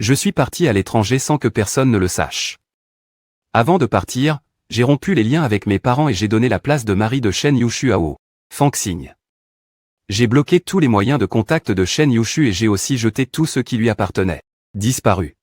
Je suis parti à l'étranger sans que personne ne le sache. Avant de partir, j'ai rompu les liens avec mes parents et j'ai donné la place de mari de Shen Yushu à Wu Fangxing. J'ai bloqué tous les moyens de contact de Shen Yushu et j'ai aussi jeté tout ce qui lui appartenait. Disparu.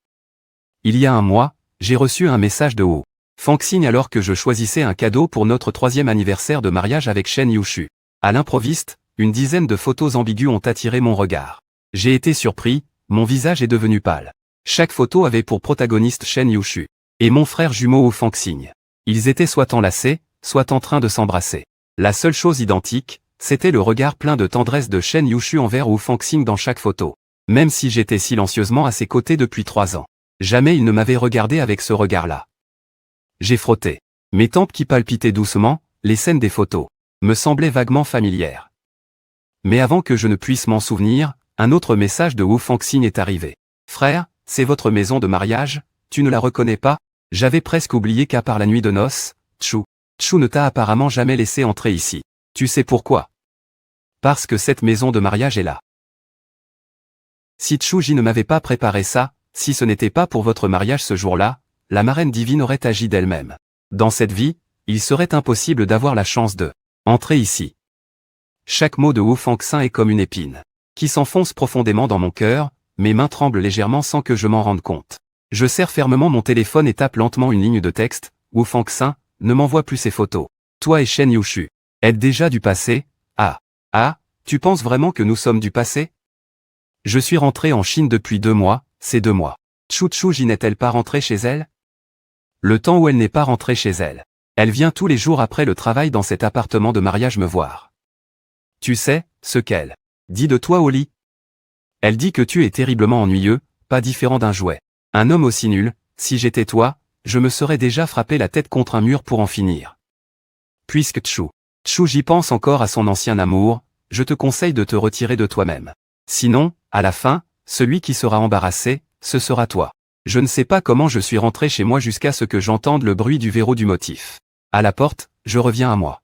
Il y a un mois, j'ai reçu un message de Wu Fangxing alors que je choisissais un cadeau pour notre 3e anniversaire de mariage avec Shen Yushu. À l'improviste, une dizaine de photos ambiguës ont attiré mon regard. J'ai été surpris, mon visage est devenu pâle. Chaque photo avait pour protagoniste Shen Yushu et mon frère jumeau Wu Fangxing. Ils étaient soit enlacés, soit en train de s'embrasser. La seule chose identique, c'était le regard plein de tendresse de Shen Yushu envers Wu Fangxing dans chaque photo. Même si j'étais silencieusement à ses côtés depuis 3 ans. Jamais il ne m'avait regardé avec ce regard-là. J'ai frotté. Mes tempes qui palpitaient doucement, les scènes des photos me semblaient vaguement familières. Mais avant que je ne puisse m'en souvenir, un autre message de Wu Fangxing est arrivé. Frère, c'est votre maison de mariage, tu ne la reconnais pas? J'avais presque oublié qu'à part la nuit de noces, Chu ne t'a apparemment jamais laissé entrer ici. Tu sais pourquoi? Parce que cette maison de mariage est là. Si Chuji ne m'avait pas préparé ça, si ce n'était pas pour votre mariage ce jour-là, la marraine divine aurait agi d'elle-même. Dans cette vie, il serait impossible d'avoir la chance de entrer ici. Chaque mot de Wu Fangxing est comme une épine qui s'enfonce profondément dans mon cœur, mes mains tremblent légèrement sans que je m'en rende compte. Je serre fermement mon téléphone et tape lentement une ligne de texte. Wu Fangxing, ne m'envoie plus ces photos. Toi et Shen Yushu êtes déjà du passé. Tu penses vraiment que nous sommes du passé? Je suis rentré en Chine depuis 2 mois, c'est 2 mois. Chuji n'est-elle pas rentrée chez elle? Le temps où elle n'est pas rentrée chez elle. Elle vient tous les jours après le travail dans cet appartement de mariage me voir. Tu sais, ce qu'elle dit de toi au lit? Elle dit que tu es terriblement ennuyeux, pas différent d'un jouet. Un homme aussi nul, si j'étais toi, je me serais déjà frappé la tête contre un mur pour en finir. Puisque Chuji pense encore à son ancien amour, je te conseille de te retirer de toi-même. Sinon, à la fin, celui qui sera embarrassé, ce sera toi. Je ne sais pas comment je suis rentré chez moi jusqu'à ce que j'entende le bruit du verrou du motif. À la porte, je reviens à moi.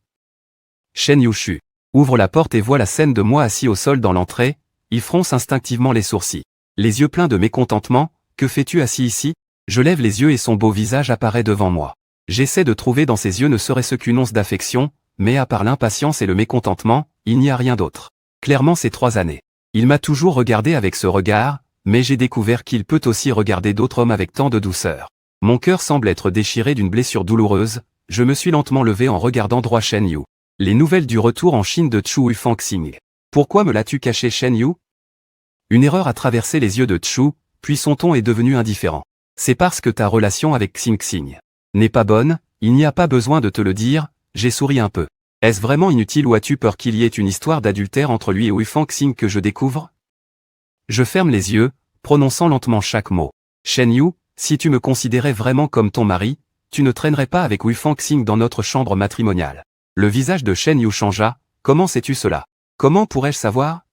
Shen Yushu ouvre la porte et voit la scène de moi assis au sol dans l'entrée, il fronce instinctivement les sourcils. Les yeux pleins de mécontentement, que fais-tu assis ici? Je lève les yeux et son beau visage apparaît devant moi. J'essaie de trouver dans ses yeux ne serait-ce qu'une once d'affection, mais à part l'impatience et le mécontentement, il n'y a rien d'autre. Clairement ces 3 années. Il m'a toujours regardé avec ce regard, mais j'ai découvert qu'il peut aussi regarder d'autres hommes avec tant de douceur. Mon cœur semble être déchiré d'une blessure douloureuse, je me suis lentement levé en regardant droit Shen Yu. Les nouvelles du retour en Chine de Wu Fangxing. Pourquoi me l'as-tu caché Shen Yu? Une erreur a traversé les yeux de Chu, puis son ton est devenu indifférent. C'est parce que ta relation avec Xing n'est pas bonne, il n'y a pas besoin de te le dire, j'ai souri un peu. Est-ce vraiment inutile ou as-tu peur qu'il y ait une histoire d'adultère entre lui et Wu Fangxing que je découvre? Je ferme les yeux, prononçant lentement chaque mot. Shen Yu, si tu me considérais vraiment comme ton mari, tu ne traînerais pas avec Wu Fangxing dans notre chambre matrimoniale. Le visage de Shen Yu changea, comment sais-tu cela? Comment pourrais-je savoir?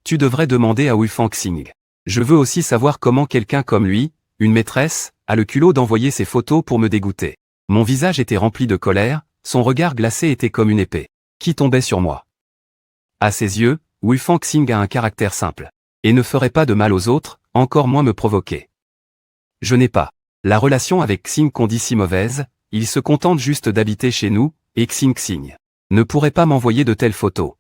Tu devrais demander à Wu Fangxing. Je veux aussi savoir comment quelqu'un comme lui, une maîtresse, a le culot d'envoyer ses photos pour me dégoûter. Mon visage était rempli de colère, son regard glacé était comme une épée qui tombait sur moi. À ses yeux, Wu Fangxing a un caractère simple et ne ferait pas de mal aux autres, encore moins me provoquer. Je n'ai pas la relation avec Xing qu'on dit si mauvaise, il se contente juste d'habiter chez nous, et Xing ne pourrait pas m'envoyer de telles photos.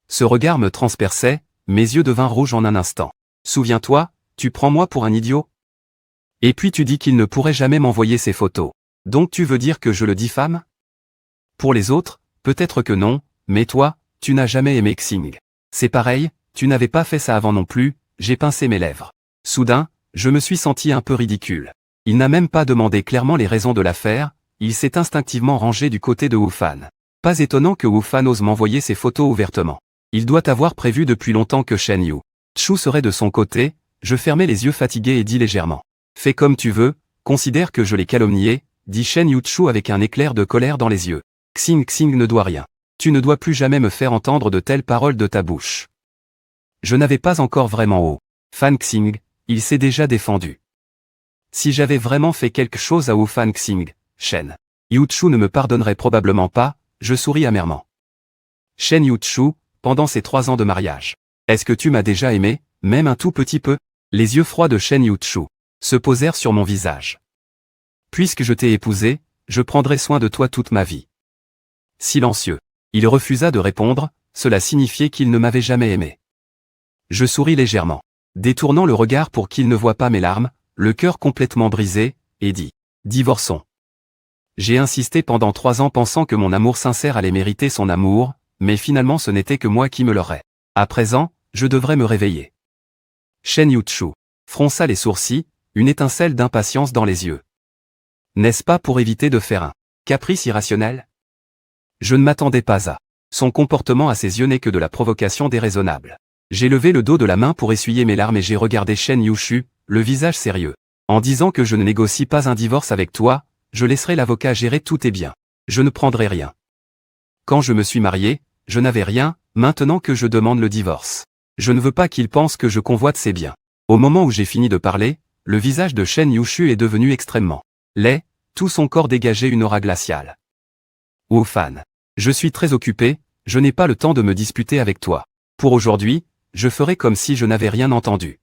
Ce regard me transperçait, mes yeux devinrent rouges en un instant. Souviens-toi, tu prends moi pour un idiot? Et puis tu dis qu'il ne pourrait jamais m'envoyer ces photos. Donc tu veux dire que je le diffame? Pour les autres, peut-être que non, mais toi, tu n'as jamais aimé Xing. C'est pareil, tu n'avais pas fait ça avant non plus, j'ai pincé mes lèvres. Soudain, je me suis senti un peu ridicule. Il n'a même pas demandé clairement les raisons de l'affaire, il s'est instinctivement rangé du côté de Wu Fan. Pas étonnant que Wu Fan ose m'envoyer ses photos ouvertement. Il doit avoir prévu depuis longtemps que Shen Yu Chu serait de son côté, je fermai les yeux fatigués et dis légèrement. Fais comme tu veux, considère que je l'ai calomnié, dit Shen Yu Chu avec un éclair de colère dans les yeux. Xing ne doit rien. Tu ne dois plus jamais me faire entendre de telles paroles de ta bouche. Je n'avais pas encore vraiment Wu Fangxing, il s'est déjà défendu. Si j'avais vraiment fait quelque chose à Wu Fangxing, Shen Yu Chu ne me pardonnerait probablement pas, je souris amèrement. Shen Yu Chu, pendant ces 3 ans de mariage, est-ce que tu m'as déjà aimé, même un tout petit peu? Les yeux froids de Shen Yuchu se posèrent sur mon visage. Puisque je t'ai épousé, je prendrai soin de toi toute ma vie. Silencieux. Il refusa de répondre, cela signifiait qu'il ne m'avait jamais aimé. Je souris légèrement, détournant le regard pour qu'il ne voie pas mes larmes, le cœur complètement brisé, et dis, divorçons. J'ai insisté pendant 3 ans pensant que mon amour sincère allait mériter son amour, mais finalement ce n'était que moi qui me l'aurais. À présent, je devrais me réveiller. Shen Yuchu fronça les sourcils, une étincelle d'impatience dans les yeux. N'est-ce pas pour éviter de faire un caprice irrationnel? Je ne m'attendais pas à. Son comportement à ses yeux n'est que de la provocation déraisonnable. J'ai levé le dos de la main pour essuyer mes larmes et j'ai regardé Shen Yuchu, le visage sérieux. En disant que je ne négocie pas un divorce avec toi, je laisserai l'avocat gérer tous tes biens. Je ne prendrai rien. Quand je me suis marié, je n'avais rien, maintenant que je demande le divorce. Je ne veux pas qu'il pense que je convoite ses biens. Au moment où j'ai fini de parler, le visage de Shen Yuchu est devenu extrêmement laid, tout son corps dégageait une aura glaciale. Fan. Je suis très occupé, je n'ai pas le temps de me disputer avec toi. Pour aujourd'hui, je ferai comme si je n'avais rien entendu.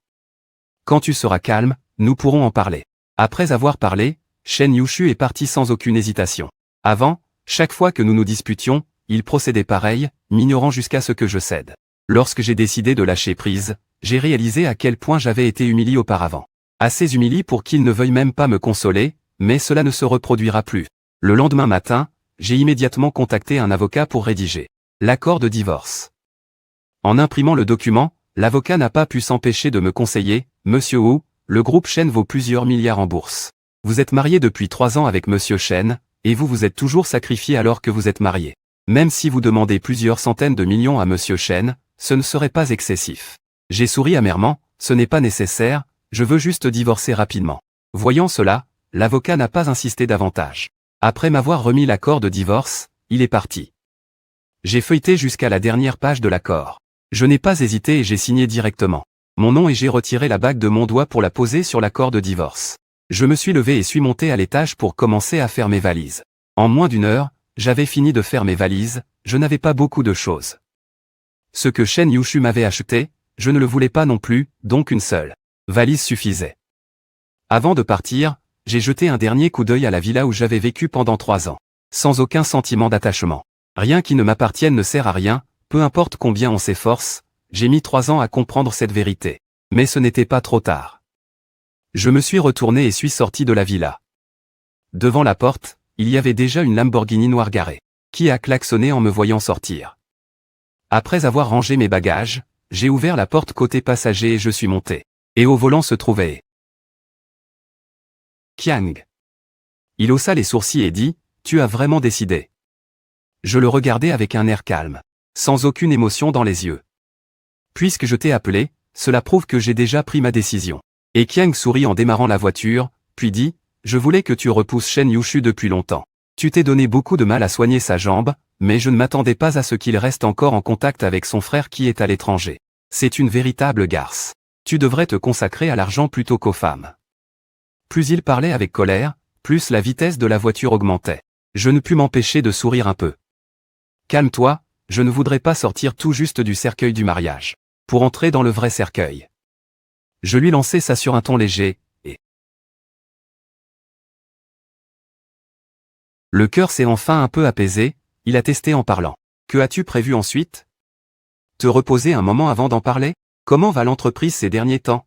Quand tu seras calme, nous pourrons en parler. Après avoir parlé, Shen Yuchu est parti sans aucune hésitation. Avant, chaque fois que nous nous disputions, il procédait pareil, m'ignorant jusqu'à ce que je cède. Lorsque j'ai décidé de lâcher prise, j'ai réalisé à quel point j'avais été humilié auparavant. Assez humilié pour qu'il ne veuille même pas me consoler, mais cela ne se reproduira plus. Le lendemain matin, j'ai immédiatement contacté un avocat pour rédiger l'accord de divorce. En imprimant le document, l'avocat n'a pas pu s'empêcher de me conseiller, Monsieur Wu, le groupe Shen vaut plusieurs milliards en bourse. Vous êtes marié depuis 3 ans avec Monsieur Shen, et vous vous êtes toujours sacrifié alors que vous êtes marié. Même si vous demandez plusieurs centaines de millions à Monsieur Shen, ce ne serait pas excessif. J'ai souri amèrement, ce n'est pas nécessaire, je veux juste divorcer rapidement. Voyant cela, l'avocat n'a pas insisté davantage. Après m'avoir remis l'accord de divorce, il est parti. J'ai feuilleté jusqu'à la dernière page de l'accord. Je n'ai pas hésité et j'ai signé directement mon nom et j'ai retiré la bague de mon doigt pour la poser sur l'accord de divorce. Je me suis levé et suis monté à l'étage pour commencer à faire mes valises. En moins d'1 heure, j'avais fini de faire mes valises, je n'avais pas beaucoup de choses. Ce que Shen Yuchu m'avait acheté, je ne le voulais pas non plus, donc une seule valise suffisait. Avant de partir, j'ai jeté un dernier coup d'œil à la villa où j'avais vécu pendant 3 ans. Sans aucun sentiment d'attachement. Rien qui ne m'appartienne ne sert à rien, peu importe combien on s'efforce, j'ai mis 3 ans à comprendre cette vérité. Mais ce n'était pas trop tard. Je me suis retourné et suis sorti de la villa. Devant la porte, il y avait déjà une Lamborghini noire garée, qui a klaxonné en me voyant sortir. Après avoir rangé mes bagages, j'ai ouvert la porte côté passager et je suis monté. Et au volant se trouvait Qiang. Il haussa les sourcils et dit, « Tu as vraiment décidé ?» Je le regardais avec un air calme, sans aucune émotion dans les yeux. « Puisque je t'ai appelé, cela prouve que j'ai déjà pris ma décision. » Et Qiang sourit en démarrant la voiture, puis dit, « Je voulais que tu repousses Shen Yuchu depuis longtemps. Tu t'es donné beaucoup de mal à soigner sa jambe, mais je ne m'attendais pas à ce qu'il reste encore en contact avec son frère qui est à l'étranger. C'est une véritable garce. Tu devrais te consacrer à l'argent plutôt qu'aux femmes. » Plus il parlait avec colère, plus la vitesse de la voiture augmentait. Je ne pus m'empêcher de sourire un peu. « Calme-toi, je ne voudrais pas sortir tout juste du cercueil du mariage. Pour entrer dans le vrai cercueil. » Je lui lançai ça sur un ton léger, et le cœur s'est enfin un peu apaisé, il a testé en parlant. « Que as-tu prévu ensuite? Te reposer un moment avant d'en parler? Comment va l'entreprise ces derniers temps? »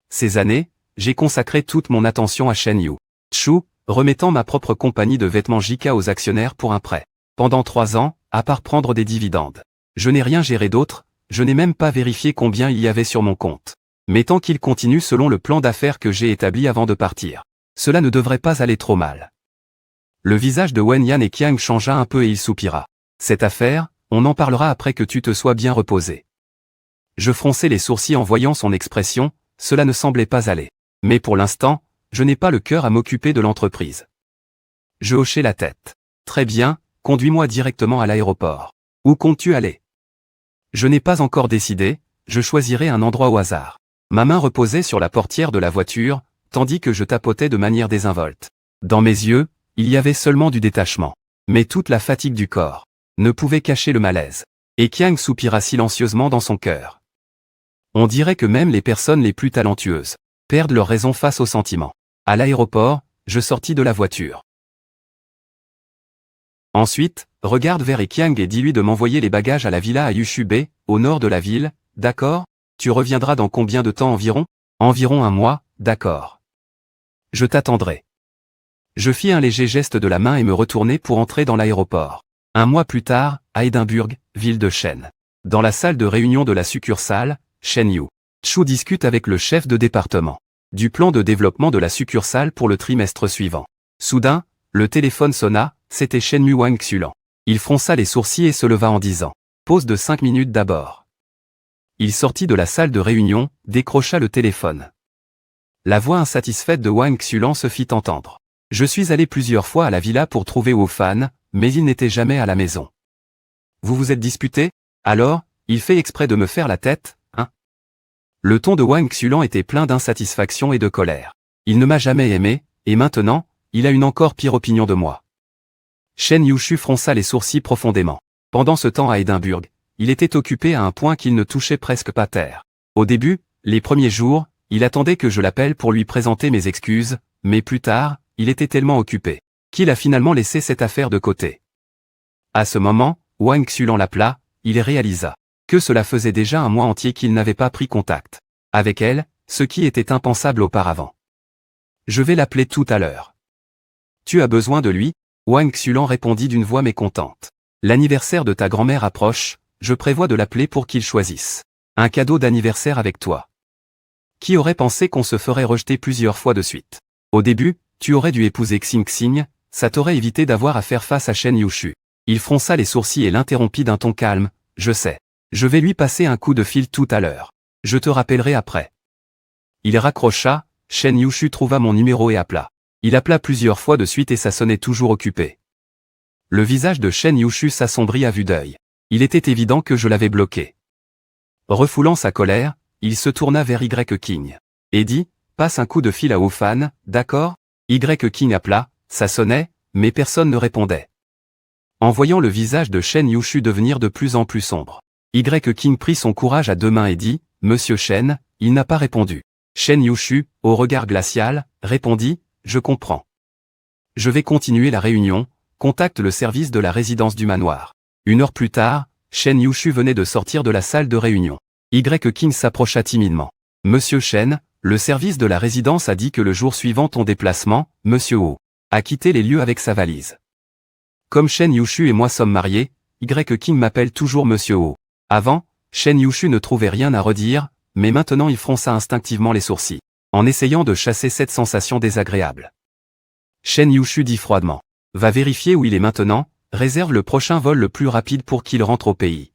Ces années, j'ai consacré toute mon attention à Shen Yuchu, remettant ma propre compagnie de vêtements JK aux actionnaires pour un prêt. Pendant 3 ans, à part prendre des dividendes, je n'ai rien géré d'autre, je n'ai même pas vérifié combien il y avait sur mon compte. Mais tant qu'il continue selon le plan d'affaires que j'ai établi avant de partir, cela ne devrait pas aller trop mal. Le visage de Wen Yan et Qiang changea un peu et il soupira. Cette affaire, on en parlera après que tu te sois bien reposé. Je fronçai les sourcils en voyant son expression, cela ne semblait pas aller. Mais pour l'instant, je n'ai pas le cœur à m'occuper de l'entreprise. Je hochai la tête. Très bien, conduis-moi directement à l'aéroport. Où comptes-tu aller? Je n'ai pas encore décidé, je choisirai un endroit au hasard. Ma main reposait sur la portière de la voiture, tandis que je tapotais de manière désinvolte. Dans mes yeux, il y avait seulement du détachement. Mais toute la fatigue du corps ne pouvait cacher le malaise. Et Qiang soupira silencieusement dans son cœur. On dirait que même les personnes les plus talentueuses perdent leur raison face aux sentiments. À l'aéroport, je sortis de la voiture. Ensuite, regarde vers Ekiang et dis-lui de m'envoyer les bagages à la villa à Yushube, au nord de la ville, d'accord? Tu reviendras dans combien de temps environ? Environ un mois, d'accord. Je t'attendrai. Je fis un léger geste de la main et me retournai pour entrer dans l'aéroport. Un mois plus tard, à Édimbourg, ville de Shen. Dans la salle de réunion de la succursale, Shen Yu Chu discute avec le chef de département du plan de développement de la succursale pour le trimestre suivant. Soudain, le téléphone sonna, c'était Shen Yu Wang Xulan. Il fronça les sourcils et se leva en disant « Pause de 5 minutes d'abord ». Il sortit de la salle de réunion, décrocha le téléphone. La voix insatisfaite de Wang Xulan se fit entendre. « Je suis allé plusieurs fois à la villa pour trouver Wu Fan, mais il n'était jamais à la maison. » « Vous vous êtes disputé? Alors, il fait exprès de me faire la tête, hein ?» Le ton de Wang Xulan était plein d'insatisfaction et de colère. Il ne m'a jamais aimé, et maintenant, il a une encore pire opinion de moi. Shen Yushu fronça les sourcils profondément. Pendant ce temps à Édimbourg, il était occupé à un point qu'il ne touchait presque pas terre. Au début, les premiers jours, il attendait que je l'appelle pour lui présenter mes excuses, mais plus tard, il était tellement occupé qu'il a finalement laissé cette affaire de côté. À ce moment, Wang Xulan l'appela, il réalisa que cela faisait déjà un mois entier qu'il n'avait pas pris contact avec elle, ce qui était impensable auparavant. Je vais l'appeler tout à l'heure. Tu as besoin de lui? Wang Xulan répondit d'une voix mécontente. L'anniversaire de ta grand-mère approche, je prévois de l'appeler pour qu'il choisisse un cadeau d'anniversaire avec toi. Qui aurait pensé qu'on se ferait rejeter plusieurs fois de suite? Au début, tu aurais dû épouser Xing Xing, ça t'aurait évité d'avoir à faire face à Shen Yushu. Il fronça les sourcils et l'interrompit d'un ton calme, je sais. Je vais lui passer un coup de fil tout à l'heure. Je te rappellerai après. Il raccrocha, Shen Yushu trouva mon numéro et appela. Il appela plusieurs fois de suite et ça sonnait toujours occupé. Le visage de Shen Yushu s'assombrit à vue d'œil. Il était évident que je l'avais bloqué. Refoulant sa colère, il se tourna vers Y King. Et dit, passe un coup de fil à Wu Fan, d'accord? Y King appela, ça sonnait, mais personne ne répondait. En voyant le visage de Shen Yushu devenir de plus en plus sombre, Y King prit son courage à deux mains et dit, Monsieur Shen, il n'a pas répondu. Shen Yushu, au regard glacial, répondit, je comprends. Je vais continuer la réunion, contacte le service de la résidence du manoir. Une heure plus tard, Shen Yushu venait de sortir de la salle de réunion. Y King s'approcha timidement. Monsieur Shen, le service de la résidence a dit que le jour suivant ton déplacement, Monsieur Wu a quitté les lieux avec sa valise. Comme Shen Yushu et moi sommes mariés, Y King m'appelle toujours Monsieur Wu. Avant, Shen Yushu ne trouvait rien à redire, mais maintenant il fronça instinctivement les sourcils, en essayant de chasser cette sensation désagréable. Shen Yushu dit froidement. Va vérifier où il est maintenant, réserve le prochain vol le plus rapide pour qu'il rentre au pays.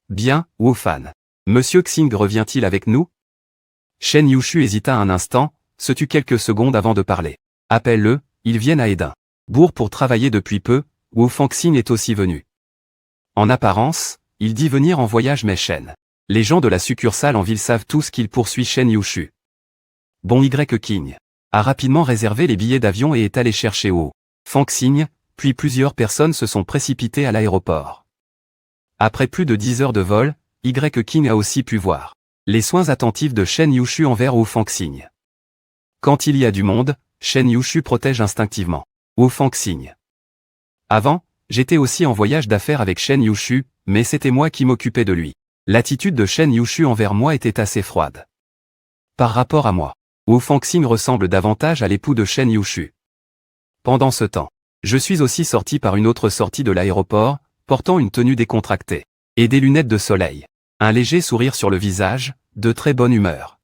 Bien, Wu Fan. Monsieur Xing revient-il avec nous? Shen Yushu hésita un instant, se tut quelques secondes avant de parler. Appelle-le, ils viennent à Édimbourg pour travailler depuis peu, Wu Fangxing est aussi venu. En apparence, il dit venir en voyage mais Shen. Les gens de la succursale en ville savent tous qu'il poursuit Shen Yushu. Bon Y King a rapidement réservé les billets d'avion et est allé chercher Wu Fangxing, puis plusieurs personnes se sont précipitées à l'aéroport. Après plus de 10 heures de vol, Y King a aussi pu voir les soins attentifs de Shen Yushu envers Wu Fangxing. Quand il y a du monde, Shen Yushu protège instinctivement Wu Fangxing. Avant, j'étais aussi en voyage d'affaires avec Shen Yushu, mais c'était moi qui m'occupais de lui. L'attitude de Shen Yushu envers moi était assez froide. Par rapport à moi, Wu Fangxing ressemble davantage à l'époux de Shen Yushu. Pendant ce temps, je suis aussi sorti par une autre sortie de l'aéroport, portant une tenue décontractée et des lunettes de soleil. Un léger sourire sur le visage, de très bonne humeur.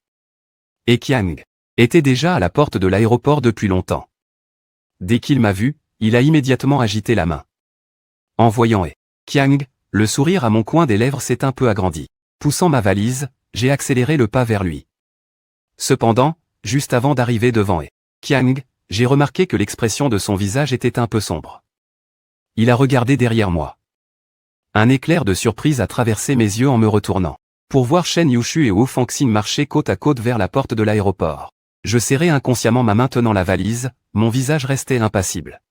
Et Qiang était déjà à la porte de l'aéroport depuis longtemps. Dès qu'il m'a vu, il a immédiatement agité la main. En voyant Qiang, le sourire à mon coin des lèvres s'est un peu agrandi. Poussant ma valise, j'ai accéléré le pas vers lui. Cependant, juste avant d'arriver devant Qiang, j'ai remarqué que l'expression de son visage était un peu sombre. Il a regardé derrière moi. Un éclair de surprise a traversé mes yeux en me retournant, pour voir Shen Yushu et Wu Fangxing marcher côte à côte vers la porte de l'aéroport. Je serrai inconsciemment ma main tenant la valise, mon visage restait impassible.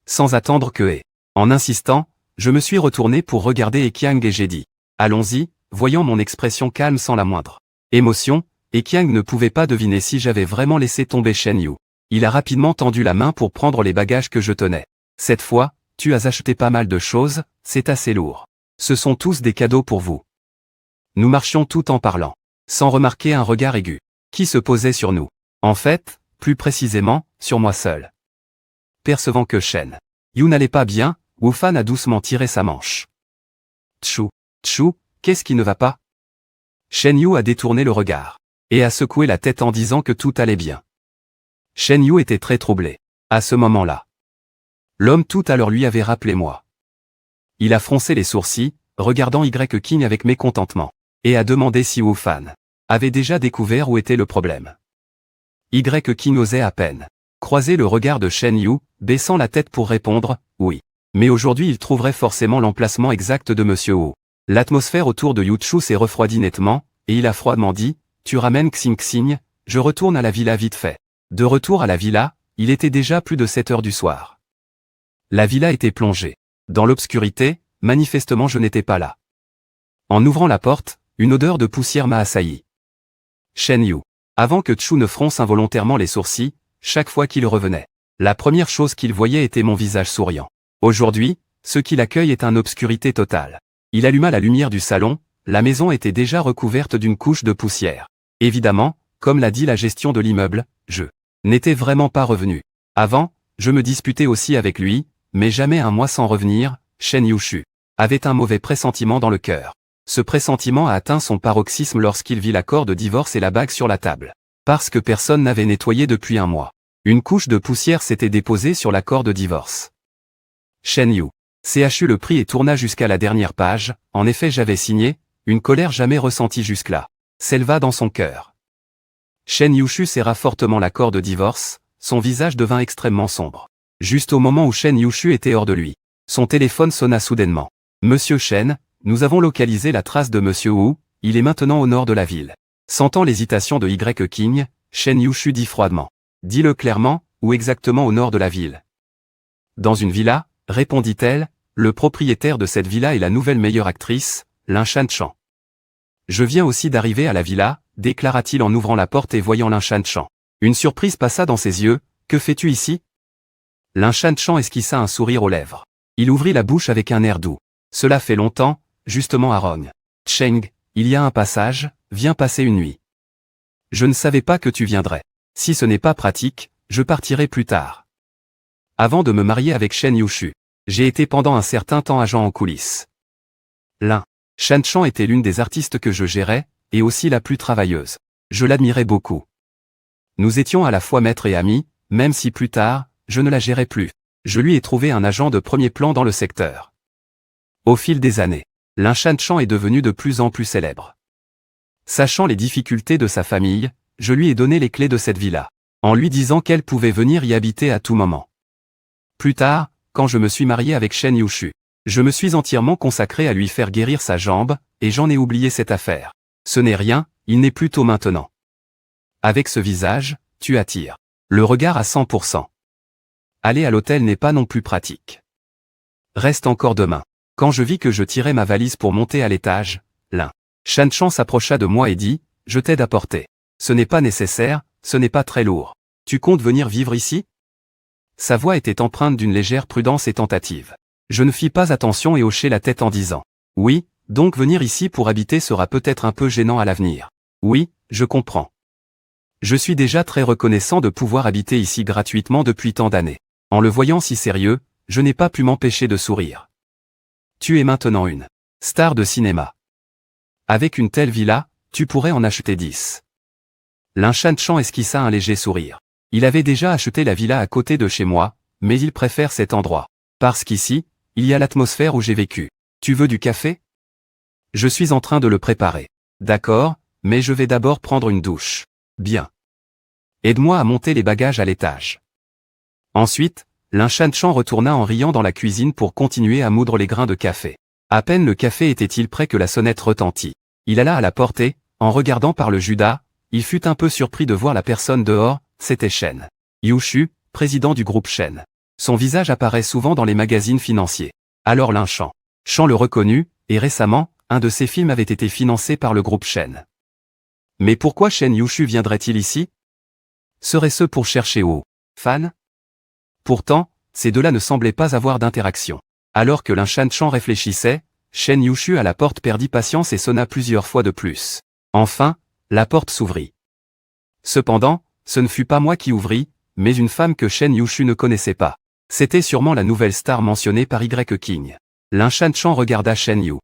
Sans attendre que en insistant, je me suis retourné pour regarder Qiang et j'ai dit « Allons-y, voyant mon expression calme sans la moindre émotion, et Qiang ne pouvait pas deviner si j'avais vraiment laissé tomber Shen Yu. Il a rapidement tendu la main pour prendre les bagages que je tenais. Cette fois, tu as acheté pas mal de choses, c'est assez lourd. Ce sont tous des cadeaux pour vous. Nous marchions tout en parlant, sans remarquer un regard aigu, qui se posait sur nous. En fait, plus précisément, sur moi seul. Percevant que Shen Yu n'allait pas bien, Wu Fan a doucement tiré sa manche. Tchou, qu'est-ce qui ne va pas? Shen Yu a détourné le regard, et a secoué la tête en disant que tout allait bien. Shen Yu était très troublé, à ce moment-là. L'homme tout à l'heure lui avait rappelé moi. Il a froncé les sourcils, regardant Y-King avec mécontentement, et a demandé si Wu Fan avait déjà découvert où était le problème. Y-King osait à peine croiser le regard de Shen Yu, baissant la tête pour répondre, oui. Mais aujourd'hui il trouverait forcément l'emplacement exact de Monsieur Wu. L'atmosphère autour de Yu Chu s'est refroidie nettement, et il a froidement dit, tu ramènes Xing, je retourne à la villa vite fait. De retour à la villa, il était déjà plus de 7 heures du soir. La villa était plongée dans l'obscurité, manifestement je n'étais pas là. En ouvrant la porte, une odeur de poussière m'a assailli. Shen Yu. Avant que Chu ne fronce involontairement les sourcils, chaque fois qu'il revenait, la première chose qu'il voyait était mon visage souriant. Aujourd'hui, ce qui l'accueille est une obscurité totale. Il alluma la lumière du salon, la maison était déjà recouverte d'une couche de poussière. Évidemment, comme l'a dit la gestion de l'immeuble, je n'étais vraiment pas revenu. Avant, je me disputais aussi avec lui, mais jamais un mois sans revenir. Shen Yushu avait un mauvais pressentiment dans le cœur. Ce pressentiment a atteint son paroxysme lorsqu'il vit l'accord de divorce et la bague sur la table. Parce que personne n'avait nettoyé depuis un mois. Une couche de poussière s'était déposée sur l'accord de divorce. Shen Yu CHU le prit et tourna jusqu'à la dernière page. En effet j'avais signé, une colère jamais ressentie jusque-là s'éleva dans son cœur. Shen Yushu serra fortement l'accord de divorce, son visage devint extrêmement sombre. Juste au moment où Shen Yushu était hors de lui, son téléphone sonna soudainement. Monsieur Shen, nous avons localisé la trace de Monsieur Wu, il est maintenant au nord de la ville. Sentant l'hésitation de Y-King, Shen Yushu dit froidement. Dis-le clairement, où exactement au nord de la ville? Dans une villa, répondit-elle, le propriétaire de cette villa est la nouvelle meilleure actrice, Lin Shanchan. Je viens aussi d'arriver à la villa, déclara-t-il en ouvrant la porte et voyant Lin Shanchan. Une surprise passa dans ses yeux, que fais-tu ici? Lin Shanchan esquissa un sourire aux lèvres. Il ouvrit la bouche avec un air doux. Cela fait longtemps, justement à Rong. Cheng, il y a un passage, viens passer une nuit. Je ne savais pas que tu viendrais. Si ce n'est pas pratique, je partirai plus tard. Avant de me marier avec Shen Yushu, j'ai été pendant un certain temps agent en coulisses. Lin Shanchan était l'une des artistes que je gérais, et aussi la plus travailleuse. Je l'admirais beaucoup. Nous étions à la fois maîtres et amis, même si plus tard, je ne la gérais plus. Je lui ai trouvé un agent de premier plan dans le secteur. Au fil des années, Lin Shanchan est devenu de plus en plus célèbre. Sachant les difficultés de sa famille, je lui ai donné les clés de cette villa, en lui disant qu'elle pouvait venir y habiter à tout moment. Plus tard, quand je me suis marié avec Shen Yushu, je me suis entièrement consacré à lui faire guérir sa jambe, et j'en ai oublié cette affaire. Ce n'est rien, il n'est plus tôt maintenant. Avec ce visage, tu attires le regard à 100%. Aller à l'hôtel n'est pas non plus pratique. Reste encore demain. Quand je vis que je tirais ma valise pour monter à l'étage, Lin Shanchan s'approcha de moi et dit, je t'aide à porter. Ce n'est pas nécessaire, ce n'est pas très lourd. Tu comptes venir vivre ici? Sa voix était empreinte d'une légère prudence et tentative. Je ne fis pas attention et hochai la tête en disant, oui, donc venir ici pour habiter sera peut-être un peu gênant à l'avenir. Oui, je comprends. Je suis déjà très reconnaissant de pouvoir habiter ici gratuitement depuis tant d'années. En le voyant si sérieux, je n'ai pas pu m'empêcher de sourire. Tu es maintenant une star de cinéma. Avec une telle villa, tu pourrais en acheter 10. Lin Shanchan esquissa un léger sourire. Il avait déjà acheté la villa à côté de chez moi, mais il préfère cet endroit. Parce qu'ici, il y a l'atmosphère où j'ai vécu. Tu veux du café? Je suis en train de le préparer. D'accord, mais je vais d'abord prendre une douche. Bien. Aide-moi à monter les bagages à l'étage. Ensuite, Lin Shanchan retourna en riant dans la cuisine pour continuer à moudre les grains de café. À peine le café était-il prêt que la sonnette retentit. Il alla à la porte et, en regardant par le Judas, il fut un peu surpris de voir la personne dehors, c'était Shen Yushu, président du groupe Shen. Son visage apparaît souvent dans les magazines financiers. Alors Lin Shanchan le reconnut, et récemment, un de ces films avait été financé par le groupe Shen. Mais pourquoi Shen Yushu viendrait-il ici? Serait-ce pour chercher aux fans? Pourtant, ces deux-là ne semblaient pas avoir d'interaction. Alors que Lin Shan réfléchissait, Shen Yushu à la porte perdit patience et sonna plusieurs fois de plus. Enfin, la porte s'ouvrit. Cependant, ce ne fut pas moi qui ouvris, mais une femme que Shen Yushu ne connaissait pas. C'était sûrement la nouvelle star mentionnée par Y King. Lin Shan regarda Shen Yu.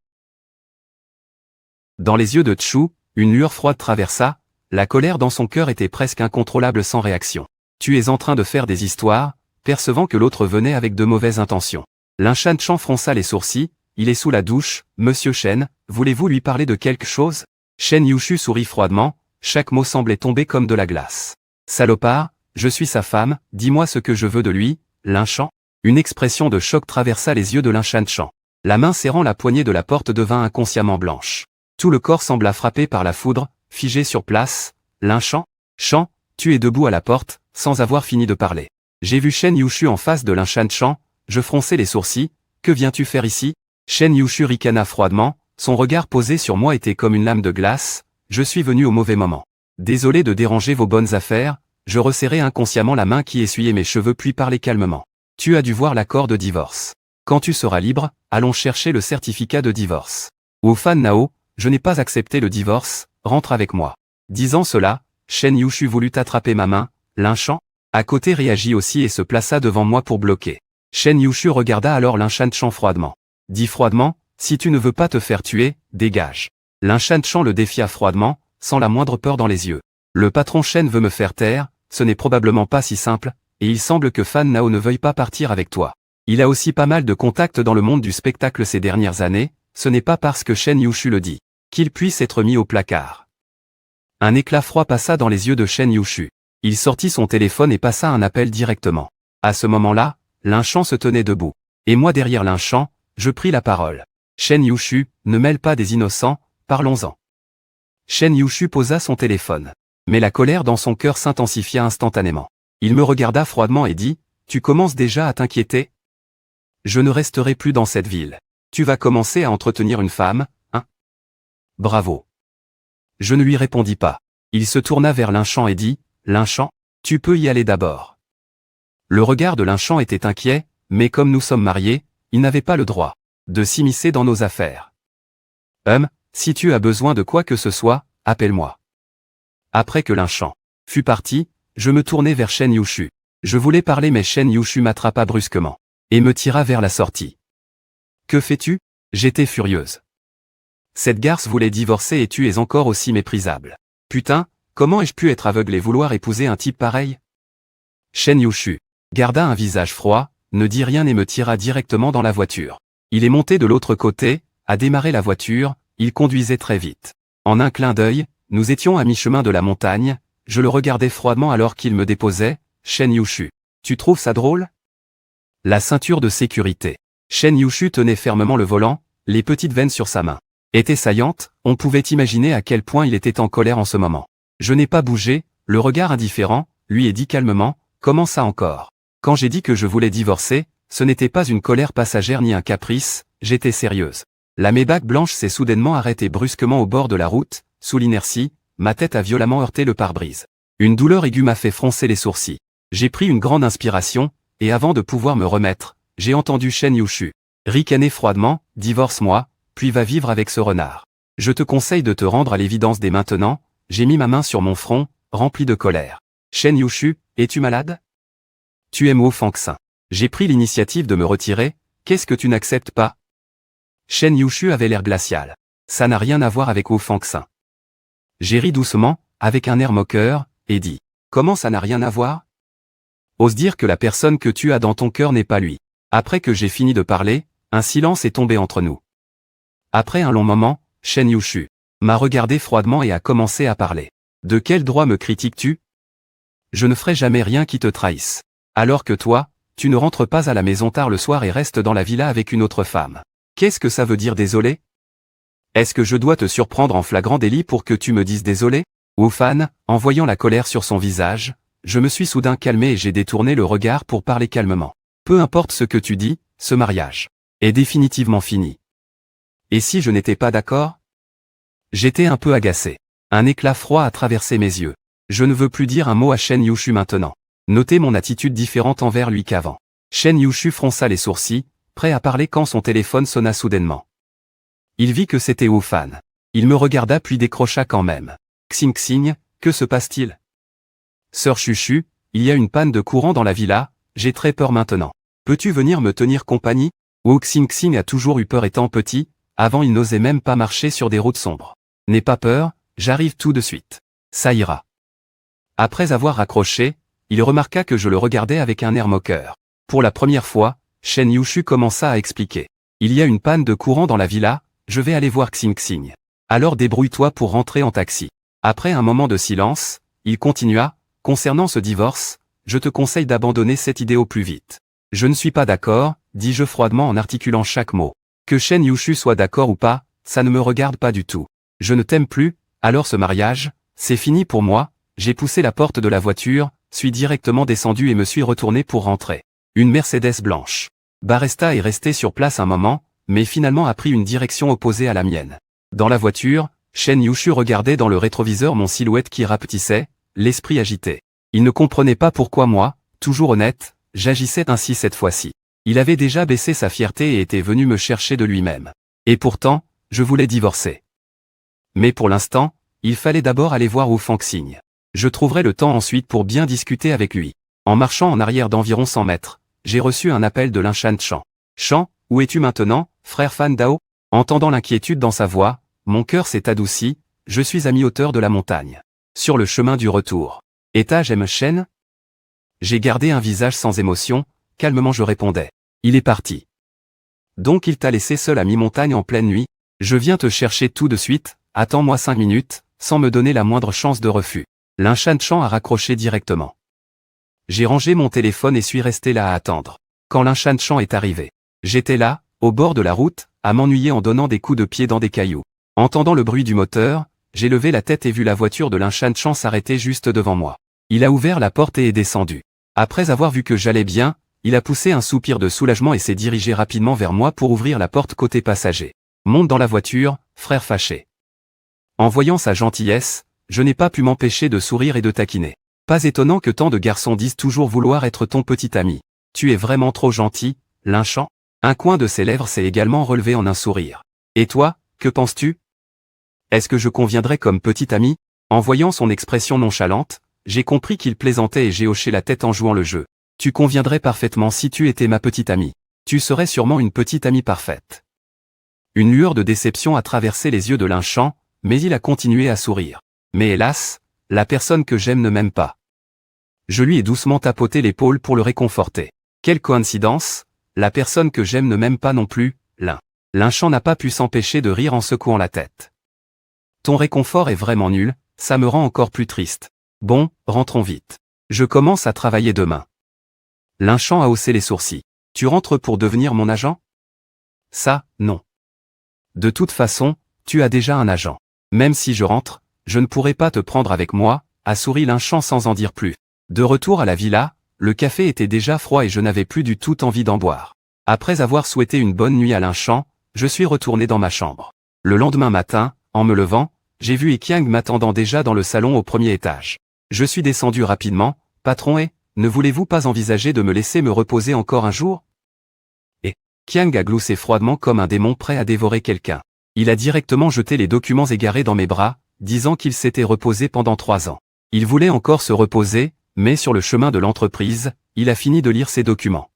Dans les yeux de Chu, une lueur froide traversa, la colère dans son cœur était presque incontrôlable sans réaction. Tu es en train de faire des histoires, percevant que l'autre venait avec de mauvaises intentions. Lin Shan fronça les sourcils, il est sous la douche, Monsieur Shen, voulez-vous lui parler de quelque chose? Shen Yushu sourit froidement, chaque mot semblait tomber comme de la glace. Salopard, je suis sa femme, dis-moi ce que je veux de lui, Lin Shan. Une expression de choc traversa les yeux de Lin Shan. La main serrant la poignée de la porte devint inconsciemment blanche. Tout le corps sembla frappé par la foudre, figé sur place. Lin Shan, tu es debout à la porte, sans avoir fini de parler. J'ai vu Shen Yushu en face de Lin Shan, je fronçai les sourcils, que viens-tu faire ici? Shen Yushu ricana froidement, son regard posé sur moi était comme une lame de glace, je suis venu au mauvais moment. Désolé de déranger vos bonnes affaires, je resserrai inconsciemment la main qui essuyait mes cheveux puis parlai calmement. Tu as dû voir l'accord de divorce. Quand tu seras libre, allons chercher le certificat de divorce. Wu Fan Nao, je n'ai pas accepté le divorce, rentre avec moi. Disant cela, Shen Yushu voulut attraper ma main, Lin Shan, à côté réagit aussi et se plaça devant moi pour bloquer. Shen Yushu regarda alors Lin Shan froidement. Dit froidement, si tu ne veux pas te faire tuer, dégage. Lin Shan le défia froidement, sans la moindre peur dans les yeux. Le patron Shen veut me faire taire, ce n'est probablement pas si simple, et il semble que Fan Nao ne veuille pas partir avec toi. Il a aussi pas mal de contacts dans le monde du spectacle ces dernières années, ce n'est pas parce que Shen Yushu le dit, qu'il puisse être mis au placard. Un éclat froid passa dans les yeux de Shen Yushu. Il sortit son téléphone et passa un appel directement. À ce moment-là, Lin Shan se tenait debout. Et moi derrière Lin Shan, je pris la parole. Shen Yushu, ne mêle pas des innocents, parlons-en. Shen Yushu posa son téléphone. Mais la colère dans son cœur s'intensifia instantanément. Il me regarda froidement et dit, tu commences déjà à t'inquiéter? Je ne resterai plus dans cette ville. Tu vas commencer à entretenir une femme, hein? Bravo. Je ne lui répondis pas. Il se tourna vers Lin Shan et dit, Lin Shan, tu peux y aller d'abord. Le regard de Lin Shan était inquiet, mais comme nous sommes mariés, il n'avait pas le droit de s'immiscer dans nos affaires. Si tu as besoin de quoi que ce soit, appelle-moi. Après que Lin Shan fut parti, je me tournai vers Shen Yushu. Je voulais parler mais Shen Yushu m'attrapa brusquement et me tira vers la sortie. Que fais-tu? J'étais furieuse. Cette garce voulait divorcer et tu es encore aussi méprisable. Putain, comment ai-je pu être aveugle et vouloir épouser un type pareil? Shen Yushu garda un visage froid, ne dit rien et me tira directement dans la voiture. Il est monté de l'autre côté, a démarré la voiture, il conduisait très vite. En un clin d'œil, nous étions à mi-chemin de la montagne, je le regardais froidement alors qu'il me déposait. Shen Yushu, tu trouves ça drôle? La ceinture de sécurité. Shen Yushu tenait fermement le volant, les petites veines sur sa main étaient saillantes, on pouvait imaginer à quel point il était en colère en ce moment. Je n'ai pas bougé, le regard indifférent, lui ai dit calmement, comment ça encore? Quand j'ai dit que je voulais divorcer, ce n'était pas une colère passagère ni un caprice, j'étais sérieuse. La Maybach blanche s'est soudainement arrêtée brusquement au bord de la route, sous l'inertie, ma tête a violemment heurté le pare-brise. Une douleur aiguë m'a fait froncer les sourcils. J'ai pris une grande inspiration, et avant de pouvoir me remettre, j'ai entendu Shen Yushu ricaner froidement, divorce-moi, puis va vivre avec ce renard. Je te conseille de te rendre à l'évidence dès maintenant, j'ai mis ma main sur mon front, rempli de colère. Shen Yushu, es-tu malade? Tu aimes Wu Fangxin. J'ai pris l'initiative de me retirer, qu'est-ce que tu n'acceptes pas? Shen Yushu avait l'air glacial. Ça n'a rien à voir avec Wu Fangxin. J'ai ri doucement, avec un air moqueur, et dit, comment ça n'a rien à voir? Ose dire que la personne que tu as dans ton cœur n'est pas lui. Après que j'ai fini de parler, un silence est tombé entre nous. Après un long moment, Shen Yushu m'a regardé froidement et a commencé à parler. De quel droit me critiques-tu? Je ne ferai jamais rien qui te trahisse. Alors que toi, tu ne rentres pas à la maison tard le soir et restes dans la villa avec une autre femme. Qu'est-ce que ça veut dire désolé? Est-ce que je dois te surprendre en flagrant délit pour que tu me dises désolé? Wu Fan, en voyant la colère sur son visage, je me suis soudain calmé et j'ai détourné le regard pour parler calmement. Peu importe ce que tu dis, ce mariage est définitivement fini. Et si je n'étais pas d'accord? J'étais un peu agacé. Un éclat froid a traversé mes yeux. Je ne veux plus dire un mot à Shen Yushu maintenant. Notez mon attitude différente envers lui qu'avant. Shen Yushu fronça les sourcils, prêt à parler quand son téléphone sonna soudainement. Il vit que c'était Wu Fan. Il me regarda puis décrocha quand même. Xing Xing, que se passe-t-il? Sœur Chuchu, il y a une panne de courant dans la villa, j'ai très peur maintenant. Peux-tu venir me tenir compagnie? Wu Xing Xing a toujours eu peur étant petit, avant il n'osait même pas marcher sur des routes sombres. N'aie pas peur, j'arrive tout de suite. Ça ira. Après avoir raccroché, il remarqua que je le regardais avec un air moqueur. Pour la première fois, Shen Yushu commença à expliquer. Il y a une panne de courant dans la villa, je vais aller voir Xing Xing. Alors débrouille-toi pour rentrer en taxi. Après un moment de silence, il continua, concernant ce divorce, je te conseille d'abandonner cette idée au plus vite. Je ne suis pas d'accord, dis-je froidement en articulant chaque mot. Que Shen Yushu soit d'accord ou pas, ça ne me regarde pas du tout. Je ne t'aime plus, alors ce mariage, c'est fini pour moi, j'ai poussé la porte de la voiture, suis directement descendu et me suis retourné pour rentrer. Une Mercedes blanche. Baresta est resté sur place un moment, mais finalement a pris une direction opposée à la mienne. Dans la voiture, Shen Yushu regardait dans le rétroviseur mon silhouette qui rapetissait, l'esprit agité. Il ne comprenait pas pourquoi moi, toujours honnête, j'agissais ainsi cette fois-ci. Il avait déjà baissé sa fierté et était venu me chercher de lui-même. Et pourtant, je voulais divorcer. Mais pour l'instant, il fallait d'abord aller voir Wu Fangxing. Je trouverai le temps ensuite pour bien discuter avec lui. En marchant en arrière d'environ 100 mètres, j'ai reçu un appel de Linshan Chan. Chan, où es-tu maintenant, frère Fan Dao? Entendant l'inquiétude dans sa voix, mon cœur s'est adouci, je suis à mi-hauteur de la montagne. Sur le chemin du retour. Étage M. Shen? J'ai gardé un visage sans émotion, calmement je répondais. Il est parti. Donc il t'a laissé seul à mi-montagne en pleine nuit? Je viens te chercher tout de suite, attends-moi 5 minutes, sans me donner la moindre chance de refus. Linshan Chan a raccroché directement. J'ai rangé mon téléphone et suis resté là à attendre. Quand Linshan Chan est arrivé, j'étais là, au bord de la route, à m'ennuyer en donnant des coups de pied dans des cailloux. Entendant le bruit du moteur, j'ai levé la tête et vu la voiture de Linshan Chan s'arrêter juste devant moi. Il a ouvert la porte et est descendu. Après avoir vu que j'allais bien, il a poussé un soupir de soulagement et s'est dirigé rapidement vers moi pour ouvrir la porte côté passager. Monte dans la voiture, frère fâché. En voyant sa gentillesse, je n'ai pas pu m'empêcher de sourire et de taquiner. Pas étonnant que tant de garçons disent toujours vouloir être ton petit ami. Tu es vraiment trop gentil, Linshan. Un coin de ses lèvres s'est également relevé en un sourire. Et toi, que penses-tu? Est-ce que je conviendrais comme petit ami? En voyant son expression nonchalante, j'ai compris qu'il plaisantait et j'ai hoché la tête en jouant le jeu. Tu conviendrais parfaitement si tu étais ma petite amie. Tu serais sûrement une petite amie parfaite. Une lueur de déception a traversé les yeux de Linshan, mais il a continué à sourire. Mais hélas, la personne que j'aime ne m'aime pas. Je lui ai doucement tapoté l'épaule pour le réconforter. Quelle coïncidence, la personne que j'aime ne m'aime pas non plus, Linshan n'a pas pu s'empêcher de rire en secouant la tête. Ton réconfort est vraiment nul, ça me rend encore plus triste. Bon, rentrons vite. Je commence à travailler demain. Linshan a haussé les sourcils. Tu rentres pour devenir mon agent? Ça, non. De toute façon, tu as déjà un agent. Même si je rentre, je ne pourrai pas te prendre avec moi, a souri Linshan sans en dire plus. De retour à la villa, le café était déjà froid et je n'avais plus du tout envie d'en boire. Après avoir souhaité une bonne nuit à Linshan, je suis retourné dans ma chambre. Le lendemain matin, en me levant, j'ai vu Ekiang m'attendant déjà dans le salon au premier étage. Je suis descendu rapidement, patron ne voulez-vous pas envisager de me laisser me reposer encore un jour? Et Kiang a gloussé froidement comme un démon prêt à dévorer quelqu'un. Il a directement jeté les documents égarés dans mes bras, disant qu'il s'était reposé pendant 3 ans. Il voulait encore se reposer, mais sur le chemin de l'entreprise, il a fini de lire ses documents.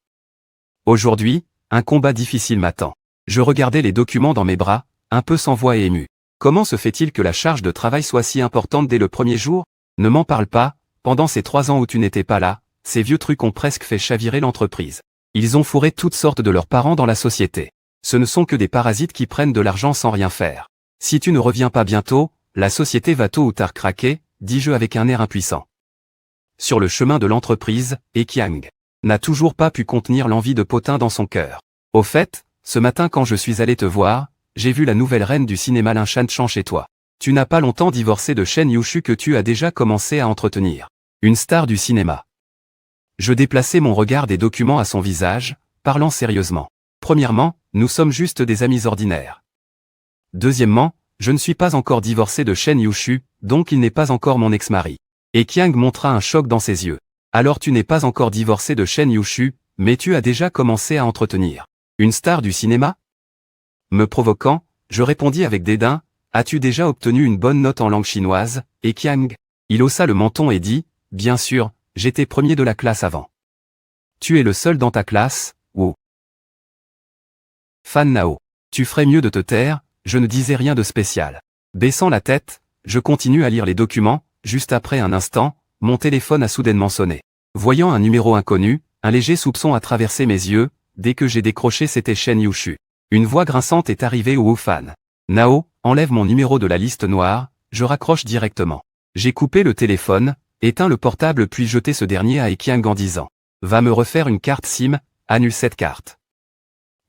Aujourd'hui, un combat difficile m'attend. Je regardais les documents dans mes bras, un peu sans voix et ému. Comment se fait-il que la charge de travail soit si importante dès le premier jour? Ne m'en parle pas, pendant ces 3 ans où tu n'étais pas là, ces vieux trucs ont presque fait chavirer l'entreprise. Ils ont fourré toutes sortes de leurs parents dans la société. Ce ne sont que des parasites qui prennent de l'argent sans rien faire. Si tu ne reviens pas bientôt, la société va tôt ou tard craquer, dis-je avec un air impuissant. Sur le chemin de l'entreprise, Ekiang n'a toujours pas pu contenir l'envie de potin dans son cœur. Au fait, ce matin quand je suis allé te voir, j'ai vu la nouvelle reine du cinéma Linshan Chan chez toi. Tu n'as pas longtemps divorcé de Shen Yushu que tu as déjà commencé à entretenir. Une star du cinéma. Je déplaçai mon regard des documents à son visage, parlant sérieusement. Premièrement, nous sommes juste des amis ordinaires. Deuxièmement, je ne suis pas encore divorcé de Shen Yushu, donc il n'est pas encore mon ex-mari. Et Qiang montra un choc dans ses yeux. Alors tu n'es pas encore divorcé de Shen Yushu, mais tu as déjà commencé à entretenir une star du cinéma? Me provoquant, je répondis avec dédain, as-tu déjà obtenu une bonne note en langue chinoise? Et Qiang, il haussa le menton et dit, bien sûr, j'étais premier de la classe avant. Tu es le seul dans ta classe, Wu. Fan Nao. Tu ferais mieux de te taire, je ne disais rien de spécial. Baissant la tête, je continue à lire les documents, juste après un instant, mon téléphone a soudainement sonné. Voyant un numéro inconnu, un léger soupçon a traversé mes yeux, dès que j'ai décroché c'était Shen Yushu. Une voix grinçante est arrivée au Wu Fan. Nao, enlève mon numéro de la liste noire, je raccroche directement. J'ai coupé le téléphone, éteint le portable puis jeté ce dernier à Qiang en disant. Va me refaire une carte SIM, annule cette carte.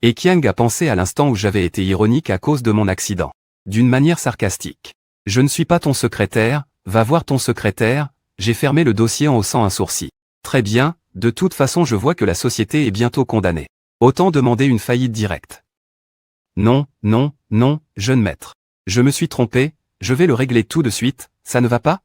Et Qiang a pensé à l'instant où j'avais été ironique à cause de mon accident. D'une manière sarcastique. Je ne suis pas ton secrétaire, va voir ton secrétaire, j'ai fermé le dossier en haussant un sourcil. Très bien, de toute façon je vois que la société est bientôt condamnée. Autant demander une faillite directe. Non, non, non, jeune maître. Je me suis trompé, je vais le régler tout de suite, ça ne va pas?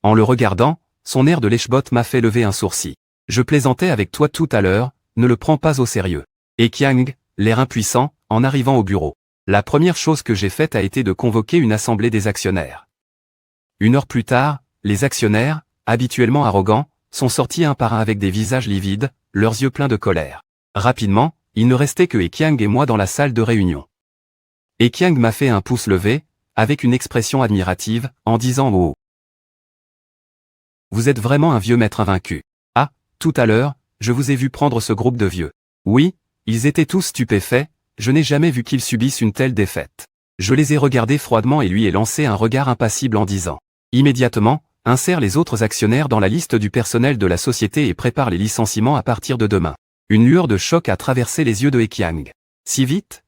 En le regardant, son air de lèche-bot m'a fait lever un sourcil. Je plaisantais avec toi tout à l'heure, ne le prends pas au sérieux. Et Qiang, l'air impuissant, en arrivant au bureau. La première chose que j'ai faite a été de convoquer une assemblée des actionnaires. 1 heure plus tard, les actionnaires, habituellement arrogants, sont sortis un par un avec des visages livides, leurs yeux pleins de colère. Rapidement, il ne restait que Qiang et moi dans la salle de réunion. Qiang m'a fait un pouce levé, avec une expression admirative, en disant oh. Vous êtes vraiment un vieux maître invaincu. Ah, tout à l'heure, je vous ai vu prendre ce groupe de vieux. Oui, ils étaient tous stupéfaits, je n'ai jamais vu qu'ils subissent une telle défaite. Je les ai regardés froidement et lui ai lancé un regard impassible en disant. Immédiatement, insère les autres actionnaires dans la liste du personnel de la société et prépare les licenciements à partir de demain. Une lueur de choc a traversé les yeux de Qiang. Si vite?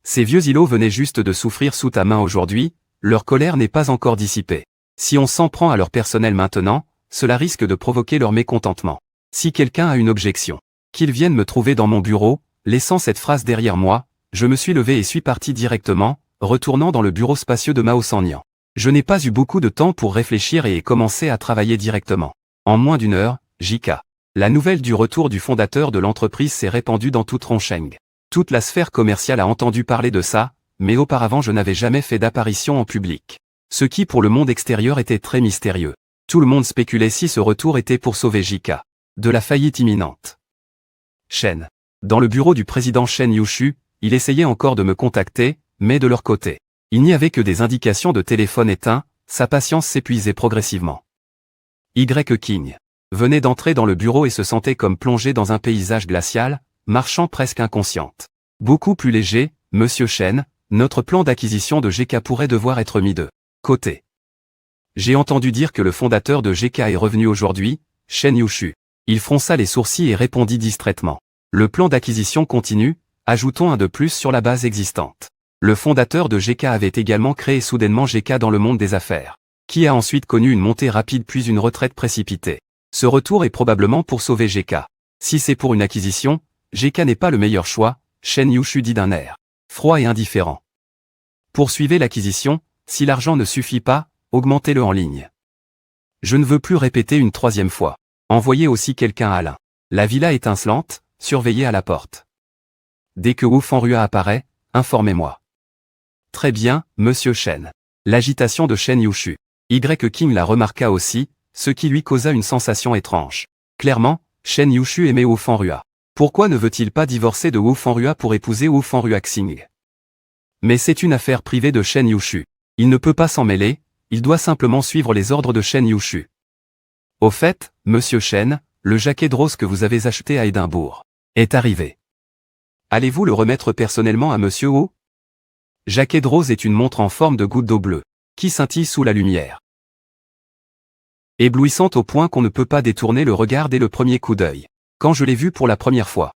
Ces vieux îlots venaient juste de souffrir sous ta main aujourd'hui, leur colère n'est pas encore dissipée. Si on s'en prend à leur personnel maintenant, cela risque de provoquer leur mécontentement. Si quelqu'un a une objection, qu'il vienne me trouver dans mon bureau, laissant cette phrase derrière moi, je me suis levé et suis parti directement, retournant dans le bureau spacieux de Mao Sannian. Je n'ai pas eu beaucoup de temps pour réfléchir et ai commencé à travailler directement. En moins d'1 heure, JK. La nouvelle du retour du fondateur de l'entreprise s'est répandue dans toute Rongsheng. Toute la sphère commerciale a entendu parler de ça, mais auparavant je n'avais jamais fait d'apparition en public. Ce qui pour le monde extérieur était très mystérieux. Tout le monde spéculait si ce retour était pour sauver JK de la faillite imminente. Shen. Dans le bureau du président Shen Yushu, il essayait encore de me contacter, mais de leur côté. Il n'y avait que des indications de téléphone éteint, sa patience s'épuisait progressivement. King venait d'entrer dans le bureau et se sentait comme plongé dans un paysage glacial, marchant presque inconsciente. Beaucoup plus léger, Monsieur Shen, notre plan d'acquisition de GK pourrait devoir être mis de côté. J'ai entendu dire que le fondateur de GK est revenu aujourd'hui, Shen Yushu. Il fronça les sourcils et répondit distraitement. Le plan d'acquisition continue, ajoutons un de plus sur la base existante. Le fondateur de GK avait également créé soudainement GK dans le monde des affaires, qui a ensuite connu une montée rapide puis une retraite précipitée. Ce retour est probablement pour sauver GK. Si c'est pour une acquisition, GK n'est pas le meilleur choix, Shen Yushu dit d'un air froid et indifférent. Poursuivez l'acquisition, si l'argent ne suffit pas, augmentez-le en ligne. Je ne veux plus répéter une 3e fois. Envoyez aussi quelqu'un à l'un. La villa étincelante, surveillez à la porte. Dès que Wu Fanrua apparaît, informez-moi. Très bien, Monsieur Shen. L'agitation de Shen Yushu. King la remarqua aussi, ce qui lui causa une sensation étrange. Clairement, Shen Yushu aimait Wu Fanrua. Pourquoi ne veut-il pas divorcer de Wu Fanrua pour épouser Wu Fanrua Xing? Mais c'est une affaire privée de Shen Yushu. Il ne peut pas s'en mêler, il doit simplement suivre les ordres de Shen Yushu. Au fait, Monsieur Shen, le jaquet de rose que vous avez acheté à Édimbourg est arrivé. Allez-vous le remettre personnellement à Monsieur Wu? Jaquet de rose est une montre en forme de goutte d'eau bleue, qui scintille sous la lumière. Éblouissante au point qu'on ne peut pas détourner le regard dès le premier coup d'œil. Quand je l'ai vu pour la première fois.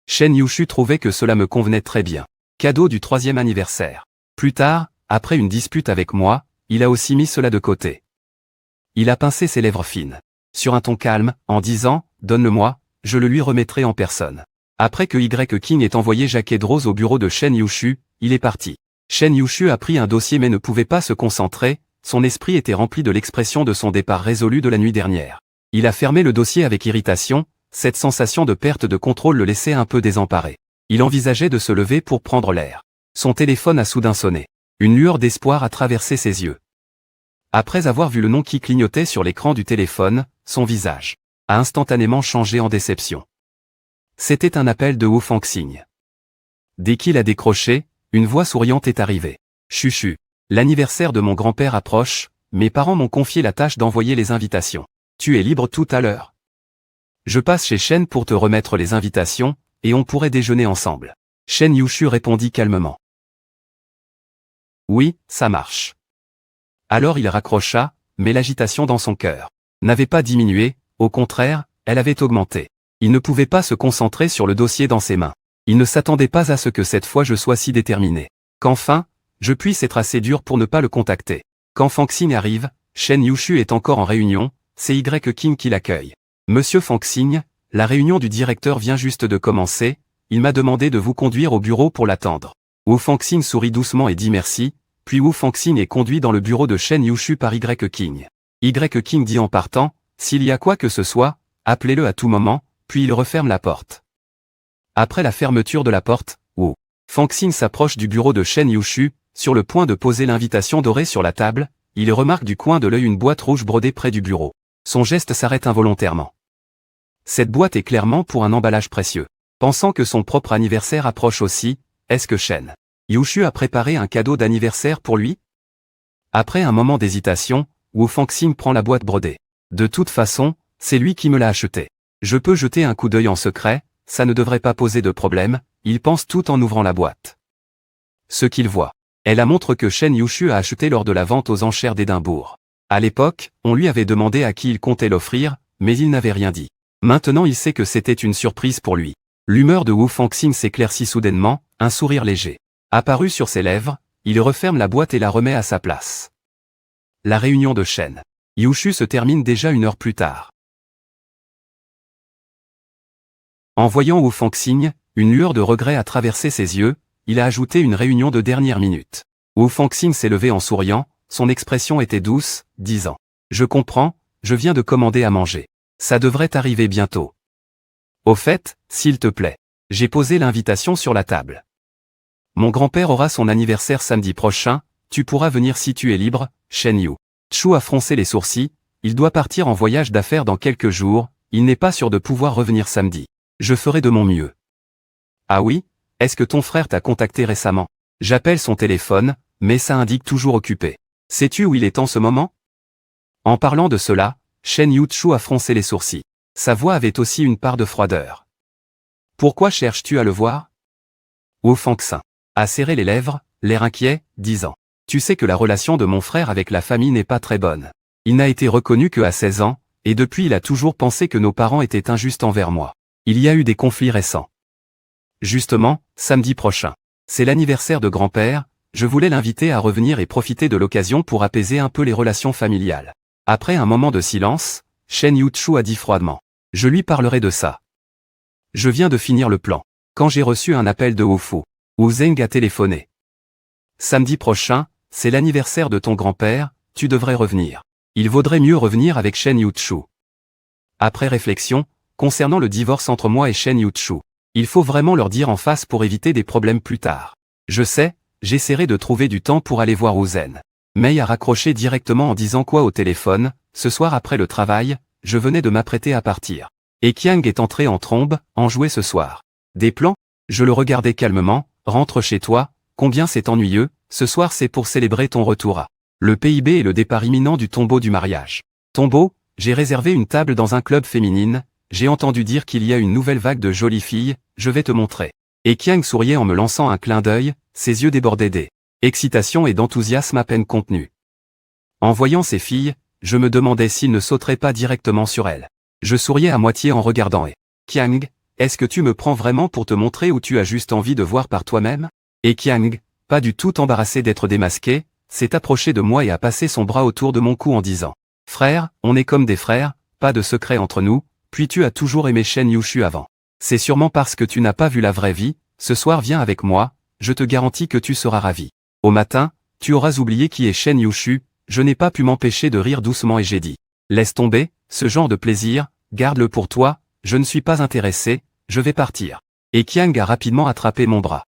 Shen Yushu trouvait que cela me convenait très bien. Cadeau du 3e anniversaire. Plus tard, après une dispute avec moi, il a aussi mis cela de côté. Il a pincé ses lèvres fines. Sur un ton calme, en disant, donne-le-moi, je le lui remettrai en personne. Après que King ait envoyé Jaquet de rose au bureau de Shen Yushu, il est parti. Shen Yushu a pris un dossier mais ne pouvait pas se concentrer, son esprit était rempli de l'expression de son départ résolu de la nuit dernière. Il a fermé le dossier avec irritation, cette sensation de perte de contrôle le laissait un peu désemparé. Il envisageait de se lever pour prendre l'air. Son téléphone a soudain sonné. Une lueur d'espoir a traversé ses yeux. Après avoir vu le nom qui clignotait sur l'écran du téléphone, son visage a instantanément changé en déception. C'était un appel de Wu Fangxing. Dès qu'il a décroché, une voix souriante est arrivée. Chuchu. L'anniversaire de mon grand-père approche, mes parents m'ont confié la tâche d'envoyer les invitations. Tu es libre tout à l'heure. Je passe chez Shen pour te remettre les invitations, et on pourrait déjeuner ensemble. Shen Yushu répondit calmement. Oui, ça marche. Alors il raccrocha, mais l'agitation dans son cœur n'avait pas diminué, au contraire, elle avait augmenté. Il ne pouvait pas se concentrer sur le dossier dans ses mains. Il ne s'attendait pas à ce que cette fois je sois si déterminé. Qu'enfin, je puisse être assez dur pour ne pas le contacter. Quand Fangxing arrive, Shen Yushu est encore en réunion, c'est Y King qui l'accueille. Monsieur Fangxing, la réunion du directeur vient juste de commencer, il m'a demandé de vous conduire au bureau pour l'attendre. Wu Fangxing sourit doucement et dit merci, puis Wu Fangxing est conduit dans le bureau de Shen Yushu par Y King. Y King dit en partant, s'il y a quoi que ce soit, appelez-le à tout moment, puis il referme la porte. Après la fermeture de la porte, Wu Fangxing s'approche du bureau de Shen Yushu, sur le point de poser l'invitation dorée sur la table, il remarque du coin de l'œil une boîte rouge brodée près du bureau. Son geste s'arrête involontairement. Cette boîte est clairement pour un emballage précieux. Pensant que son propre anniversaire approche aussi, est-ce que Shen Yushu a préparé un cadeau d'anniversaire pour lui? Après un moment d'hésitation, Wu Fangxing prend la boîte brodée. De toute façon, c'est lui qui me l'a achetée. Je peux jeter un coup d'œil en secret, ça ne devrait pas poser de problème, il pense tout en ouvrant la boîte. Ce qu'il voit est la montre que Shen Yushu a achetée lors de la vente aux enchères d'Édimbourg. À l'époque, on lui avait demandé à qui il comptait l'offrir, mais il n'avait rien dit. Maintenant il sait que c'était une surprise pour lui. L'humeur de Wu Fangxing s'éclaircit soudainement, un sourire léger apparu sur ses lèvres, il referme la boîte et la remet à sa place. La réunion de Shen Yushu se termine déjà 1 heure plus tard. En voyant Wu Fangxing, une lueur de regret a traversé ses yeux, il a ajouté une réunion de dernière minute. Wu Fangxing s'est levé en souriant, son expression était douce, disant « Je comprends, je viens de commander à manger. Ça devrait arriver bientôt. Au fait, s'il te plaît, j'ai posé l'invitation sur la table. Mon grand-père aura son anniversaire samedi prochain, tu pourras venir si tu es libre. » Shen Yushu a froncé les sourcils, il doit partir en voyage d'affaires dans quelques jours, il n'est pas sûr de pouvoir revenir samedi. Je ferai de mon mieux. Ah oui, est-ce que ton frère t'a contacté récemment? J'appelle son téléphone, mais ça indique toujours occupé. Sais-tu où il est en ce moment? En parlant de cela, Shen Yushu a froncé les sourcils. Sa voix avait aussi une part de froideur. Pourquoi cherches-tu à le voir? Wu Fangxing a serré les lèvres, l'air inquiet, disant « Tu sais que la relation de mon frère avec la famille n'est pas très bonne. Il n'a été reconnu que à 16 ans, et depuis il a toujours pensé que nos parents étaient injustes envers moi. Il y a eu des conflits récents. Justement, samedi prochain. C'est l'anniversaire de grand-père, je voulais l'inviter à revenir et profiter de l'occasion pour apaiser un peu les relations familiales. » Après un moment de silence, Shen Yushu a dit froidement « Je lui parlerai de ça. Je viens de finir le plan. Quand j'ai reçu un appel de Wu Zeng a téléphoné. Samedi prochain, c'est l'anniversaire de ton grand-père, tu devrais revenir. Il vaudrait mieux revenir avec Shen Yushu. Après réflexion, concernant le divorce entre moi et Shen Yushu, il faut vraiment leur dire en face pour éviter des problèmes plus tard. Je sais, j'essaierai de trouver du temps pour aller voir Wu Zeng. Mei a raccroché directement en disant quoi au téléphone, ce soir après le travail, je venais de m'apprêter à partir. Et Qiang est entré en trombe, en jouer ce soir. Des plans? Je le regardais calmement, rentre chez toi, combien c'est ennuyeux, ce soir c'est pour célébrer ton retour à le PIB et le départ imminent du tombeau du mariage. Tombeau, j'ai réservé une table dans un club féminine, j'ai entendu dire qu'il y a une nouvelle vague de jolies filles, je vais te montrer. Et Qiang souriait en me lançant un clin d'œil, ses yeux débordaient d'excitation et d'enthousiasme à peine contenus. En voyant ces filles, je me demandais s'il ne sauterait pas directement sur elles. Je souriais à moitié en regardant et Qiang, est-ce que tu me prends vraiment pour te montrer ou tu as juste envie de voir par toi-même? Et Qiang, pas du tout embarrassé d'être démasqué, s'est approché de moi et a passé son bras autour de mon cou en disant « Frère, on est comme des frères, pas de secret entre nous, puis tu as toujours aimé Shen Yushu avant. C'est sûrement parce que tu n'as pas vu la vraie vie, ce soir viens avec moi, je te garantis que tu seras ravi. Au matin, tu auras oublié qui est Shen Yushu, je n'ai pas pu m'empêcher de rire doucement et j'ai dit. Laisse tomber, ce genre de plaisir, garde-le pour toi, je ne suis pas intéressé, je vais partir. Et Qiang a rapidement attrapé mon bras.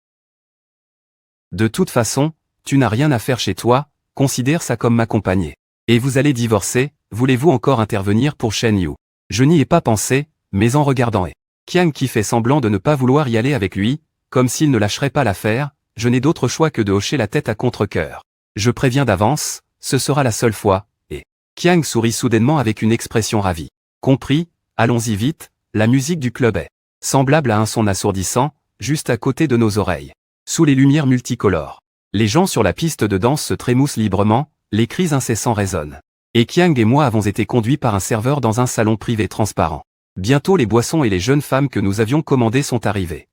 De toute façon, tu n'as rien à faire chez toi, considère ça comme m'accompagner. Et vous allez divorcer, voulez-vous encore intervenir pour Shen Yu? Je n'y ai pas pensé, mais en regardant Qiang qui fait semblant de ne pas vouloir y aller avec lui, comme s'il ne lâcherait pas l'affaire, je n'ai d'autre choix que de hocher la tête à contre-cœur. Je préviens d'avance, ce sera la seule fois, et Qiang sourit soudainement avec une expression ravie. Compris, allons-y vite, la musique du club est semblable à un son assourdissant, juste à côté de nos oreilles. Sous les lumières multicolores. Les gens sur la piste de danse se trémoussent librement, les cris incessants résonnent. Et Qiang et moi avons été conduits par un serveur dans un salon privé transparent. Bientôt les boissons et les jeunes femmes que nous avions commandées sont arrivées.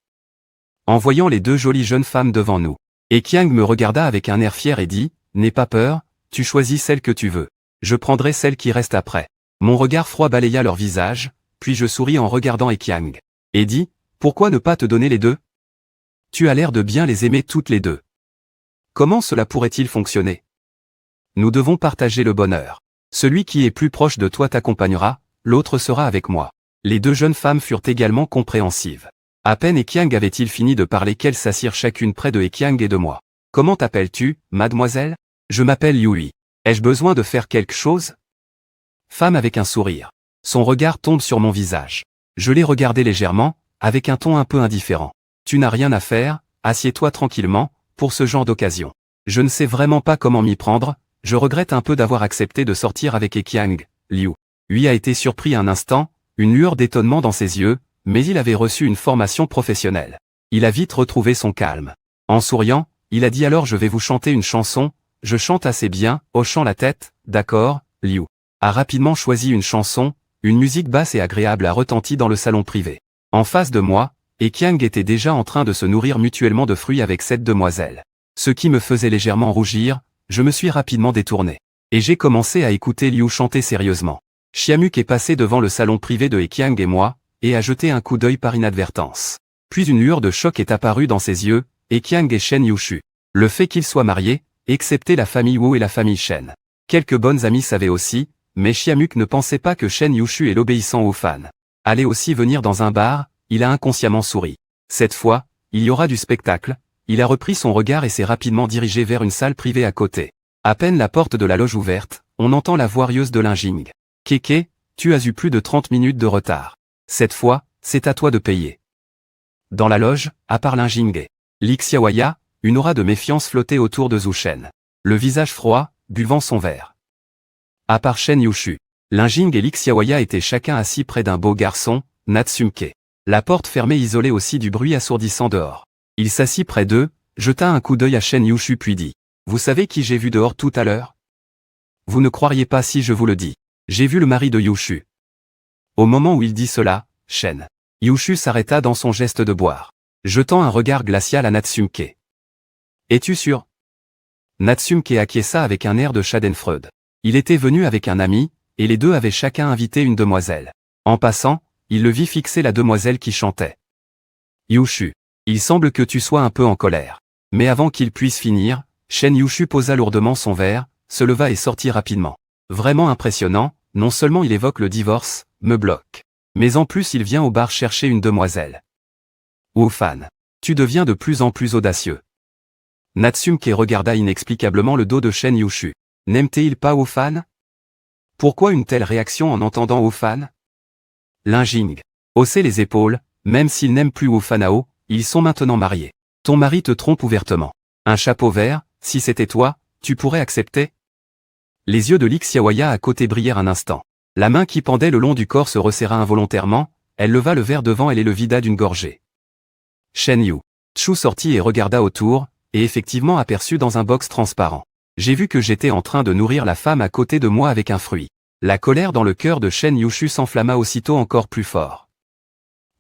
En voyant les deux jolies jeunes femmes devant nous, et Qiang me regarda avec un air fier et dit, « N'aie pas peur, tu choisis celle que tu veux. Je prendrai celle qui reste après. » Mon regard froid balaya leur visage, puis je souris en regardant Qiang. Et dit, « Pourquoi ne pas te donner les deux? Tu as l'air de bien les aimer toutes les deux. Comment cela pourrait-il fonctionner? Nous devons partager le bonheur. Celui qui est plus proche de toi t'accompagnera, l'autre sera avec moi. » Les deux jeunes femmes furent également compréhensives. À peine Qiang avait-il fini de parler qu'elles s'assirent chacune près de Qiang et de moi. « Comment t'appelles-tu, mademoiselle? »« Je m'appelle Yui. Ai-je besoin de faire quelque chose? » Femme avec un sourire. Son regard tombe sur mon visage. Je l'ai regardé légèrement, avec un ton un peu indifférent. « Tu n'as rien à faire, assieds-toi tranquillement, pour ce genre d'occasion. » Je ne sais vraiment pas comment m'y prendre, je regrette un peu d'avoir accepté de sortir avec Qiang. Liu. Lui a été surpris un instant, une lueur d'étonnement dans ses yeux, mais il avait reçu une formation professionnelle. Il a vite retrouvé son calme. En souriant, il a dit alors je vais vous chanter une chanson, je chante assez bien, hochant la tête, d'accord, Liu. A rapidement choisi une chanson, une musique basse et agréable a retenti dans le salon privé. En face de moi, Qiang était déjà en train de se nourrir mutuellement de fruits avec cette demoiselle. Ce qui me faisait légèrement rougir, je me suis rapidement détourné. Et j'ai commencé à écouter Liu chanter sérieusement. Xiamuk est passé devant le salon privé de Qiang et moi, et a jeté un coup d'œil par inadvertance. Puis une lueur de choc est apparue dans ses yeux, Qiang et Shen Yushu. Le fait qu'ils soient mariés, excepté la famille Wu et la famille Shen. Quelques bonnes amies savaient aussi, mais Xiamuk ne pensait pas que Shen Yushu et l'obéissant aux fans allait aussi venir dans un bar, il a inconsciemment souri. Cette fois, il y aura du spectacle, il a repris son regard et s'est rapidement dirigé vers une salle privée à côté. À peine la porte de la loge ouverte, on entend la voix rieuse de Linjing. « Kéké, tu as eu plus de 30 minutes de retard. Cette fois, c'est à toi de payer. » Dans la loge, à part Linjing et Lixiawaya, une aura de méfiance flottait autour de Zhu Shen. Le visage froid, buvant son verre. À part Shen Yushu, Linjing et Lixiawaya étaient chacun assis près d'un beau garçon, Natsumke. La porte fermée isolait aussi du bruit assourdissant dehors. Il s'assit près d'eux, jeta un coup d'œil à Shen Yushu puis dit. « Vous savez qui j'ai vu dehors tout à l'heure? Vous ne croiriez pas si je vous le dis. J'ai vu le mari de Yushu. » Au moment où il dit cela, Shen Yushu s'arrêta dans son geste de boire, jetant un regard glacial à Natsumke. « Es-tu sûr? » Natsumke acquiesça avec un air de schadenfreude. Il était venu avec un ami, et les deux avaient chacun invité une demoiselle. En passant, il le vit fixer la demoiselle qui chantait. « Yushu, il semble que tu sois un peu en colère. » Mais avant qu'il puisse finir, Shen Yushu posa lourdement son verre, se leva et sortit rapidement. Vraiment impressionnant, non seulement il évoque le divorce, me bloque. Mais en plus il vient au bar chercher une demoiselle. Wu-fan, tu deviens de plus en plus audacieux. Natsumke regarda inexplicablement le dos de Shen Yushu. N'aime-t-il pas Wu-fan? Pourquoi une telle réaction en entendant Wu-fan? Linjing haussait les épaules, même s'il n'aime plus Wu-fanao, ils sont maintenant mariés. Ton mari te trompe ouvertement. Un chapeau vert, si c'était toi, tu pourrais accepter? Les yeux de Lixiawaya à côté brillèrent un instant. La main qui pendait le long du corps se resserra involontairement, elle leva le verre devant elle et le vida d'une gorgée. Shen Yu Chu sortit et regarda autour, et effectivement aperçut dans un box transparent. J'ai vu que j'étais en train de nourrir la femme à côté de moi avec un fruit. La colère dans le cœur de Shen Yushu s'enflamma aussitôt encore plus fort.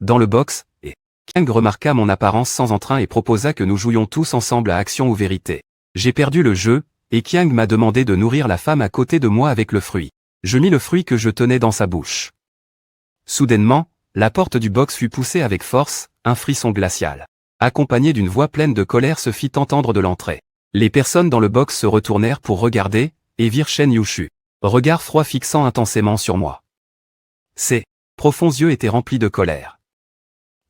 Dans le box, Qiang remarqua mon apparence sans entrain et proposa que nous jouions tous ensemble à action ou vérité. J'ai perdu le jeu, et Qiang m'a demandé de nourrir la femme à côté de moi avec le fruit. Je mis le fruit que je tenais dans sa bouche. Soudainement, la porte du box fut poussée avec force, un frisson glacial. accompagné d'une voix pleine de colère se fit entendre de l'entrée. Les personnes dans le box se retournèrent pour regarder, et virent Shen Yushu. Regard froid fixant intensément sur moi. Ses profonds yeux étaient remplis de colère.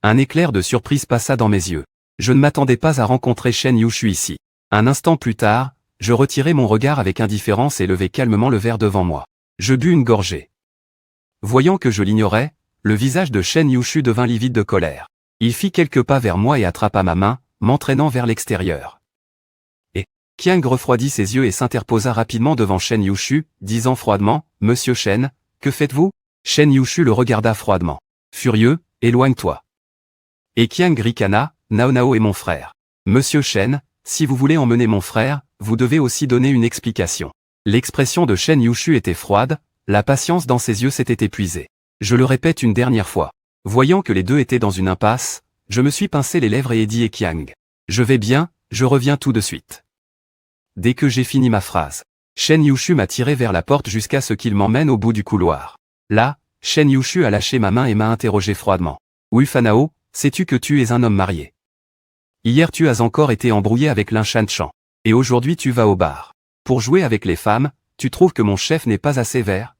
Un éclair de surprise passa dans mes yeux. Je ne m'attendais pas à rencontrer Shen Yushu ici. Un instant plus tard, je retirai mon regard avec indifférence et levai calmement le verre devant moi. Je bus une gorgée. Voyant que je l'ignorais, le visage de Shen Yushu devint livide de colère. Il fit quelques pas vers moi et attrapa ma main, m'entraînant vers l'extérieur. Et Qiang refroidit ses yeux et s'interposa rapidement devant Shen Yushu, disant froidement, « Monsieur Shen, que faites-vous » Shen Yushu le regarda froidement. Furieux, « Éloigne-toi. » Et Qiang ricana, « Nao est mon frère. Monsieur Shen, si vous voulez emmener mon frère, vous devez aussi donner une explication. » L'expression de Shen Yushu était froide, la patience dans ses yeux s'était épuisée. Je le répète une dernière fois. Voyant que les deux étaient dans une impasse, je me suis pincé les lèvres et ai dit à Qiang. « Je vais bien, je reviens tout de suite. » Dès que j'ai fini ma phrase, Shen Yushu m'a tiré vers la porte jusqu'à ce qu'il m'emmène au bout du couloir. Là, Shen Yushu a lâché ma main et m'a interrogé froidement. « Oui Fanao, sais-tu que tu es un homme marié? Hier tu as encore été embrouillé avec Lin Shanchan. Et aujourd'hui tu vas au bar. Pour jouer avec les femmes, tu trouves que mon chef n'est pas assez vert ?»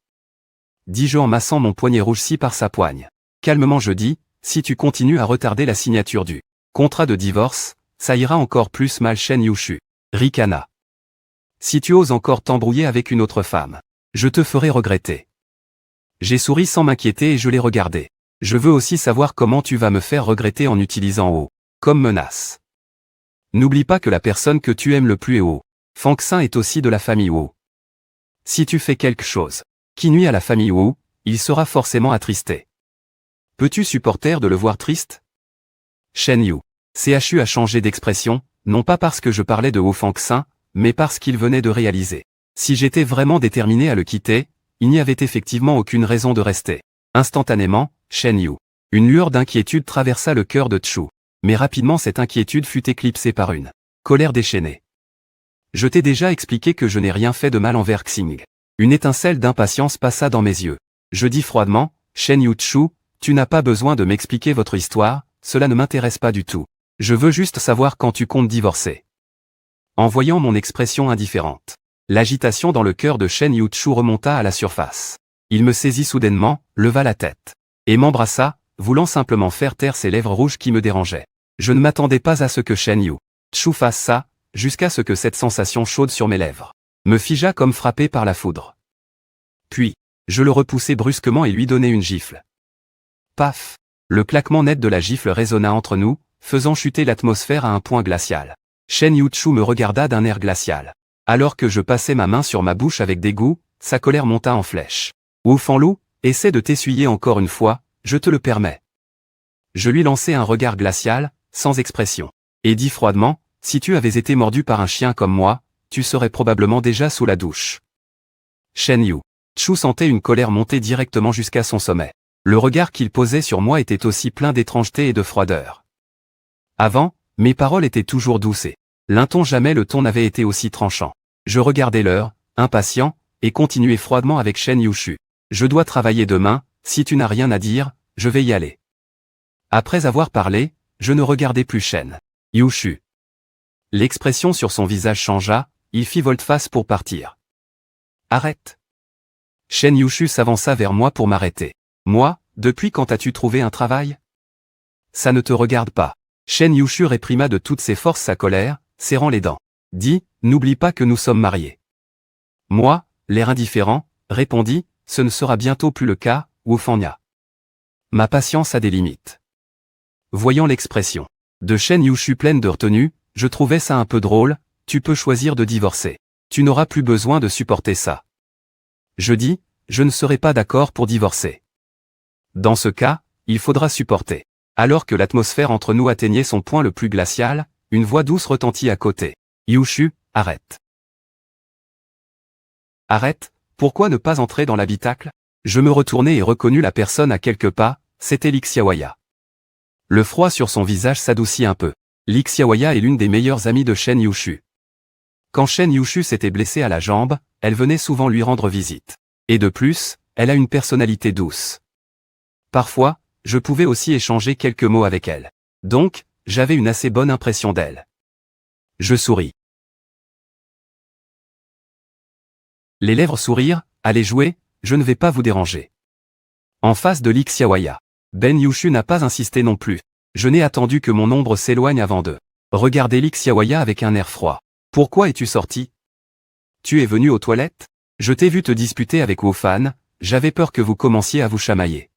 dis-je en massant mon poignet rougsi par sa poigne. Calmement je dis, si tu continues à retarder la signature du contrat de divorce, ça ira encore plus mal Shen Yushu. Ricana. Si tu oses encore t'embrouiller avec une autre femme, je te ferai regretter. J'ai souri sans m'inquiéter et je l'ai regardé. Je veux aussi savoir comment tu vas me faire regretter en utilisant O comme menace. N'oublie pas que la personne que tu aimes le plus est O. Fang Xin est aussi de la famille Wu. Si tu fais quelque chose qui nuit à la famille Wu, il sera forcément attristé. Peux-tu supporter de le voir triste? Shen Yu. CHU a changé d'expression, non pas parce que je parlais de Wu Fang Xin, mais parce qu'il venait de réaliser. Si j'étais vraiment déterminé à le quitter, il n'y avait effectivement aucune raison de rester. Instantanément, Shen Yu. Une lueur d'inquiétude traversa le cœur de Chu. Mais rapidement cette inquiétude fut éclipsée par une colère déchaînée. Je t'ai déjà expliqué que je n'ai rien fait de mal envers Xing. Une étincelle d'impatience passa dans mes yeux. Je dis froidement, Shen Yu Chu, tu n'as pas besoin de m'expliquer votre histoire, cela ne m'intéresse pas du tout. Je veux juste savoir quand tu comptes divorcer. En voyant mon expression indifférente, l'agitation dans le cœur de Shen Yu Chu remonta à la surface. Il me saisit soudainement, leva la tête, et m'embrassa, voulant simplement faire taire ses lèvres rouges qui me dérangeaient. Je ne m'attendais pas à ce que Shen Yu Chu fasse ça, jusqu'à ce que cette sensation chaude sur mes lèvres me figea comme frappé par la foudre. Puis, je le repoussai brusquement et lui donnai une gifle. Paf! Le claquement net de la gifle résonna entre nous, faisant chuter l'atmosphère à un point glacial. Shen Yu Chu me regarda d'un air glacial. Alors que je passais ma main sur ma bouche avec dégoût, sa colère monta en flèche. Wu Fanlu, essaie de t'essuyer encore une fois, je te le permets. Je lui lançai un regard glacial, sans expression, et dis froidement, si tu avais été mordu par un chien comme moi, tu serais probablement déjà sous la douche. Shen Yu Chu sentait une colère monter directement jusqu'à son sommet. Le regard qu'il posait sur moi était aussi plein d'étrangeté et de froideur. Avant, mes paroles étaient toujours douces et jamais le ton n'avait été aussi tranchant. Je regardais l'heure, impatient, et continuais froidement avec Shen Yu Chu. Je dois travailler demain, si tu n'as rien à dire, je vais y aller. Après avoir parlé, je ne regardais plus Shen Yu Chu. L'expression sur son visage changea, il fit volte-face pour partir. Arrête. Shen Yu Chu s'avança vers moi pour m'arrêter. Moi, depuis quand as-tu trouvé un travail? Ça ne te regarde pas. Shen Yu Chu réprima de toutes ses forces sa colère, serrant les dents. Dis, n'oublie pas que nous sommes mariés. Moi, l'air indifférent, répondis, ce ne sera bientôt plus le cas, Wu Fangya. Ma patience a des limites. Voyant l'expression de Shen Yu Chu pleine de retenue, je trouvais ça un peu drôle, tu peux choisir de divorcer. Tu n'auras plus besoin de supporter ça. Je dis, je ne serai pas d'accord pour divorcer. Dans ce cas, il faudra supporter. Alors que l'atmosphère entre nous atteignait son point le plus glacial, une voix douce retentit à côté. Yu Chu, arrête. Arrête, pourquoi ne pas entrer dans l'habitacle? Je me retournai et reconnus la personne à quelques pas, c'était Lixiawaya. Le froid sur son visage s'adoucit un peu. Lixiawaya est l'une des meilleures amies de Shen Yu Chu. Quand Shen Yu Chu s'était blessée à la jambe, elle venait souvent lui rendre visite. Et de plus, elle a une personnalité douce. Parfois, je pouvais aussi échanger quelques mots avec elle. Donc, j'avais une assez bonne impression d'elle. Je souris. Les lèvres sourires, allez jouer, je ne vais pas vous déranger. En face de Li Xiaoya. Ben Yushu n'a pas insisté non plus. Je n'ai attendu que mon ombre s'éloigne avant de regarder Li Xiaoya avec un air froid. Pourquoi es-tu sorti? Tu es venu aux toilettes? Je t'ai vu te disputer avec Wu Fan, j'avais peur que vous commenciez à vous chamailler.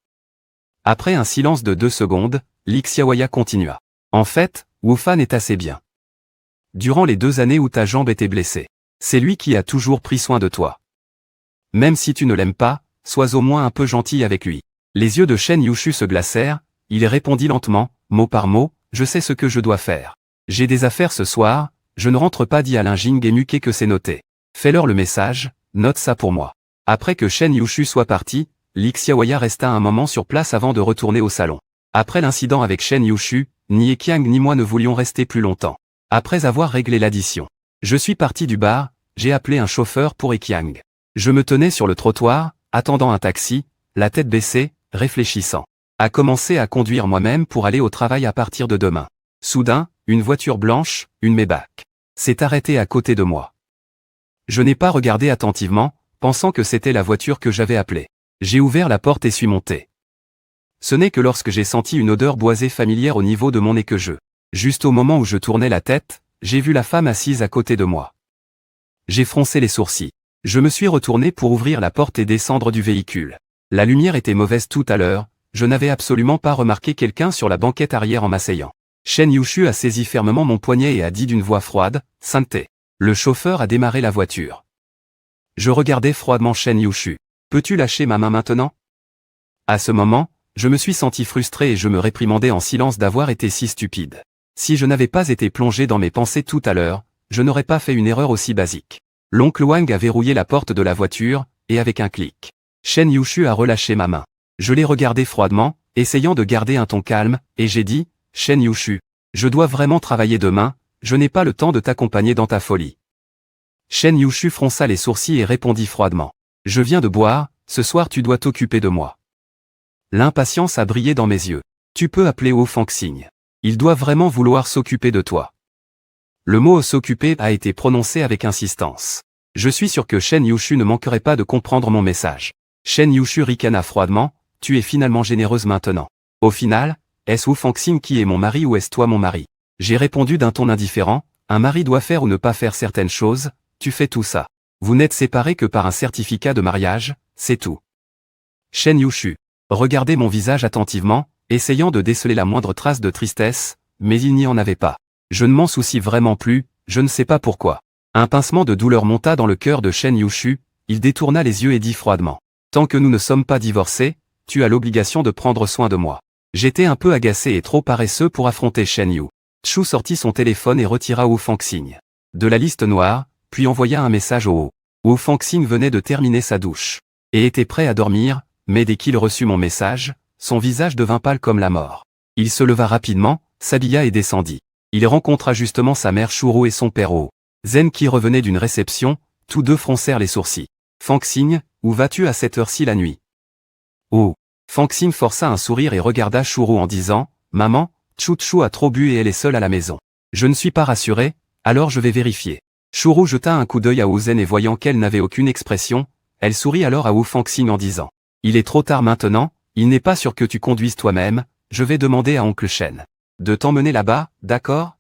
Après un silence de 2 secondes, Li Xiaoya continua. En fait, Wu Fan est assez bien. Durant les 2 années où ta jambe était blessée, c'est lui qui a toujours pris soin de toi. Même si tu ne l'aimes pas, sois au moins un peu gentil avec lui. Les yeux de Shen Yushu se glacèrent, il répondit lentement, mot par mot, je sais ce que je dois faire. J'ai des affaires ce soir, je ne rentre pas, dit Alain Jing et Muke que c'est noté. Fais-leur le message, note ça pour moi. Après que Shen Yushu soit parti, Li Xiaoya resta un moment sur place avant de retourner au salon. Après l'incident avec Shen Yushu, ni Ekiang ni moi ne voulions rester plus longtemps. Après avoir réglé l'addition, je suis parti du bar, j'ai appelé un chauffeur pour Ekiang. Je me tenais sur le trottoir, attendant un taxi, la tête baissée, réfléchissant. À commencer à conduire moi-même pour aller au travail à partir de demain. Soudain, une voiture blanche, une Maybach, s'est arrêtée à côté de moi. Je n'ai pas regardé attentivement, pensant que c'était la voiture que j'avais appelée. J'ai ouvert la porte et suis monté. Ce n'est que lorsque j'ai senti une odeur boisée familière au niveau de mon nez que juste au moment où je tournais la tête, j'ai vu la femme assise à côté de moi. J'ai froncé les sourcils. Je me suis retourné pour ouvrir la porte et descendre du véhicule. La lumière était mauvaise tout à l'heure, je n'avais absolument pas remarqué quelqu'un sur la banquette arrière en m'asseyant. Shen Yushu a saisi fermement mon poignet et a dit d'une voix froide, « Sainteté ». Le chauffeur a démarré la voiture. Je regardais froidement Shen Yushu. « Peux-tu lâcher ma main maintenant ?» À ce moment, je me suis senti frustré et je me réprimandais en silence d'avoir été si stupide. Si je n'avais pas été plongé dans mes pensées tout à l'heure, je n'aurais pas fait une erreur aussi basique. L'oncle Wang a verrouillé la porte de la voiture, et avec un clic, Shen Yushu a relâché ma main. Je l'ai regardé froidement, essayant de garder un ton calme, et j'ai dit, « Shen Yushu, je dois vraiment travailler demain, je n'ai pas le temps de t'accompagner dans ta folie. » Shen Yushu fronça les sourcils et répondit froidement, « Je viens de boire, ce soir tu dois t'occuper de moi. » L'impatience a brillé dans mes yeux. « Tu peux appeler Wu Fangxing. Il doit vraiment vouloir s'occuper de toi. » Le mot « s'occuper » a été prononcé avec insistance. Je suis sûr que Shen Yushu ne manquerait pas de comprendre mon message. Shen Yushu ricana froidement, « Tu es finalement généreuse maintenant. Au final, est-ce Wu Fangxing qui est mon mari ou est-ce toi mon mari ?» J'ai répondu d'un ton indifférent, « Un mari doit faire ou ne pas faire certaines choses, tu fais tout ça. Vous n'êtes séparés que par un certificat de mariage, c'est tout. » Shen Yushu regardait mon visage attentivement, essayant de déceler la moindre trace de tristesse, mais il n'y en avait pas. Je ne m'en soucie vraiment plus, je ne sais pas pourquoi. Un pincement de douleur monta dans le cœur de Shen Yushu, il détourna les yeux et dit froidement, « Tant que nous ne sommes pas divorcés, tu as l'obligation de prendre soin de moi. » J'étais un peu agacé et trop paresseux pour affronter Shen Yu. Chu sortit son téléphone et retira Wu Fangxing de la liste noire, puis envoya un message au Wu. Wu Fangxing venait de terminer sa douche et était prêt à dormir, mais dès qu'il reçut mon message, son visage devint pâle comme la mort. Il se leva rapidement, s'habilla et descendit. Il rencontra justement sa mère Shuro et son père Wu Zen qui revenaient d'une réception, tous deux froncèrent les sourcils. « Fangxing, où vas-tu à cette heure-ci la nuit ?» Oh. Fangxing força un sourire et regarda Shuro en disant, « Maman, Chu a trop bu et elle est seule à la maison. Je ne suis pas rassuré, alors je vais vérifier. » Shuro jeta un coup d'œil à Wu Zen et voyant qu'elle n'avait aucune expression, elle sourit alors à Wu Fangxing en disant, « Il est trop tard maintenant, il n'est pas sûr que tu conduises toi-même, je vais demander à oncle Shen de t'emmener là-bas, d'accord ?»«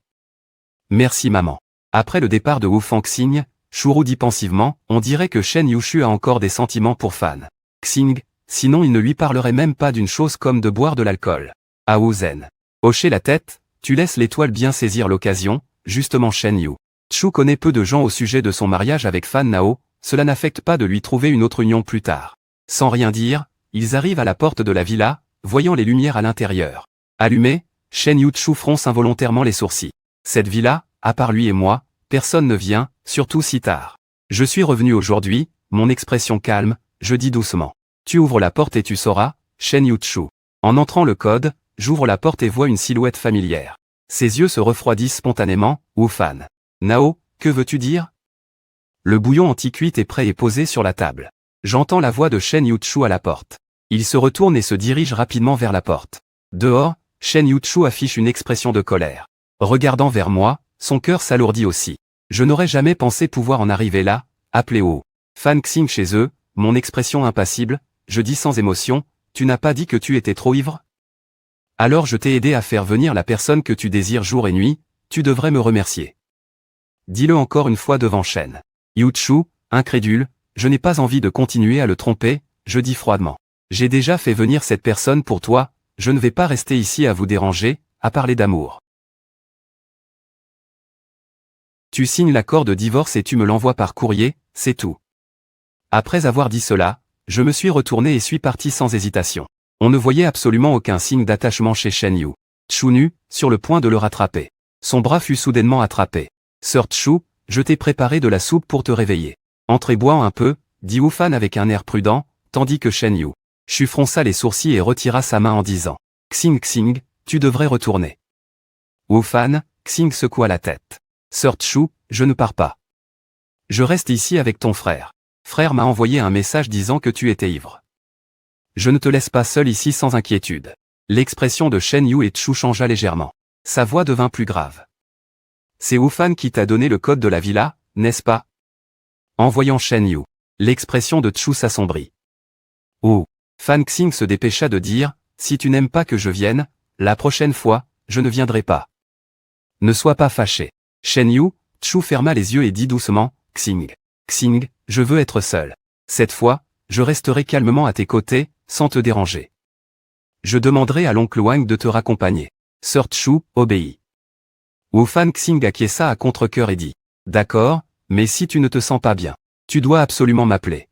Merci maman. » Après le départ de Wu Fangxing, Shuro dit pensivement, « On dirait que Shen Yushu a encore des sentiments pour Fan Xing, sinon il ne lui parlerait même pas d'une chose comme de boire de l'alcool. » À Wu Zen hocher la tête, « Tu laisses l'étoile bien saisir l'occasion, justement Shen Yu. Chu connaît peu de gens au sujet de son mariage avec Fan Nao, cela n'affecte pas de lui trouver une autre union plus tard. » Sans rien dire, ils arrivent à la porte de la villa, voyant les lumières à l'intérieur. Allumées, Shen Yu Chu fronce involontairement les sourcils. Cette villa, à part lui et moi, personne ne vient, surtout si tard. Je suis revenu aujourd'hui, mon expression calme, je dis doucement. Tu ouvres la porte et tu sauras, Shen Yu Chu. En entrant le code, j'ouvre la porte et vois une silhouette familière. Ses yeux se refroidissent spontanément, Wu Fan. Nao, que veux-tu dire? Le bouillon anti-cuit est prêt et posé sur la table. J'entends la voix de Shen Yu Chu à la porte. Il se retourne et se dirige rapidement vers la porte. Dehors, Shen Yuchu affiche une expression de colère. Regardant vers moi, son cœur s'alourdit aussi. Je n'aurais jamais pensé pouvoir en arriver là, appelé au fan Xing chez eux, mon expression impassible, je dis sans émotion, tu n'as pas dit que tu étais trop ivre? Alors je t'ai aidé à faire venir la personne que tu désires jour et nuit, tu devrais me remercier. Dis-le encore une fois devant Shen Yuchu, incrédule, je n'ai pas envie de continuer à le tromper, je dis froidement. J'ai déjà fait venir cette personne pour toi, je ne vais pas rester ici à vous déranger, à parler d'amour. Tu signes l'accord de divorce et tu me l'envoies par courrier, c'est tout. Après avoir dit cela, je me suis retourné et suis parti sans hésitation. On ne voyait absolument aucun signe d'attachement chez Shen Yuchu, sur le point de le rattraper. Son bras fut soudainement attrapé. Sœur Chu, je t'ai préparé de la soupe pour te réveiller. Entre et bois un peu, dit Wu Fan avec un air prudent, tandis que Shen Yuchu fronça les sourcils et retira sa main en disant « Xing Xing, tu devrais retourner. » Wu Fan, Xing secoua la tête. « Sœur Chu, je ne pars pas. Je reste ici avec ton frère. Frère m'a envoyé un message disant que tu étais ivre. Je ne te laisse pas seul ici sans inquiétude. » L'expression de Shen Yuchu changea légèrement. Sa voix devint plus grave. « C'est Wu Fan qui t'a donné le code de la villa, n'est-ce pas? » En voyant Shen Yuchu, l'expression de Chu s'assombrit. « Oh !» Fan Xing se dépêcha de dire, « Si tu n'aimes pas que je vienne, la prochaine fois, je ne viendrai pas. Ne sois pas fâché. » Shen Yuchu ferma les yeux et dit doucement, « Xing, Xing, je veux être seul. Cette fois, je resterai calmement à tes côtés, sans te déranger. Je demanderai à l'oncle Wang de te raccompagner. » Sœur Chu obéit. Wu Fan Xing acquiesça à contre-cœur et dit, « D'accord, mais si tu ne te sens pas bien, tu dois absolument m'appeler. »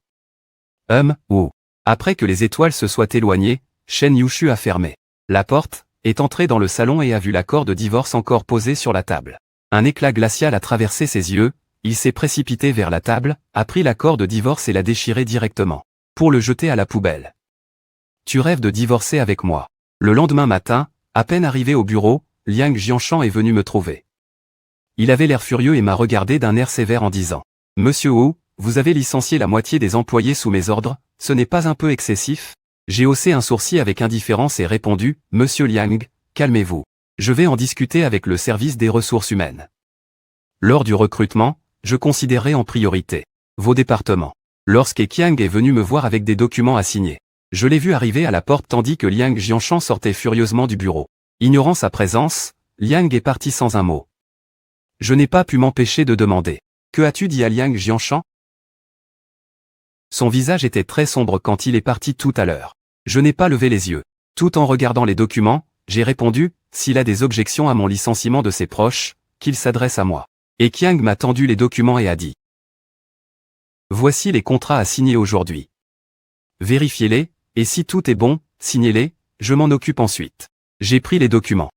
Ou. Après que les étoiles se soient éloignées, Shen Yuchu a fermé la porte, est entré dans le salon et a vu l'accord de divorce encore posé sur la table. Un éclat glacial a traversé ses yeux, il s'est précipité vers la table, a pris l'accord de divorce et l'a déchiré directement, pour le jeter à la poubelle. « Tu rêves de divorcer avec moi. » Le lendemain matin, à peine arrivé au bureau, Liang Jianshan est venu me trouver. Il avait l'air furieux et m'a regardé d'un air sévère en disant « Monsieur Wu, vous avez licencié la moitié des employés sous mes ordres, ce n'est pas un peu excessif ?» J'ai haussé un sourcil avec indifférence et répondu « Monsieur Liang, calmez-vous. Je vais en discuter avec le service des ressources humaines. Lors du recrutement, je considérerai en priorité vos départements. » Lorsque Qiang est venu me voir avec des documents à signer, je l'ai vu arriver à la porte tandis que Liang Jianshan sortait furieusement du bureau. Ignorant sa présence, Liang est parti sans un mot. Je n'ai pas pu m'empêcher de demander « Que as-tu dit à Liang Jianshan ?» Son visage était très sombre quand il est parti tout à l'heure. Je n'ai pas levé les yeux. Tout en regardant les documents, j'ai répondu « S'il a des objections à mon licenciement de ses proches, qu'il s'adresse à moi. » Et Qiang m'a tendu les documents et a dit « Voici les contrats à signer aujourd'hui. Vérifiez-les, et si tout est bon, signez-les, je m'en occupe ensuite. » J'ai pris les documents.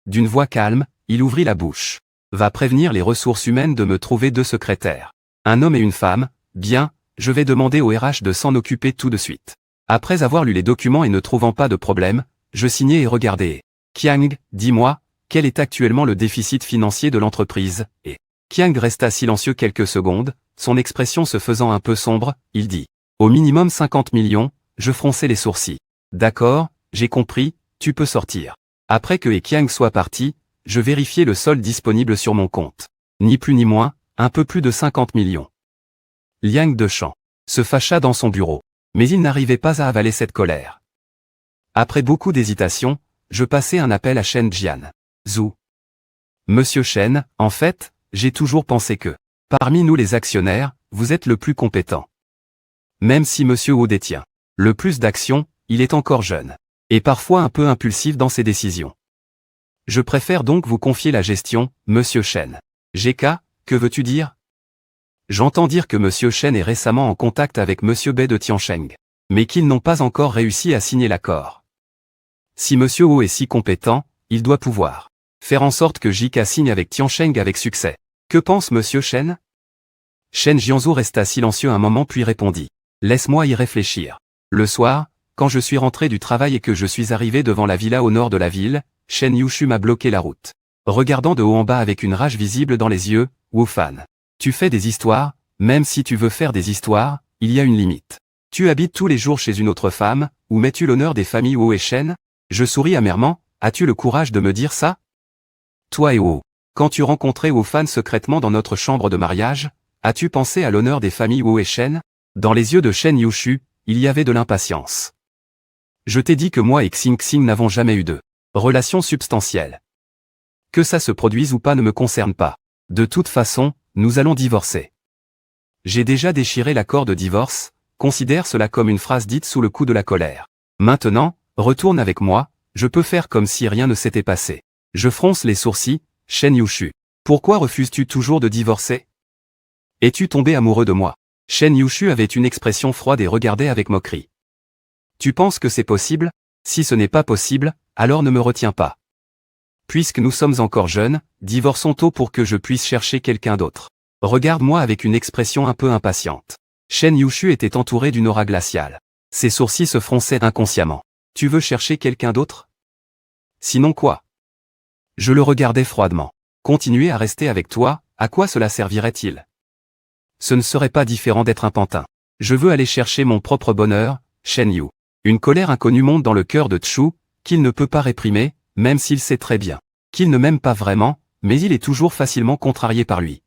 D'une voix calme, il ouvrit la bouche. « Va prévenir les ressources humaines de me trouver 2 secrétaires. Un homme et une femme, bien, je vais demander au RH de s'en occuper tout de suite. » Après avoir lu les documents et ne trouvant pas de problème, je signai et regardai. « Qiang, dis-moi, quel est actuellement le déficit financier de l'entreprise ?» Et Qiang resta silencieux quelques secondes, son expression se faisant un peu sombre, il dit « Au minimum 50 millions, je fronçai les sourcils. D'accord, j'ai compris, tu peux sortir. » Après que Qiang soit parti, je vérifiai le solde disponible sur mon compte. Ni plus ni moins, un peu plus de 50 millions. Liang Deshan se fâcha dans son bureau, mais il n'arrivait pas à avaler cette colère. Après beaucoup d'hésitation, je passai un appel à Shen Jian Zhu. « Monsieur Shen, en fait, j'ai toujours pensé que, parmi nous les actionnaires, vous êtes le plus compétent. Même si Monsieur Wu détient le plus d'actions, il est encore jeune, et parfois un peu impulsif dans ses décisions. Je préfère donc vous confier la gestion, Monsieur Shen. GK, que veux-tu dire? J'entends dire que Monsieur Shen est récemment en contact avec Monsieur Bai de Tiansheng, mais qu'ils n'ont pas encore réussi à signer l'accord. Si Monsieur Wu est si compétent, il doit pouvoir faire en sorte que JK signe avec Tiansheng avec succès. Que pense Monsieur Shen? Shen Jianzhou resta silencieux un moment puis répondit. Laisse-moi y réfléchir. Le soir, quand je suis rentré du travail et que je suis arrivé devant la villa au nord de la ville, Shen Yuchu m'a bloqué la route. Regardant de haut en bas avec une rage visible dans les yeux, Wu Fan. Tu fais des histoires, même si tu veux faire des histoires, il y a une limite. Tu habites tous les jours chez une autre femme, ou mets-tu l'honneur des familles Wu et Shen? Je souris amèrement, as-tu le courage de me dire ça? Toi et Wu, quand tu rencontrais Wu Fan secrètement dans notre chambre de mariage, as-tu pensé à l'honneur des familles Wu et Shen? Dans les yeux de Shen Yushu, il y avait de l'impatience. Je t'ai dit que moi et Xing Xing n'avons jamais eu de relation substantielle. Que ça se produise ou pas ne me concerne pas. De toute façon, nous allons divorcer. J'ai déjà déchiré l'accord de divorce, considère cela comme une phrase dite sous le coup de la colère. Maintenant, retourne avec moi, je peux faire comme si rien ne s'était passé. Je fronce les sourcils, Shen Yushu. Pourquoi refuses-tu toujours de divorcer? Es-tu tombé amoureux de moi? Shen Yushu avait une expression froide et regardait avec moquerie. Tu penses que c'est possible? Si ce n'est pas possible, alors ne me retiens pas. Puisque nous sommes encore jeunes, divorçons tôt pour que je puisse chercher quelqu'un d'autre. Regarde-moi avec une expression un peu impatiente. Shen Yushu était entouré d'une aura glaciale. Ses sourcils se fronçaient inconsciemment. Tu veux chercher quelqu'un d'autre? Sinon quoi? Je le regardais froidement. Continuer à rester avec toi, à quoi cela servirait-il? Ce ne serait pas différent d'être un pantin. Je veux aller chercher mon propre bonheur, Shen Yu. Une colère inconnue monte dans le cœur de Chu, qu'il ne peut pas réprimer, même s'il sait très bien qu'il ne m'aime pas vraiment, mais il est toujours facilement contrarié par lui.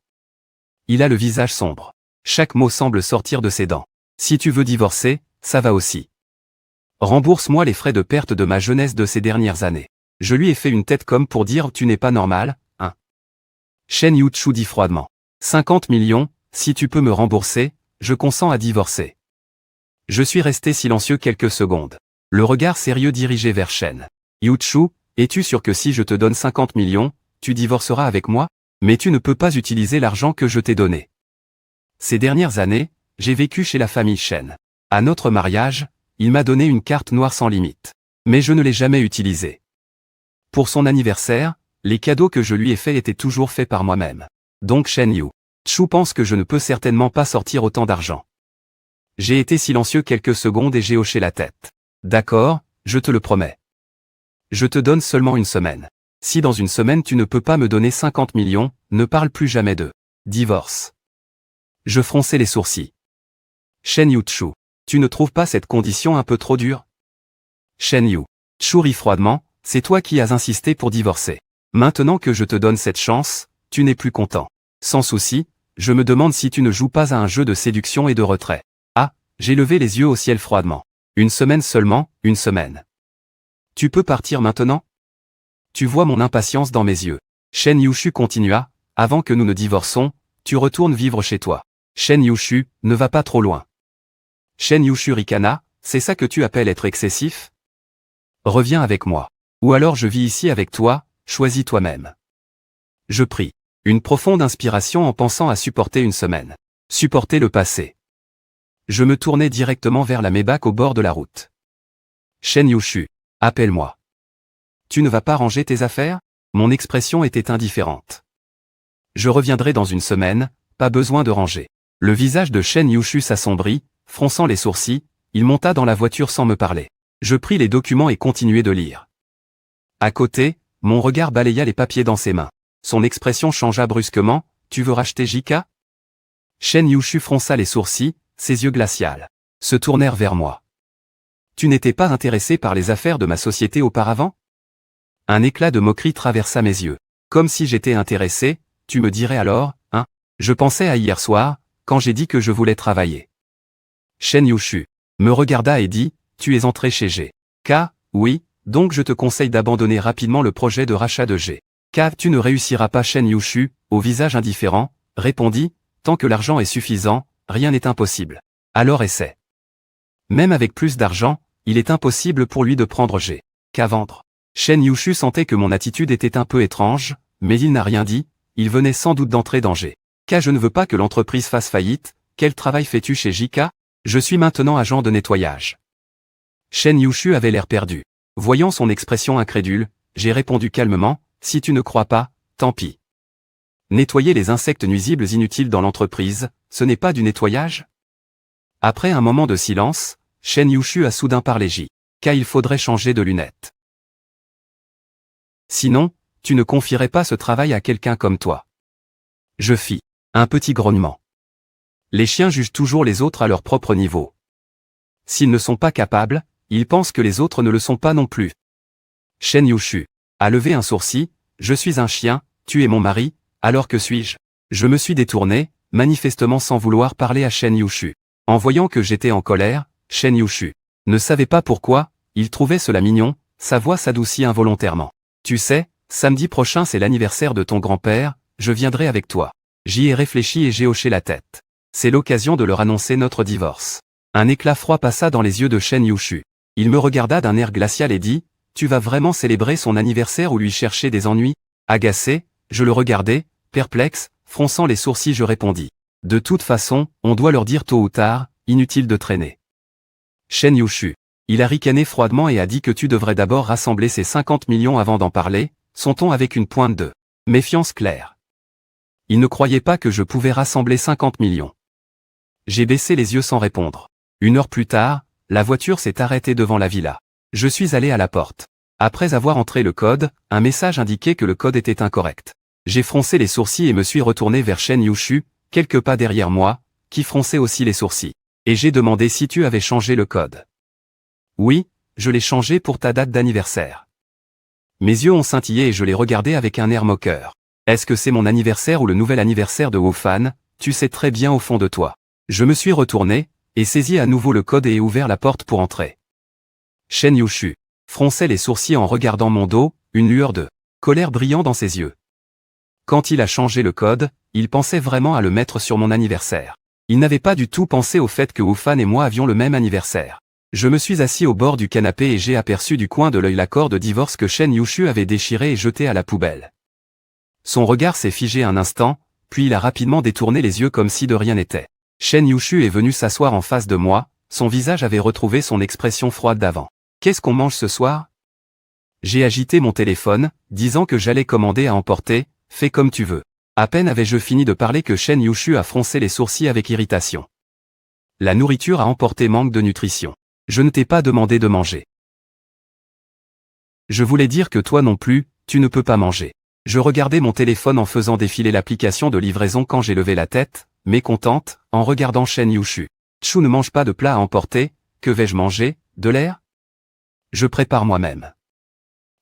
Il a le visage sombre. Chaque mot semble sortir de ses dents. Si tu veux divorcer, ça va aussi. Rembourse-moi les frais de perte de ma jeunesse de ces dernières années. Je lui ai fait une tête comme pour dire tu n'es pas normal, hein. Shen Yu-Chu dit froidement. 50 millions, si tu peux me rembourser, je consens à divorcer. Je suis resté silencieux quelques secondes. Le regard sérieux dirigé vers Shen Yu-Chu, es-tu sûr que si je te donne 50 millions, tu divorceras avec moi? Mais tu ne peux pas utiliser l'argent que je t'ai donné. Ces dernières années, j'ai vécu chez la famille Shen. À notre mariage, il m'a donné une carte noire sans limite. Mais je ne l'ai jamais utilisée. Pour son anniversaire, les cadeaux que je lui ai faits étaient toujours faits par moi-même. Donc Shen Yu-Chu pense que je ne peux certainement pas sortir autant d'argent. J'ai été silencieux quelques secondes et j'ai hoché la tête. D'accord, je te le promets. Je te donne seulement une semaine. Si dans une semaine tu ne peux pas me donner 50 millions, ne parle plus jamais de divorce. Je fronçai les sourcils. Shen Yu-Chu, tu ne trouves pas cette condition un peu trop dure? Shen Yu-Chu rit froidement, c'est toi qui as insisté pour divorcer. Maintenant que je te donne cette chance, tu n'es plus content. Sans souci, je me demande si tu ne joues pas à un jeu de séduction et de retrait. Ah, j'ai levé les yeux au ciel froidement. Une semaine seulement, une semaine. Tu peux partir maintenant? Tu vois mon impatience dans mes yeux. Shen Yu-Chu continua, avant que nous ne divorçons, tu retournes vivre chez toi. Shen Yu-Chu, ne va pas trop loin. Shen Yu-Chu ricana, c'est ça que tu appelles être excessif? Reviens avec moi. Ou alors je vis ici avec toi, choisis toi-même. Je pris une profonde inspiration en pensant à supporter une semaine. Supporter le passé. Je me tournai directement vers la Maybach au bord de la route. Shen Yu-Chu, appelle-moi. Tu ne vas pas ranger tes affaires? Mon expression était indifférente. Je reviendrai dans une semaine, pas besoin de ranger. Le visage de Shen Yu-Chu s'assombrit, fronçant les sourcils, il monta dans la voiture sans me parler. Je pris les documents et continuai de lire. À côté, mon regard balaya les papiers dans ses mains. Son expression changea brusquement, tu veux racheter JK? Shen Yu-Chu fronça les sourcils, ses yeux glacials se tournèrent vers moi. Tu n'étais pas intéressé par les affaires de ma société auparavant? Un éclat de moquerie traversa mes yeux. Comme si j'étais intéressé, tu me dirais alors, hein? Je pensais à hier soir, quand j'ai dit que je voulais travailler. Shen Yu-Chu me regarda et dit, tu es entré chez GK, oui, donc je te conseille d'abandonner rapidement le projet de rachat de GK. Tu ne réussiras pas. Shen Yu-Chu, au visage indifférent, répondit, tant que l'argent est suffisant, rien n'est impossible. Alors essaie. Même avec plus d'argent, il est impossible pour lui de prendre GK à vendre. Shen Yu-Chu sentait que mon attitude était un peu étrange, mais il n'a rien dit, il venait sans doute d'entrer dans GK. Je ne veux pas que l'entreprise fasse faillite, quel travail fais-tu chez JK? Je suis maintenant agent de nettoyage. Shen Yu-Chu avait l'air perdu. Voyant son expression incrédule, j'ai répondu calmement, si tu ne crois pas, tant pis. Nettoyer les insectes nuisibles inutiles dans l'entreprise, ce n'est pas du nettoyage? Après un moment de silence, Shen Yu-Chu a soudain parlé JK, il faudrait changer de lunettes. Sinon, tu ne confierais pas ce travail à quelqu'un comme toi. Je fis un petit grognement. Les chiens jugent toujours les autres à leur propre niveau. s'ils ne sont pas capables, ils pensent que les autres ne le sont pas non plus. Shen Yushu a levé un sourcil, je suis un chien, tu es mon mari, alors que suis-je? Je me suis détourné, manifestement sans vouloir parler à Shen Yushu. En voyant que j'étais en colère, Shen Yushu ne savait pas pourquoi, il trouvait cela mignon, sa voix s'adoucit involontairement. Tu sais, samedi prochain c'est l'anniversaire de ton grand-père, je viendrai avec toi. J'y ai réfléchi et j'ai hoché la tête. C'est l'occasion de leur annoncer notre divorce. Un éclat froid passa dans les yeux de Shen Yushu. Il me regarda d'un air glacial et dit, tu vas vraiment célébrer son anniversaire ou lui chercher des ennuis? Agacé, je le regardai, perplexe, fronçant les sourcils je répondis. De toute façon, on doit leur dire tôt ou tard, inutile de traîner. Shen Yushu. Il a ricané froidement et a dit que tu devrais d'abord rassembler ces 50 millions avant d'en parler, son ton avec une pointe de méfiance claire. Il ne croyait pas que je pouvais rassembler 50 millions. J'ai baissé les yeux sans répondre. 1 heure plus tard, la voiture s'est arrêtée devant la villa. Je suis allé à la porte. Après avoir entré le code, un message indiquait que le code était incorrect. J'ai froncé les sourcils et me suis retourné vers Shen Yushu, quelques pas derrière moi, qui fronçait aussi les sourcils. Et j'ai demandé si tu avais changé le code. Oui, je l'ai changé pour ta date d'anniversaire. Mes yeux ont scintillé et je l'ai regardé avec un air moqueur. Est-ce que c'est mon anniversaire ou le nouvel anniversaire de Wofan? Tu sais très bien au fond de toi. Je me suis retourné, et saisi à nouveau le code et ai ouvert la porte pour entrer. Shen Yushu fronçait les sourcils en regardant mon dos, une lueur de colère brillant dans ses yeux. Quand il a changé le code, il pensait vraiment à le mettre sur mon anniversaire. Il n'avait pas du tout pensé au fait que Wofan et moi avions le même anniversaire. Je me suis assis au bord du canapé et j'ai aperçu du coin de l'œil l'accord de divorce que Shen Yushu avait déchiré et jeté à la poubelle. Son regard s'est figé un instant, puis il a rapidement détourné les yeux comme si de rien n'était. Shen Yushu est venu s'asseoir en face de moi, son visage avait retrouvé son expression froide d'avant. Qu'est-ce qu'on mange ce soir? J'ai agité mon téléphone, disant que j'allais commander à emporter, fais comme tu veux. À peine avais-je fini de parler que Shen Yushu a froncé les sourcils avec irritation. La nourriture à emporter manque de nutrition. Je ne t'ai pas demandé de manger. Je voulais dire que toi non plus, tu ne peux pas manger. Je regardais mon téléphone en faisant défiler l'application de livraison quand j'ai levé la tête, mécontente, en regardant Shen Yushu. Chou ne mange pas de plat à emporter, que vais-je manger, de l'air? Je prépare moi-même.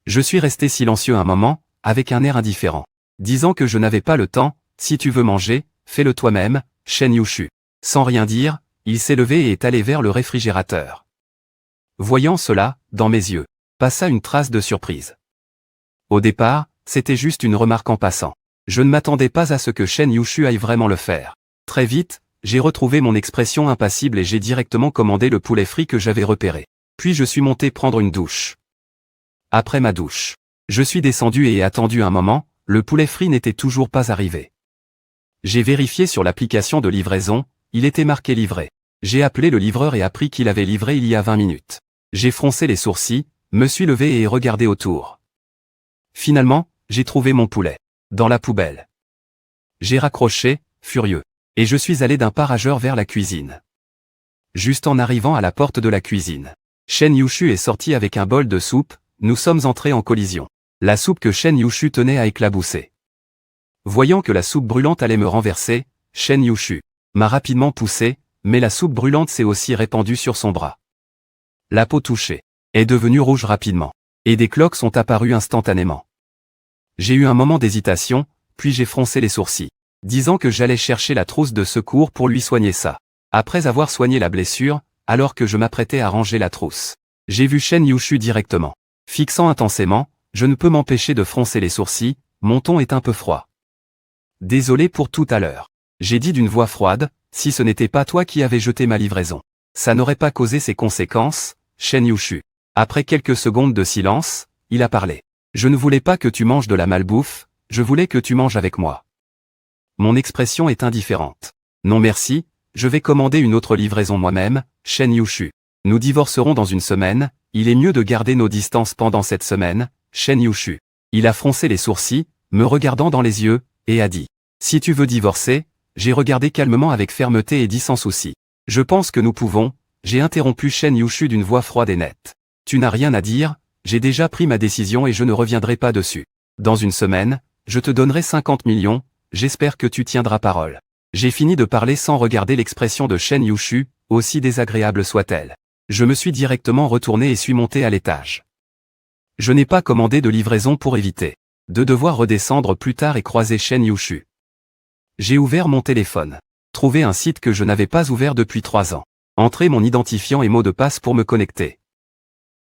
Je suis resté silencieux un moment, avec un air indifférent. Disant que je n'avais pas le temps, si tu veux manger, fais-le toi-même, Shen Yushu. Sans rien dire, il s'est levé et est allé vers le réfrigérateur. Voyant cela, dans mes yeux, passa une trace de surprise. Au départ, c'était juste une remarque en passant. Je ne m'attendais pas à ce que Shen Yushu aille vraiment le faire. Très vite, j'ai retrouvé mon expression impassible et j'ai directement commandé le poulet frit que j'avais repéré. Puis je suis monté prendre une douche. Après ma douche, je suis descendu et ai attendu un moment, le poulet frit n'était toujours pas arrivé. J'ai vérifié sur l'application de livraison, il était marqué livré. J'ai appelé le livreur et appris qu'il avait livré il y a 20 minutes. J'ai froncé les sourcils, me suis levé et ai regardé autour. Finalement, j'ai trouvé mon poulet. Dans la poubelle. J'ai raccroché, furieux. Et je suis allé d'un pas rageur vers la cuisine. Juste en arrivant à la porte de la cuisine, Shen Yushu est sorti avec un bol de soupe, nous sommes entrés en collision. La soupe que Shen Yushu tenait à éclabousser. Voyant que la soupe brûlante allait me renverser, Shen Yushu m'a rapidement poussé, mais la soupe brûlante s'est aussi répandue sur son bras. La peau touchée est devenue rouge rapidement, et des cloques sont apparues instantanément. J'ai eu un moment d'hésitation, puis j'ai froncé les sourcils, disant que j'allais chercher la trousse de secours pour lui soigner ça. Après avoir soigné la blessure, alors que je m'apprêtais à ranger la trousse, j'ai vu Shen Yushu directement. Fixant intensément, je ne peux m'empêcher de froncer les sourcils, mon ton est un peu froid. Désolé pour tout à l'heure. J'ai dit d'une voix froide, si ce n'était pas toi qui avais jeté ma livraison. Ça n'aurait pas causé ces conséquences, Shen Yushu. Après quelques secondes de silence, il a parlé. Je ne voulais pas que tu manges de la malbouffe, je voulais que tu manges avec moi. Mon expression est indifférente. Non merci, je vais commander une autre livraison moi-même, Shen Yushu. Nous divorcerons dans une semaine, il est mieux de garder nos distances pendant cette semaine, Shen Yushu. Il a froncé les sourcils, me regardant dans les yeux, et a dit. Si tu veux divorcer, j'ai regardé calmement avec fermeté et dit sans souci. Je pense que nous pouvons, j'ai interrompu Shen Yushu d'une voix froide et nette. Tu n'as rien à dire, j'ai déjà pris ma décision et je ne reviendrai pas dessus. Dans une semaine, je te donnerai 50 millions, j'espère que tu tiendras parole. J'ai fini de parler sans regarder l'expression de Shen Yushu, aussi désagréable soit-elle. Je me suis directement retourné et suis monté à l'étage. Je n'ai pas commandé de livraison pour éviter de devoir redescendre plus tard et croiser Shen Yushu. J'ai ouvert mon téléphone. Trouvé un site que je n'avais pas ouvert depuis 3 ans. Entré mon identifiant et mot de passe pour me connecter.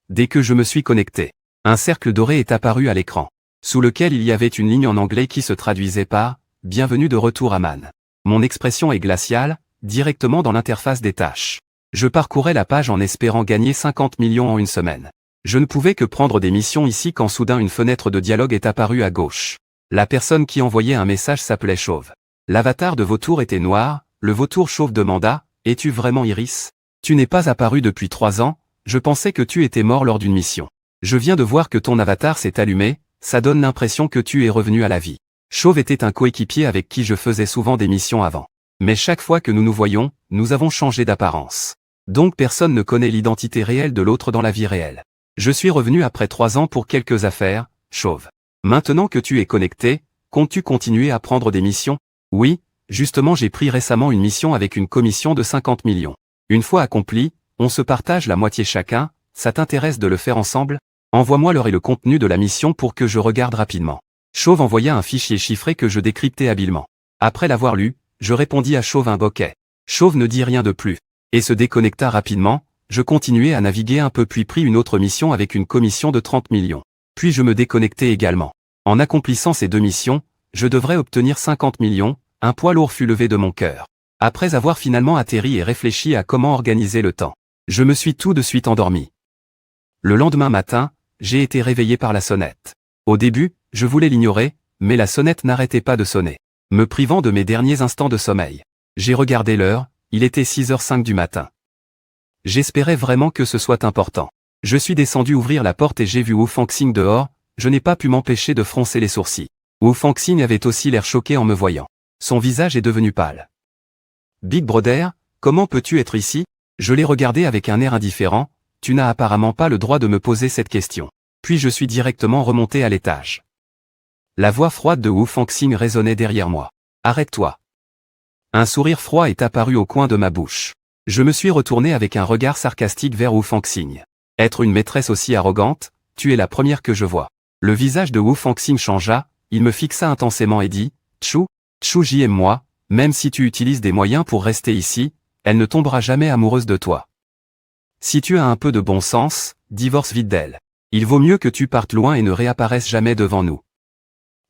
Dès que je me suis connecté, un cercle doré est apparu à l'écran, sous lequel il y avait une ligne en anglais qui se traduisait par « Bienvenue de retour Aman ». Mon expression est glaciale, directement dans l'interface des tâches. Je parcourais la page en espérant gagner 50 millions en une semaine. Je ne pouvais que prendre des missions ici quand soudain une fenêtre de dialogue est apparue à gauche. La personne qui envoyait un message s'appelait Chauve. L'avatar de vautour était noir, le vautour chauve demanda « Es-tu vraiment Iris ? Tu n'es pas apparu depuis 3 ans, je pensais que tu étais mort lors d'une mission. Je viens de voir que ton avatar s'est allumé, ça donne l'impression que tu es revenu à la vie. » Chauve était un coéquipier avec qui je faisais souvent des missions avant. Mais chaque fois que nous nous voyons, nous avons changé d'apparence. Donc personne ne connaît l'identité réelle de l'autre dans la vie réelle. Je suis revenu après 3 ans pour quelques affaires, Chauve. Maintenant que tu es connecté, comptes-tu continuer à prendre des missions? Oui, justement j'ai pris récemment une mission avec une commission de 50 millions. Une fois accomplie, on se partage la moitié chacun, ça t'intéresse de le faire ensemble? Envoie-moi l'heure et le contenu de la mission pour que je regarde rapidement. Chauve envoya un fichier chiffré que je décryptais habilement. Après l'avoir lu, je répondis à Chauve un bokeh. Chauve ne dit rien de plus, et se déconnecta rapidement. Je continuai à naviguer un peu puis pris une autre mission avec une commission de 30 millions. Puis je me déconnectai également. En accomplissant ces 2 missions, je devrais obtenir 50 millions, un poids lourd fut levé de mon cœur. Après avoir finalement atterri et réfléchi à comment organiser le temps, je me suis tout de suite endormi. Le lendemain matin, j'ai été réveillé par la sonnette. Au début, je voulais l'ignorer, mais la sonnette n'arrêtait pas de sonner, me privant de mes derniers instants de sommeil. J'ai regardé l'heure, il était 6h05 du matin. J'espérais vraiment que ce soit important. Je suis descendu ouvrir la porte et j'ai vu Wu Fangxing dehors, je n'ai pas pu m'empêcher de froncer les sourcils. Wu Fangxing avait aussi l'air choqué en me voyant. Son visage est devenu pâle. « Big Brother, comment peux-tu être ici ?» Je l'ai regardé avec un air indifférent, « Tu n'as apparemment pas le droit de me poser cette question. » Puis je suis directement remonté à l'étage. La voix froide de Wu Fangxing résonnait derrière moi. « Arrête-toi. » Un sourire froid est apparu au coin de ma bouche. Je me suis retourné avec un regard sarcastique vers Wu Fangxing. Être une maîtresse aussi arrogante, tu es la première que je vois. Le visage de Wu Fangxing changea, il me fixa intensément et dit, Tchou, j'y aime moi, même si tu utilises des moyens pour rester ici, elle ne tombera jamais amoureuse de toi. Si tu as un peu de bon sens, divorce vite d'elle. Il vaut mieux que tu partes loin et ne réapparaisses jamais devant nous.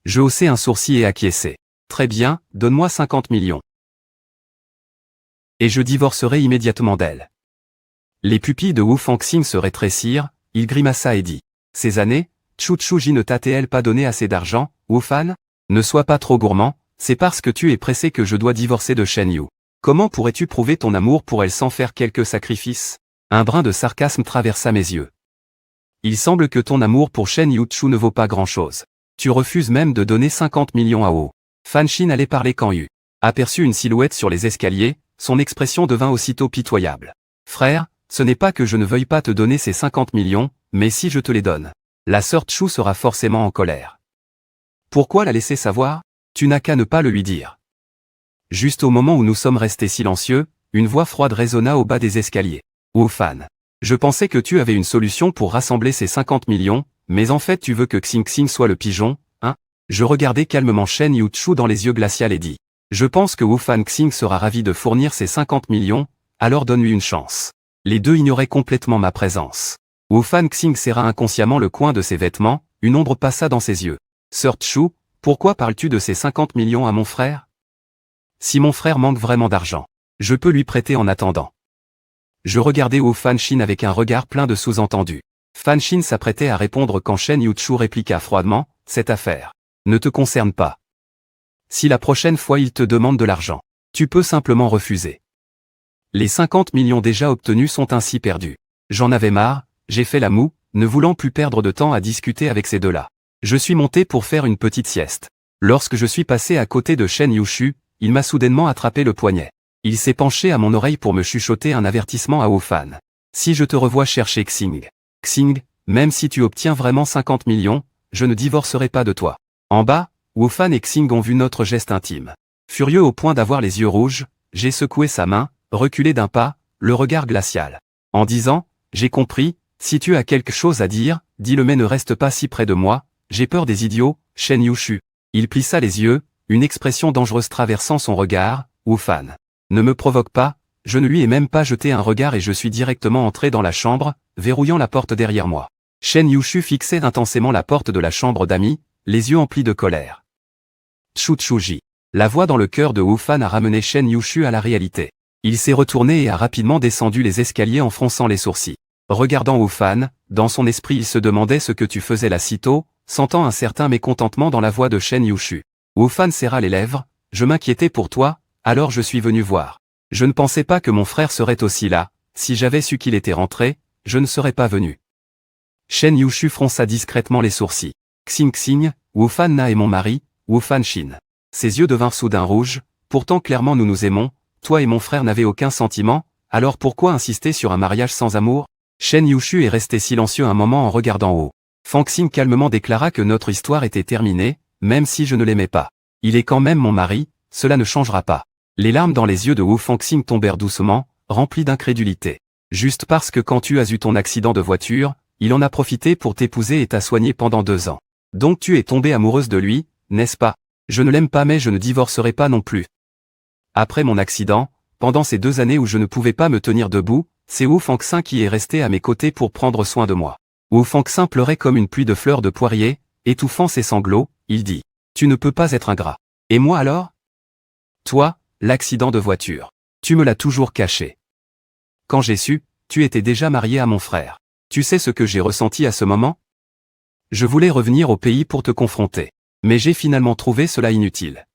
Je haussai un sourcil et acquiesçai. Très bien, donne-moi 50 millions. Et je divorcerai immédiatement d'elle. Les pupilles de Wu Fangxing se rétrécirent, il grimaça et dit. Ces années, Tchou ne t'a-t-elle pas donné assez d'argent, Wu Fan? Ne sois pas trop gourmand, c'est parce que tu es pressé que je dois divorcer de Shen Yu. Comment pourrais-tu prouver ton amour pour elle sans faire quelques sacrifices? Un brin de sarcasme traversa mes yeux. Il semble que ton amour pour Shen Yu Tchou ne vaut pas grand-chose. Tu refuses même de donner 50 millions à Wu. Fan Xin allait parler quand Yu aperçut une silhouette sur les escaliers, son expression devint aussitôt pitoyable. Frère, ce n'est pas que je ne veuille pas te donner ces 50 millions, mais si je te les donne, la sœur Tchou sera forcément en colère. Pourquoi la laisser savoir? Tu n'as qu'à ne pas le lui dire. Juste au moment où nous sommes restés silencieux, une voix froide résonna au bas des escaliers. Wu Fan. Je pensais que tu avais une solution pour rassembler ces 50 millions, mais en fait tu veux que Xing Xing soit le pigeon, hein? Je regardai calmement Shen Yu Tchou dans les yeux glacials et dis. Je pense que Wu Fangxing sera ravi de fournir ces 50 millions, alors donne-lui une chance. Les deux ignoraient complètement ma présence. Wu Fangxing serra inconsciemment le coin de ses vêtements, une ombre passa dans ses yeux. Sœur Tchou, pourquoi parles-tu de ces 50 millions à mon frère? Si mon frère manque vraiment d'argent, je peux lui prêter en attendant. Je regardais Wu Fangxing avec un regard plein de sous-entendus. Fangxing s'apprêtait à répondre quand Shen Yu Tchou répliqua froidement, cette affaire ne te concerne pas. Si la prochaine fois il te demande de l'argent, tu peux simplement refuser. Les 50 millions déjà obtenus sont ainsi perdus. J'en avais marre, j'ai fait la moue, ne voulant plus perdre de temps à discuter avec ces deux-là. Je suis monté pour faire une petite sieste. Lorsque je suis passé à côté de Shen Yushu, il m'a soudainement attrapé le poignet. Il s'est penché à mon oreille pour me chuchoter un avertissement à Wu Fan. Si je te revois chercher Xing, même si tu obtiens vraiment 50 millions, je ne divorcerai pas de toi. En bas, Wu Fan et Xing ont vu notre geste intime. Furieux au point d'avoir les yeux rouges, j'ai secoué sa main, reculé d'un pas, le regard glacial. En disant, j'ai compris, si tu as quelque chose à dire, dis-le mais ne reste pas si près de moi, j'ai peur des idiots, Shen Yushu. Il plissa les yeux, une expression dangereuse traversant son regard, Wu Fan. Ne me provoque pas, je ne lui ai même pas jeté un regard et je suis directement entré dans la chambre, verrouillant la porte derrière moi. Shen Yushu fixait intensément la porte de la chambre d'Ami, les yeux emplis de colère. Chuchuji. La voix dans le cœur de Wu Fan a ramené Shen Yushu à la réalité. Il s'est retourné et a rapidement descendu les escaliers en fronçant les sourcils. Regardant Wu Fan, dans son esprit il se demandait ce que tu faisais là si tôt, sentant un certain mécontentement dans la voix de Shen Yushu. Wu Fan serra les lèvres, je m'inquiétais pour toi, alors je suis venu voir. Je ne pensais pas que mon frère serait aussi là, si j'avais su qu'il était rentré, je ne serais pas venu. Shen Yushu fronça discrètement les sourcils. Xing Xing, Wu Fan Na est mon mari, Wu Fan Shin. Ses yeux devinrent soudain rouges, pourtant clairement nous nous aimons, toi et mon frère n'avez aucun sentiment, alors pourquoi insister sur un mariage sans amour? Shen Yushu est resté silencieux un moment en regardant haut. Fang Xing calmement déclara que notre histoire était terminée, même si je ne l'aimais pas. Il est quand même mon mari, cela ne changera pas. Les larmes dans les yeux de Wu Fangxing tombèrent doucement, remplis d'incrédulité. Juste parce que quand tu as eu ton accident de voiture, il en a profité pour t'épouser et t'a soigné pendant 2 ans. Donc tu es tombée amoureuse de lui, n'est-ce pas? Je ne l'aime pas mais je ne divorcerai pas non plus. Après mon accident, pendant ces 2 années où je ne pouvais pas me tenir debout, c'est Wu Fangxing qui est resté à mes côtés pour prendre soin de moi. Wu Fangxing pleurait comme une pluie de fleurs de poirier, étouffant ses sanglots, il dit. Tu ne peux pas être ingrat. Et moi alors? Toi, l'accident de voiture. Tu me l'as toujours caché. Quand j'ai su, tu étais déjà marié à mon frère. Tu sais ce que j'ai ressenti à ce moment? Je voulais revenir au pays pour te confronter. Mais j'ai finalement trouvé cela inutile.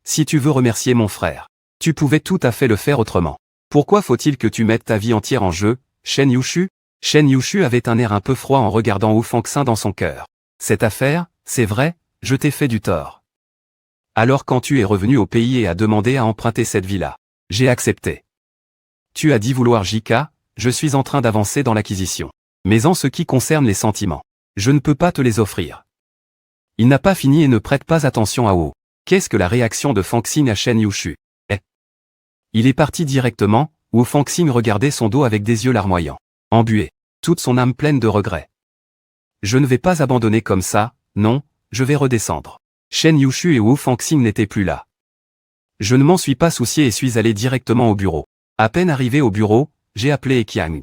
Si tu veux remercier mon frère, tu pouvais tout à fait le faire autrement. Pourquoi faut-il que tu mettes ta vie entière en jeu, Shen Yushu? Shen Yushu avait un air un peu froid en regardant Wu Fangxing dans son cœur. Cette affaire, c'est vrai, je t'ai fait du tort. Alors quand tu es revenu au pays et as demandé à emprunter cette villa, j'ai accepté. Tu as dit vouloir JK, je suis en train d'avancer dans l'acquisition. Mais en ce qui concerne les sentiments, je ne peux pas te les offrir. Il n'a pas fini et ne prête pas attention à Wu. Qu'est-ce que la réaction de Fangxing à Shen Yushu? Il est parti directement, Wu Fangxing regardait son dos avec des yeux larmoyants. Embué. Toute son âme pleine de regrets. Je ne vais pas abandonner comme ça, non, je vais redescendre. Shen Yushu et Wu Fangxing n'étaient plus là. Je ne m'en suis pas soucié et suis allé directement au bureau. À peine arrivé au bureau, j'ai appelé Ekiang.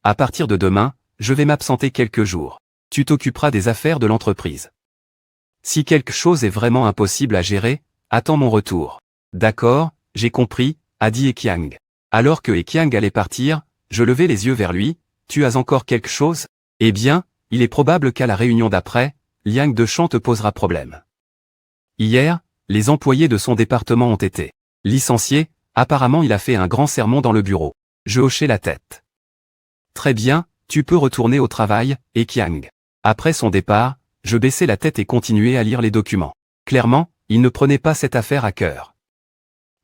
À partir de demain, je vais m'absenter quelques jours. Tu t'occuperas des affaires de l'entreprise. Si quelque chose est vraiment impossible à gérer, attends mon retour. D'accord, j'ai compris, a dit Ekiang. Alors que Ekiang allait partir, je levai les yeux vers lui, tu as encore quelque chose? Eh bien, il est probable qu'à la réunion d'après, Liang Dechamp te posera problème. Hier, les employés de son département ont été licenciés, apparemment il a fait un grand sermon dans le bureau. Je hochai la tête. Très bien, tu peux retourner au travail, Ekiang. Après son départ, je baissai la tête et continuai à lire les documents. Clairement, il ne prenait pas cette affaire à cœur.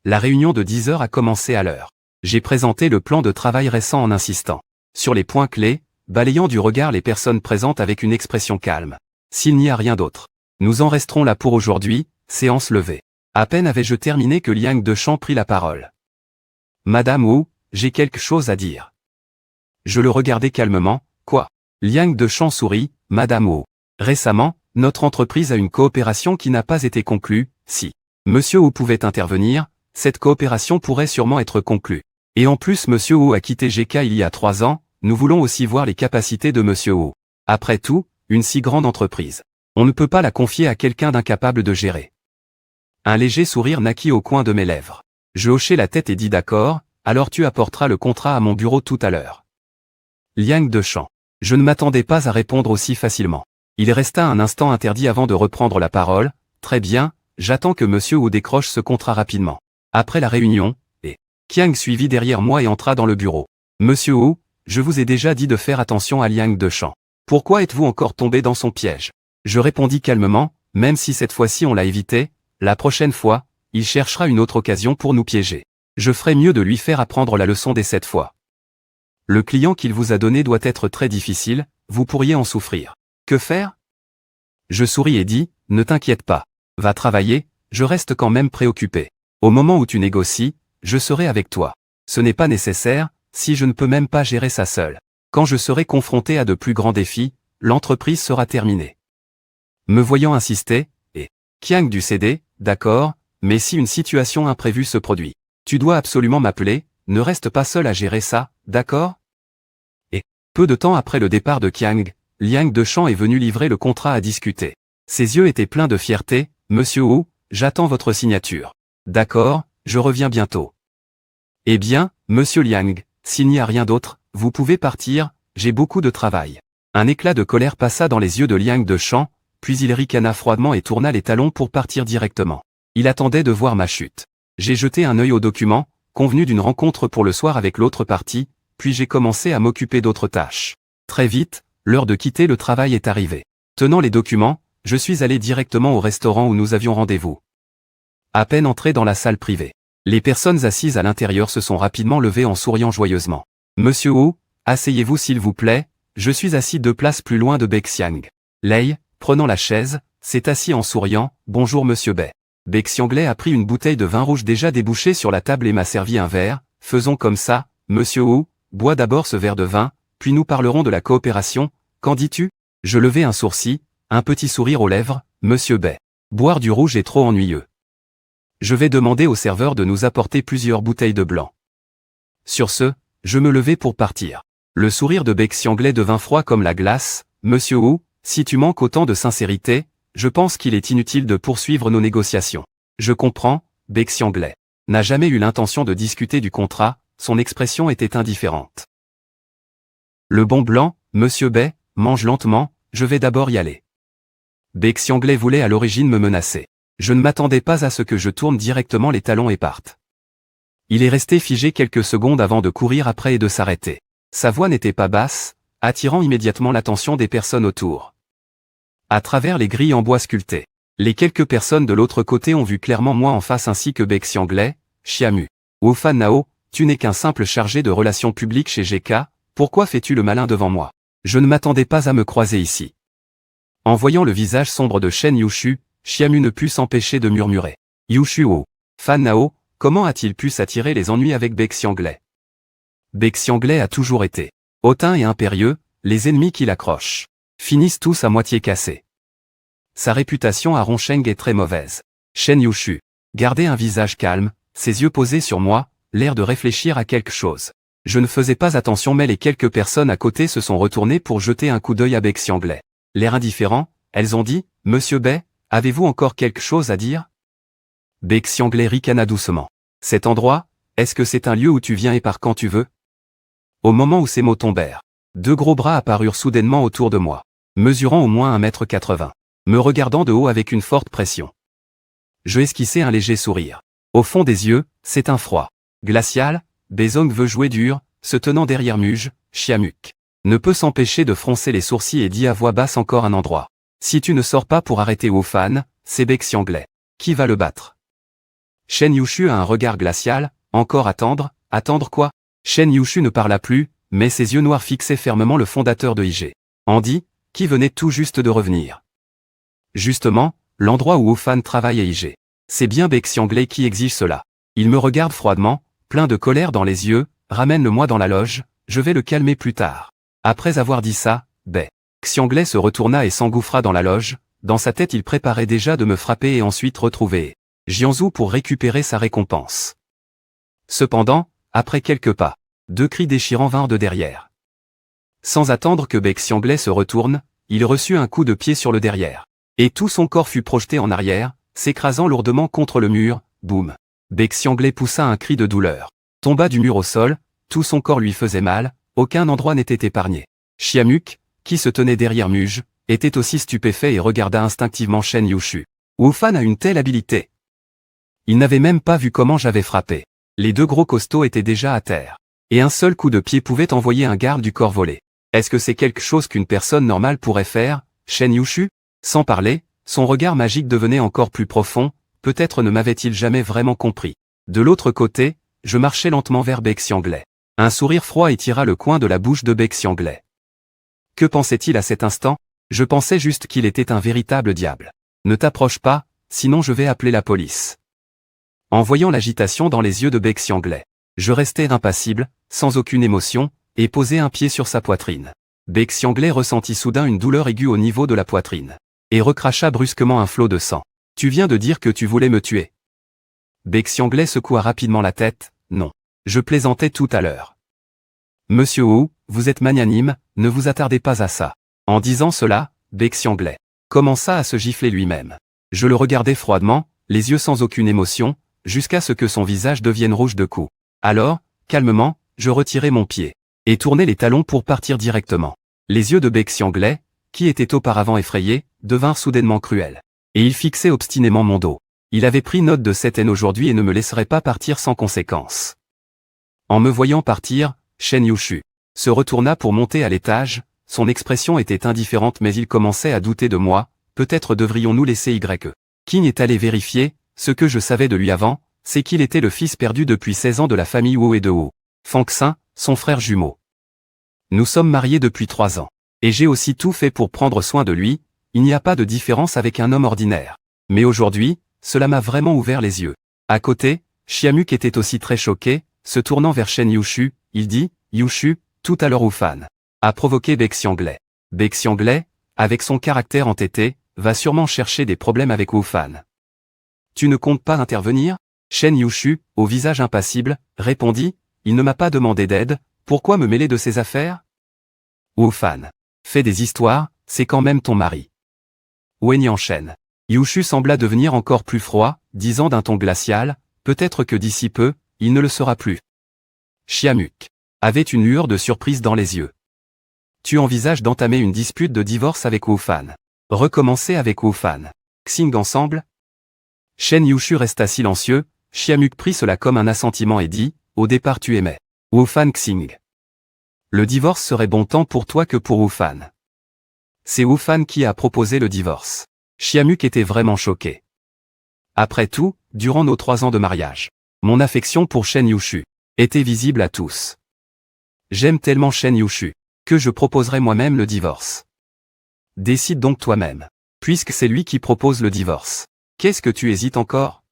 La réunion de 10 heures a commencé à l'heure. J'ai présenté le plan de travail récent en insistant sur les points clés, balayant du regard les personnes présentes avec une expression calme. S'il n'y a rien d'autre, nous en resterons là pour aujourd'hui, séance levée. À peine avais-je terminé que Liang Dechamp prit la parole. Madame Wu, j'ai quelque chose à dire. Je le regardai calmement, quoi? Liang Dechamp sourit, Madame Wu. Récemment, notre entreprise a une coopération qui n'a pas été conclue, si Monsieur Wu pouvait intervenir, cette coopération pourrait sûrement être conclue. Et en plus Monsieur Wu a quitté GK il y a 3 ans, nous voulons aussi voir les capacités de Monsieur Wu. Après tout, une si grande entreprise. On ne peut pas la confier à quelqu'un d'incapable de gérer. Un léger sourire naquit au coin de mes lèvres. Je hochai la tête et dis d'accord, alors tu apporteras le contrat à mon bureau tout à l'heure. Liang Dechamp. Je ne m'attendais pas à répondre aussi facilement. Il resta un instant interdit avant de reprendre la parole. Très bien, j'attends que Monsieur Wu décroche ce contrat rapidement. Après la réunion, Kiang suivit derrière moi et entra dans le bureau. Monsieur Wu, je vous ai déjà dit de faire attention à Liang Dechamp. Pourquoi êtes-vous encore tombé dans son piège? Je répondis calmement, même si cette fois-ci on l'a évité, la prochaine fois, il cherchera une autre occasion pour nous piéger. Je ferai mieux de lui faire apprendre la leçon dès cette fois. Le client qu'il vous a donné doit être très difficile, vous pourriez en souffrir. Que faire? Je souris et dis, ne t'inquiète pas. Va travailler, je reste quand même préoccupé. Au moment où tu négocies, je serai avec toi. Ce n'est pas nécessaire, si je ne peux même pas gérer ça seul? Quand je serai confronté à de plus grands défis, l'entreprise sera terminée. Me voyant insister, et Kiang dut céder, d'accord, mais si une situation imprévue se produit, tu dois absolument m'appeler, ne reste pas seul à gérer ça, d'accord? Et, peu de temps après le départ de Kiang, Liang Dechamps est venu livrer le contrat à discuter. Ses yeux étaient pleins de fierté. Monsieur Wu, j'attends votre signature. D'accord, je reviens bientôt. Eh bien, monsieur Liang, s'il n'y a rien d'autre, vous pouvez partir, j'ai beaucoup de travail. Un éclat de colère passa dans les yeux de Liang Dechamps, puis il ricana froidement et tourna les talons pour partir directement. Il attendait de voir ma chute. J'ai jeté un œil au document, convenu d'une rencontre pour le soir avec l'autre partie, puis j'ai commencé à m'occuper d'autres tâches. Très vite, l'heure de quitter le travail est arrivée. Tenant les documents, je suis allé directement au restaurant où nous avions rendez-vous. À peine entré dans la salle privée, les personnes assises à l'intérieur se sont rapidement levées en souriant joyeusement. Monsieur Wu, asseyez-vous s'il vous plaît, je suis assis 2 places plus loin de Bexiang. Lei, prenant la chaise, s'est assis en souriant. Bonjour monsieur Bei. Bexianglais a pris une bouteille de vin rouge déjà débouchée sur la table et m'a servi un verre. Faisons comme ça, monsieur Wu, bois d'abord ce verre de vin, puis nous parlerons de la coopération. Qu'en dis-tu? Je levai un sourcil, un petit sourire aux lèvres. Monsieur Bei. Boire du rouge est trop ennuyeux. Je vais demander au serveur de nous apporter plusieurs bouteilles de blanc. Sur ce, je me levai pour partir. Le sourire de Bexianglais devint froid comme la glace. Monsieur Wu, si tu manques autant de sincérité, je pense qu'il est inutile de poursuivre nos négociations. Je comprends, Bexianglais n'a jamais eu l'intention de discuter du contrat, son expression était indifférente. Le bon blanc, monsieur Bei, mange lentement, je vais d'abord y aller. Bexianglais voulait à l'origine me menacer. Je ne m'attendais pas à ce que je tourne directement les talons et parte. Il est resté figé quelques secondes avant de courir après et de s'arrêter. Sa voix n'était pas basse, attirant immédiatement l'attention des personnes autour. À travers les grilles en bois sculptées, les quelques personnes de l'autre côté ont vu clairement moi en face ainsi que Bexianglais. Xiamu. Wu Fan Nao, tu n'es qu'un simple chargé de relations publiques chez GK, pourquoi fais-tu le malin devant moi? Je ne m'attendais pas à me croiser ici. En voyant le visage sombre de Shen Yushu, Xiamu ne put s'empêcher de murmurer. Yushu Wu Fan Nao, comment a-t-il pu s'attirer les ennuis avec Bexianglais? Bexianglais a toujours été hautain et impérieux, les ennemis qui l'accrochent finissent tous à moitié cassés. Sa réputation à Ronsheng est très mauvaise. Shen Yushu gardait un visage calme, ses yeux posés sur moi, l'air de réfléchir à quelque chose. Je ne faisais pas attention mais les quelques personnes à côté se sont retournées pour jeter un coup d'œil à Bexianglais. L'air indifférent, elles ont dit, Monsieur Bei, avez-vous encore quelque chose à dire? Bexianglais ricana doucement. Cet endroit, est-ce que c'est un lieu où tu viens et pars quand tu veux? Au moment où ces mots tombèrent, 2 gros bras apparurent soudainement autour de moi, mesurant au moins 1,80 m, me regardant de haut avec une forte pression. Je esquissai un léger sourire. Au fond des yeux, c'est un froid glacial. Bezong veut jouer dur, se tenant derrière Muge. Xiamuk ne peut s'empêcher de froncer les sourcils et dit à voix basse encore un endroit. Si tu ne sors pas pour arrêter Wu Fan, c'est Bexianglais. Qui va le battre? Shen Yushu a un regard glacial. Encore attendre? Attendre quoi? Shen Yushu ne parla plus, mais ses yeux noirs fixaient fermement le fondateur de IG. Andy, qui venait tout juste de revenir. Justement, l'endroit où Wu Fan travaille à IG. C'est bien Bexianglais qui exige cela. Il me regarde froidement, plein de colère dans les yeux. Ramène-le-moi dans la loge, je vais le calmer plus tard. Après avoir dit ça, Bexianglais se retourna et s'engouffra dans la loge. Dans sa tête il préparait déjà de me frapper et ensuite retrouver Jianzhu pour récupérer sa récompense. Cependant, après quelques pas, 2 cris déchirants vinrent de derrière. Sans attendre que Bexianglais se retourne, il reçut un coup de pied sur le derrière. Et tout son corps fut projeté en arrière, s'écrasant lourdement contre le mur. Boum. Bexianglais poussa un cri de douleur. Tomba du mur au sol, tout son corps lui faisait mal, aucun endroit n'était épargné. Xiamuk, qui se tenait derrière Muge, était aussi stupéfait et regarda instinctivement Shen Yushu. Wu Fan a une telle habileté. Il n'avait même pas vu comment j'avais frappé. Les 2 gros costauds étaient déjà à terre. Et un seul coup de pied pouvait envoyer un garde du corps voler. Est-ce que c'est quelque chose qu'une personne normale pourrait faire, Shen Yushu? Sans parler, son regard magique devenait encore plus profond, peut-être ne m'avait-il jamais vraiment compris. De l'autre côté, je marchais lentement vers Bexianglais. Un sourire froid étira le coin de la bouche de Bexianglais. Que pensait-il à cet instant? Je pensais juste qu'il était un véritable diable. Ne t'approche pas, sinon je vais appeler la police. En voyant l'agitation dans les yeux de Bexianglais, Je restais impassible, sans aucune émotion, et posais un pied sur sa poitrine. Baek Xianglai ressentit soudain une douleur aiguë au niveau de la poitrine. Et recracha brusquement un flot de sang. Tu viens de dire que tu voulais me tuer. Baek Xianglai secoua rapidement la tête, non. Je plaisantais tout à l'heure. Monsieur Wu, vous êtes magnanime, ne vous attardez pas à ça. En disant cela, Baek Xianglai commença à se gifler lui-même. Je le regardais froidement, les yeux sans aucune émotion, jusqu'à ce que son visage devienne rouge de coups. Alors, calmement, je retirai mon pied, et tournai les talons pour partir directement. Les yeux de Baek Xianglai, qui étaient auparavant effrayés, devinrent soudainement cruels. Et il fixait obstinément mon dos. Il avait pris note de cette haine aujourd'hui et ne me laisserait pas partir sans conséquence. En me voyant partir, Shen Yushu se retourna pour monter à l'étage, son expression était indifférente mais il commençait à douter de moi, peut-être devrions-nous laisser Y. King est allé vérifier, ce que je savais de lui avant, c'est qu'il était le fils perdu depuis 16 ans de la famille Wu et de Wu Fangxin, son frère jumeau. Nous sommes mariés depuis 3 ans. Et j'ai aussi tout fait pour prendre soin de lui, il n'y a pas de différence avec un homme ordinaire. Mais aujourd'hui, cela m'a vraiment ouvert les yeux. À côté, Xiamuk était aussi très choqué, se tournant vers Shen Yushu, il dit, Yushu, tout à l'heure Wu Fan a provoqué Baek Xianglai. Baek Xianglai, avec son caractère entêté, va sûrement chercher des problèmes avec Wu Fan. Tu ne comptes pas intervenir? Shen Yushu, au visage impassible, répondit, il ne m'a pas demandé d'aide, pourquoi me mêler de ses affaires? Wu Fan fait des histoires, c'est quand même ton mari. Wen enchaîne. Yushu sembla devenir encore plus froid, disant d'un ton glacial, peut-être que d'ici peu, il ne le sera plus. Xiamuk avait une lueur de surprise dans les yeux. Tu envisages d'entamer une dispute de divorce avec Wu Fan. Recommencer avec Wu Fan. Xing ensemble? Shen Yushu resta silencieux, Xiamuk prit cela comme un assentiment et dit, au départ tu aimais Wu Fan Xing. Le divorce serait bon tant pour toi que pour Wu Fan. C'est Wu Fan qui a proposé le divorce. Xiamuk était vraiment choqué. Après tout, durant nos 3 ans de mariage, mon affection pour Shen Yushu était visible à tous. J'aime tellement Shen Yushu que je proposerai moi-même le divorce. Décide donc toi-même, puisque c'est lui qui propose le divorce. Qu'est-ce que tu hésites encore?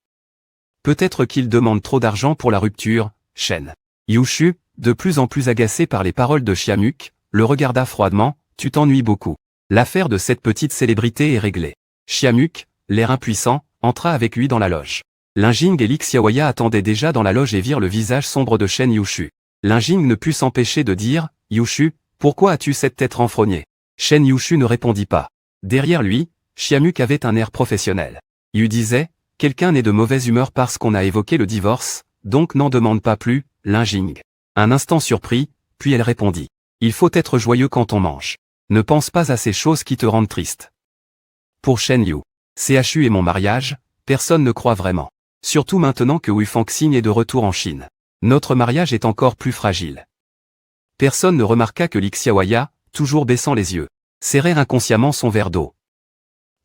Peut-être qu'il demande trop d'argent pour la rupture. Shen Yushu, de plus en plus agacé par les paroles de Xiamuk, le regarda froidement, tu t'ennuies beaucoup. L'affaire de cette petite célébrité est réglée. Xiamuk, l'air impuissant, entra avec lui dans la loge. Linjing et Lixiawaya attendaient déjà dans la loge et virent le visage sombre de Shen Yushu. Linjing ne put s'empêcher de dire, Yushu, pourquoi as-tu cette tête renfrognée? Shen Yushu ne répondit pas. Derrière lui, Xiamuk avait un air professionnel. Il disait, quelqu'un n'est de mauvaise humeur parce qu'on a évoqué le divorce, donc n'en demande pas plus, Linjing. Un instant surpris, puis elle répondit. Il faut être joyeux quand on mange. Ne pense pas à ces choses qui te rendent triste. Pour Shen Yu, CHU et mon mariage, personne ne croit vraiment. Surtout maintenant que Wu Fangxing est de retour en Chine. Notre mariage est encore plus fragile. Personne ne remarqua que Lixiawaya, toujours baissant les yeux, serrait inconsciemment son verre d'eau.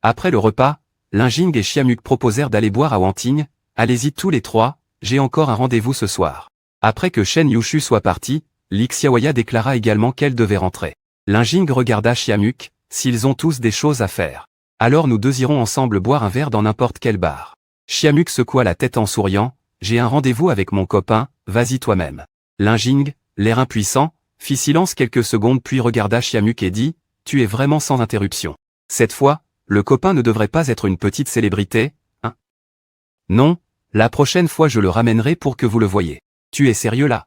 Après le repas, Linjing et Xiamuk proposèrent d'aller boire à Wanting, allez-y tous les 3, j'ai encore un rendez-vous ce soir. Après que Shen Yushu soit parti, Lixiawaya déclara également qu'elle devait rentrer. Linjing regarda Xiamuk, s'ils ont tous des choses à faire. Alors nous deux irons ensemble boire un verre dans n'importe quel bar. Xiamuk secoua la tête en souriant, j'ai un rendez-vous avec mon copain, vas-y toi-même. Linjing, l'air impuissant, fit silence quelques secondes puis regarda Xiamuk et dit, tu es vraiment sans interruption. Cette fois, le copain ne devrait pas être une petite célébrité, hein? Non, la prochaine fois je le ramènerai pour que vous le voyiez. Tu es sérieux là?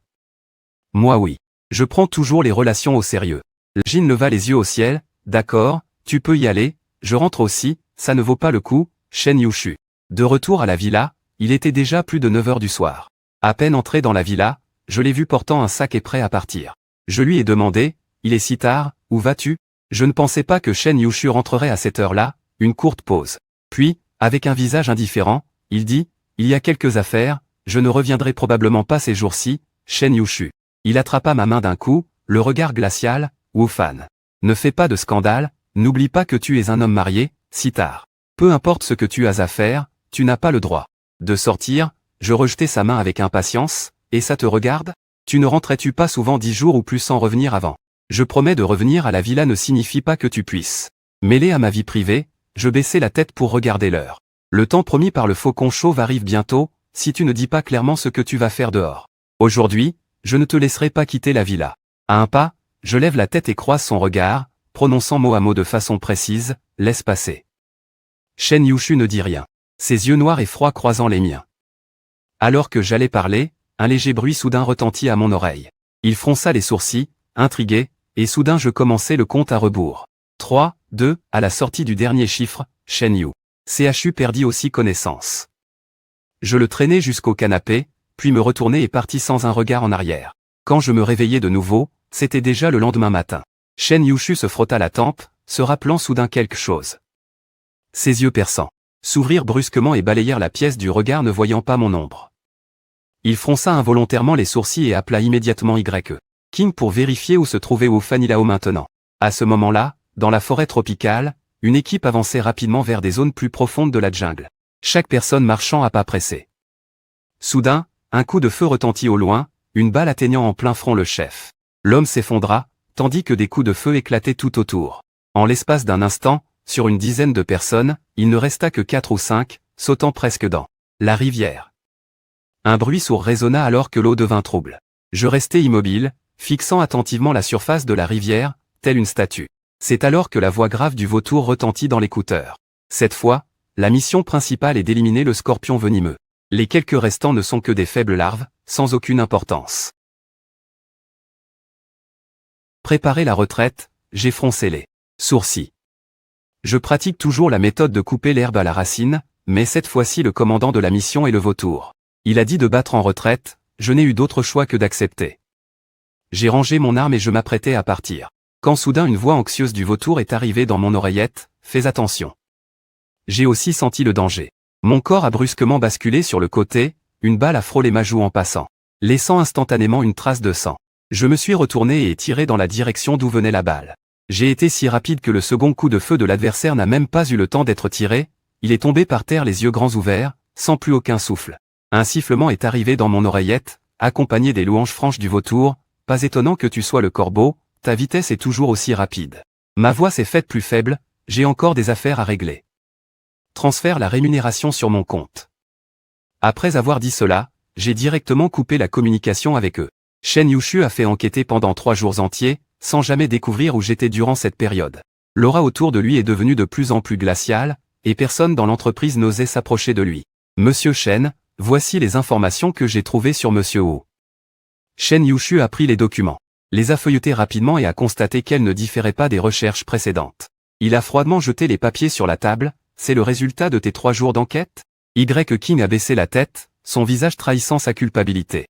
Moi oui. Je prends toujours les relations au sérieux. Jin leva les yeux au ciel, d'accord, tu peux y aller, je rentre aussi, ça ne vaut pas le coup, Shen Yushu. De retour à la villa, il était déjà plus de 9 heures du soir. À peine entré dans la villa, je l'ai vu portant un sac et prêt à partir. Je lui ai demandé, il est si tard, où vas-tu? Je ne pensais pas que Shen Yushu rentrerait à cette heure-là, une courte pause. Puis, avec un visage indifférent, il dit, il y a quelques affaires, je ne reviendrai probablement pas ces jours-ci, Shen Yushu. Il attrapa ma main d'un coup, le regard glacial, Wu Fan. Ne fais pas de scandale, n'oublie pas que tu es un homme marié, si tard. Peu importe ce que tu as à faire, tu n'as pas le droit de sortir. Je rejetai sa main avec impatience, et ça te regarde? Tu ne rentrais-tu pas souvent 10 jours ou plus sans revenir avant? Je promets de revenir à la villa ne signifie pas que tu puisses. Mêlé à ma vie privée, je baissai la tête pour regarder l'heure. Le temps promis par le faucon chauve arrive bientôt, si tu ne dis pas clairement ce que tu vas faire dehors. Aujourd'hui, je ne te laisserai pas quitter la villa. À un pas, je lève la tête et croise son regard, prononçant mot à mot de façon précise, laisse passer. Shen Yushu ne dit rien, ses yeux noirs et froids croisant les miens. Alors que j'allais parler, un léger bruit soudain retentit à mon oreille. Il fronça les sourcils, intrigué, et soudain je commençai le compte à rebours. 3, 2, à la sortie du dernier chiffre, Shen Yu. CHU perdit aussi connaissance. Je le traînai jusqu'au canapé, puis me retournai et partis sans un regard en arrière. Quand je me réveillai de nouveau, c'était déjà le lendemain matin. Shen Yushu se frotta la tempe, se rappelant soudain quelque chose. Ses yeux perçants s'ouvrirent brusquement et balayèrent la pièce du regard ne voyant pas mon ombre. Il fronça involontairement les sourcils et appela immédiatement Y. King pour vérifier où se trouvait Wu Fanilao maintenant. À ce moment-là, dans la forêt tropicale, une équipe avançait rapidement vers des zones plus profondes de la jungle. Chaque personne marchant à pas pressés. Soudain, un coup de feu retentit au loin, une balle atteignant en plein front le chef. L'homme s'effondra, tandis que des coups de feu éclataient tout autour. En l'espace d'un instant, sur une dizaine de personnes, il ne resta que 4 ou 5, sautant presque dans la rivière. Un bruit sourd résonna alors que l'eau devint trouble. Je restai immobile, fixant attentivement la surface de la rivière, telle une statue. C'est alors que la voix grave du vautour retentit dans l'écouteur. Cette fois, la mission principale est d'éliminer le scorpion venimeux. Les quelques restants ne sont que des faibles larves, sans aucune importance. Préparer la retraite, j'ai froncé les sourcils. Je pratique toujours la méthode de couper l'herbe à la racine, mais cette fois-ci le commandant de la mission est le vautour. Il a dit de battre en retraite, je n'ai eu d'autre choix que d'accepter. J'ai rangé mon arme et je m'apprêtais à partir. Quand soudain une voix anxieuse du vautour est arrivée dans mon oreillette, fais attention. J'ai aussi senti le danger. Mon corps a brusquement basculé sur le côté, une balle a frôlé ma joue en passant, laissant instantanément une trace de sang. Je me suis retourné et tiré dans la direction d'où venait la balle. J'ai été si rapide que le second coup de feu de l'adversaire n'a même pas eu le temps d'être tiré, il est tombé par terre les yeux grands ouverts, sans plus aucun souffle. Un sifflement est arrivé dans mon oreillette, accompagné des louanges franches du vautour, pas étonnant que tu sois le corbeau, ta vitesse est toujours aussi rapide. Ma voix s'est faite plus faible, j'ai encore des affaires à régler. Transfère la rémunération sur mon compte. Après avoir dit cela, j'ai directement coupé la communication avec eux. Shen Yushu a fait enquêter pendant 3 jours entiers, sans jamais découvrir où j'étais durant cette période. L'aura autour de lui est devenue de plus en plus glaciale, et personne dans l'entreprise n'osait s'approcher de lui. Monsieur Shen, voici les informations que j'ai trouvées sur Monsieur Wu. Shen Yushu a pris les documents, les a feuilletés rapidement et a constaté qu'elles ne différaient pas des recherches précédentes. Il a froidement jeté les papiers sur la table, c'est le résultat de tes 3 jours d'enquête? Y. King a baissé la tête, son visage trahissant sa culpabilité.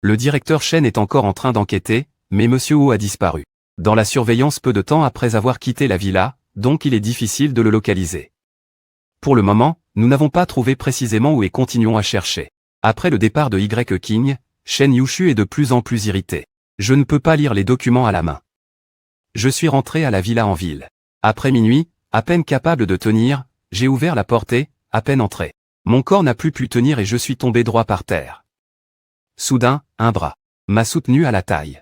Le directeur Shen est encore en train d'enquêter, mais Monsieur Wu a disparu. Dans la surveillance peu de temps après avoir quitté la villa, donc il est difficile de le localiser. Pour le moment, nous n'avons pas trouvé précisément où et continuons à chercher. Après le départ de Y. King, Shen Yushu est de plus en plus irrité. Je ne peux pas lire les documents à la main. Je suis rentré à la villa en ville. Après minuit, à peine capable de tenir, j'ai ouvert la porte et, à peine entré, mon corps n'a plus pu tenir et je suis tombé droit par terre. Soudain, un bras m'a soutenu à la taille.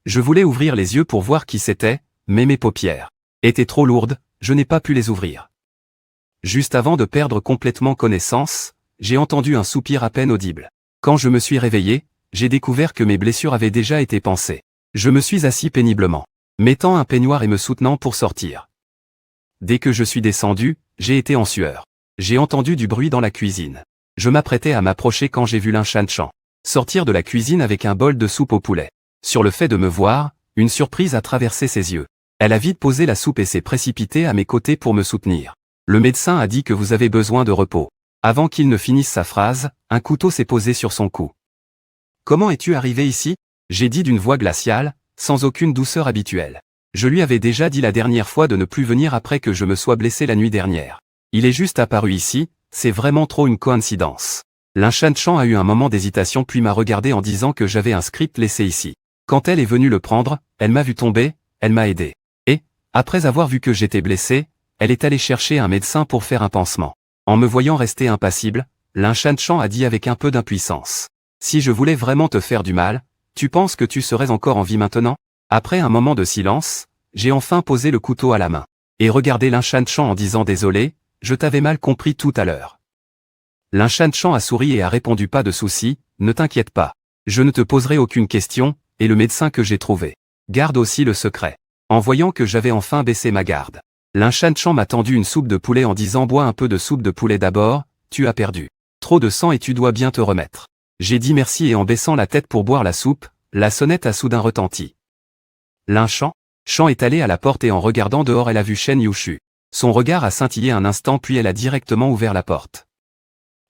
Je voulais ouvrir les yeux pour voir qui c'était, mais mes paupières étaient trop lourdes, je n'ai pas pu les ouvrir. Juste avant de perdre complètement connaissance, j'ai entendu un soupir à peine audible. Quand je me suis réveillé, j'ai découvert que mes blessures avaient déjà été pansées. Je me suis assis péniblement, mettant un peignoir et me soutenant pour sortir. Dès que je suis descendu, j'ai été en sueur. J'ai entendu du bruit dans la cuisine. Je m'apprêtais à m'approcher quand j'ai vu Lin Shanshan sortir de la cuisine avec un bol de soupe au poulet. Sur le fait de me voir, une surprise a traversé ses yeux. Elle a vite posé la soupe et s'est précipitée à mes côtés pour me soutenir. Le médecin a dit que vous avez besoin de repos. Avant qu'il ne finisse sa phrase, un couteau s'est posé sur son cou. Comment es-tu arrivé ici? J'ai dit d'une voix glaciale, sans aucune douceur habituelle. Je lui avais déjà dit la dernière fois de ne plus venir après que je me sois blessé la nuit dernière. Il est juste apparu ici, c'est vraiment trop une coïncidence. Lin Shanshan a eu un moment d'hésitation puis m'a regardé en disant que j'avais un script laissé ici. Quand elle est venue le prendre, elle m'a vu tomber, elle m'a aidé. Et, après avoir vu que j'étais blessé, elle est allée chercher un médecin pour faire un pansement. En me voyant rester impassible, Lin Shanshan a dit avec un peu d'impuissance. Si je voulais vraiment te faire du mal, tu penses que tu serais encore en vie maintenant? Après un moment de silence, j'ai enfin posé le couteau à la main. Et regardé Lin Shanshan en disant désolé, je t'avais mal compris tout à l'heure. Lin Shanshan a souri et a répondu pas de souci, ne t'inquiète pas. Je ne te poserai aucune question, et le médecin que j'ai trouvé garde aussi le secret. En voyant que j'avais enfin baissé ma garde, Lin Shanshan m'a tendu une soupe de poulet en disant bois un peu de soupe de poulet d'abord, tu as perdu trop de sang et tu dois bien te remettre. J'ai dit merci et en baissant la tête pour boire la soupe, la sonnette a soudain retenti. Lin Shan est allée à la porte et en regardant dehors elle a vu Shen Yushu. Son regard a scintillé un instant puis elle a directement ouvert la porte.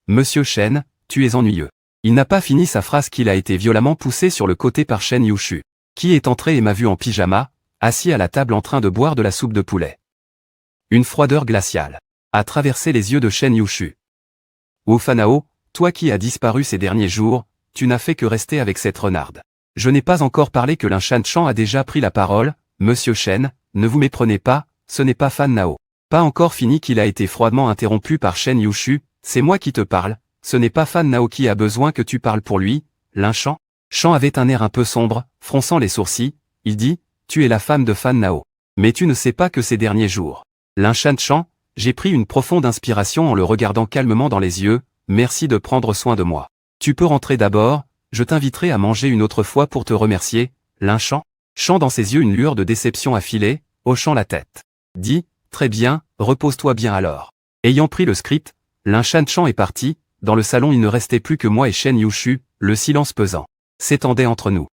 Monsieur Shen, tu es ennuyeux. Il n'a pas fini sa phrase qu'il a été violemment poussé sur le côté par Shen Yushu, qui est entré et m'a vu en pyjama, assis à la table en train de boire de la soupe de poulet. Une froideur glaciale a traversé les yeux de Shen Yushu. Wu Fanao, toi qui as disparu ces derniers jours, tu n'as fait que rester avec cette renarde. Je n'ai pas encore parlé que Lin Shanshan a déjà pris la parole. Monsieur Shen, ne vous méprenez pas, ce n'est pas Fan Nao. Pas encore fini qu'il a été froidement interrompu par Shen Yushu, c'est moi qui te parle, ce n'est pas Fan Nao qui a besoin que tu parles pour lui. Lin Shan avait un air un peu sombre, fronçant les sourcils, il dit, tu es la femme de Fan Nao. Mais tu ne sais pas que ces derniers jours. Lin Shanshan, j'ai pris une profonde inspiration en le regardant calmement dans les yeux, merci de prendre soin de moi. Tu peux rentrer d'abord, je t'inviterai à manger une autre fois pour te remercier. Lin Shan dans ses yeux une lueur de déception affilée, hochant la tête. Dis, très bien, repose-toi bien alors. Ayant pris le script, Lin Shanshan est parti, dans le salon il ne restait plus que moi et Shen Yushu, le silence pesant s'étendait entre nous.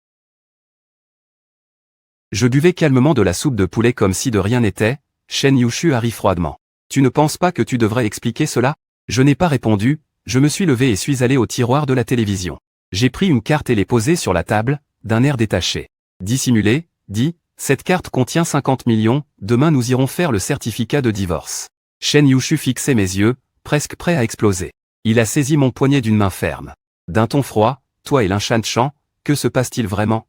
Je buvais calmement de la soupe de poulet comme si de rien n'était, Shen Yushu a ri froidement. Tu ne penses pas que tu devrais expliquer cela? Je n'ai pas répondu, je me suis levé et suis allé au tiroir de la télévision. J'ai pris une carte et l'ai posée sur la table, d'un air détaché. Dissimulé, dit, cette carte contient 50 millions, demain nous irons faire le certificat de divorce. Shen Yushu fixait mes yeux, presque prêt à exploser. Il a saisi mon poignet d'une main ferme. D'un ton froid, toi et Lin Shanshan, que se passe-t-il vraiment?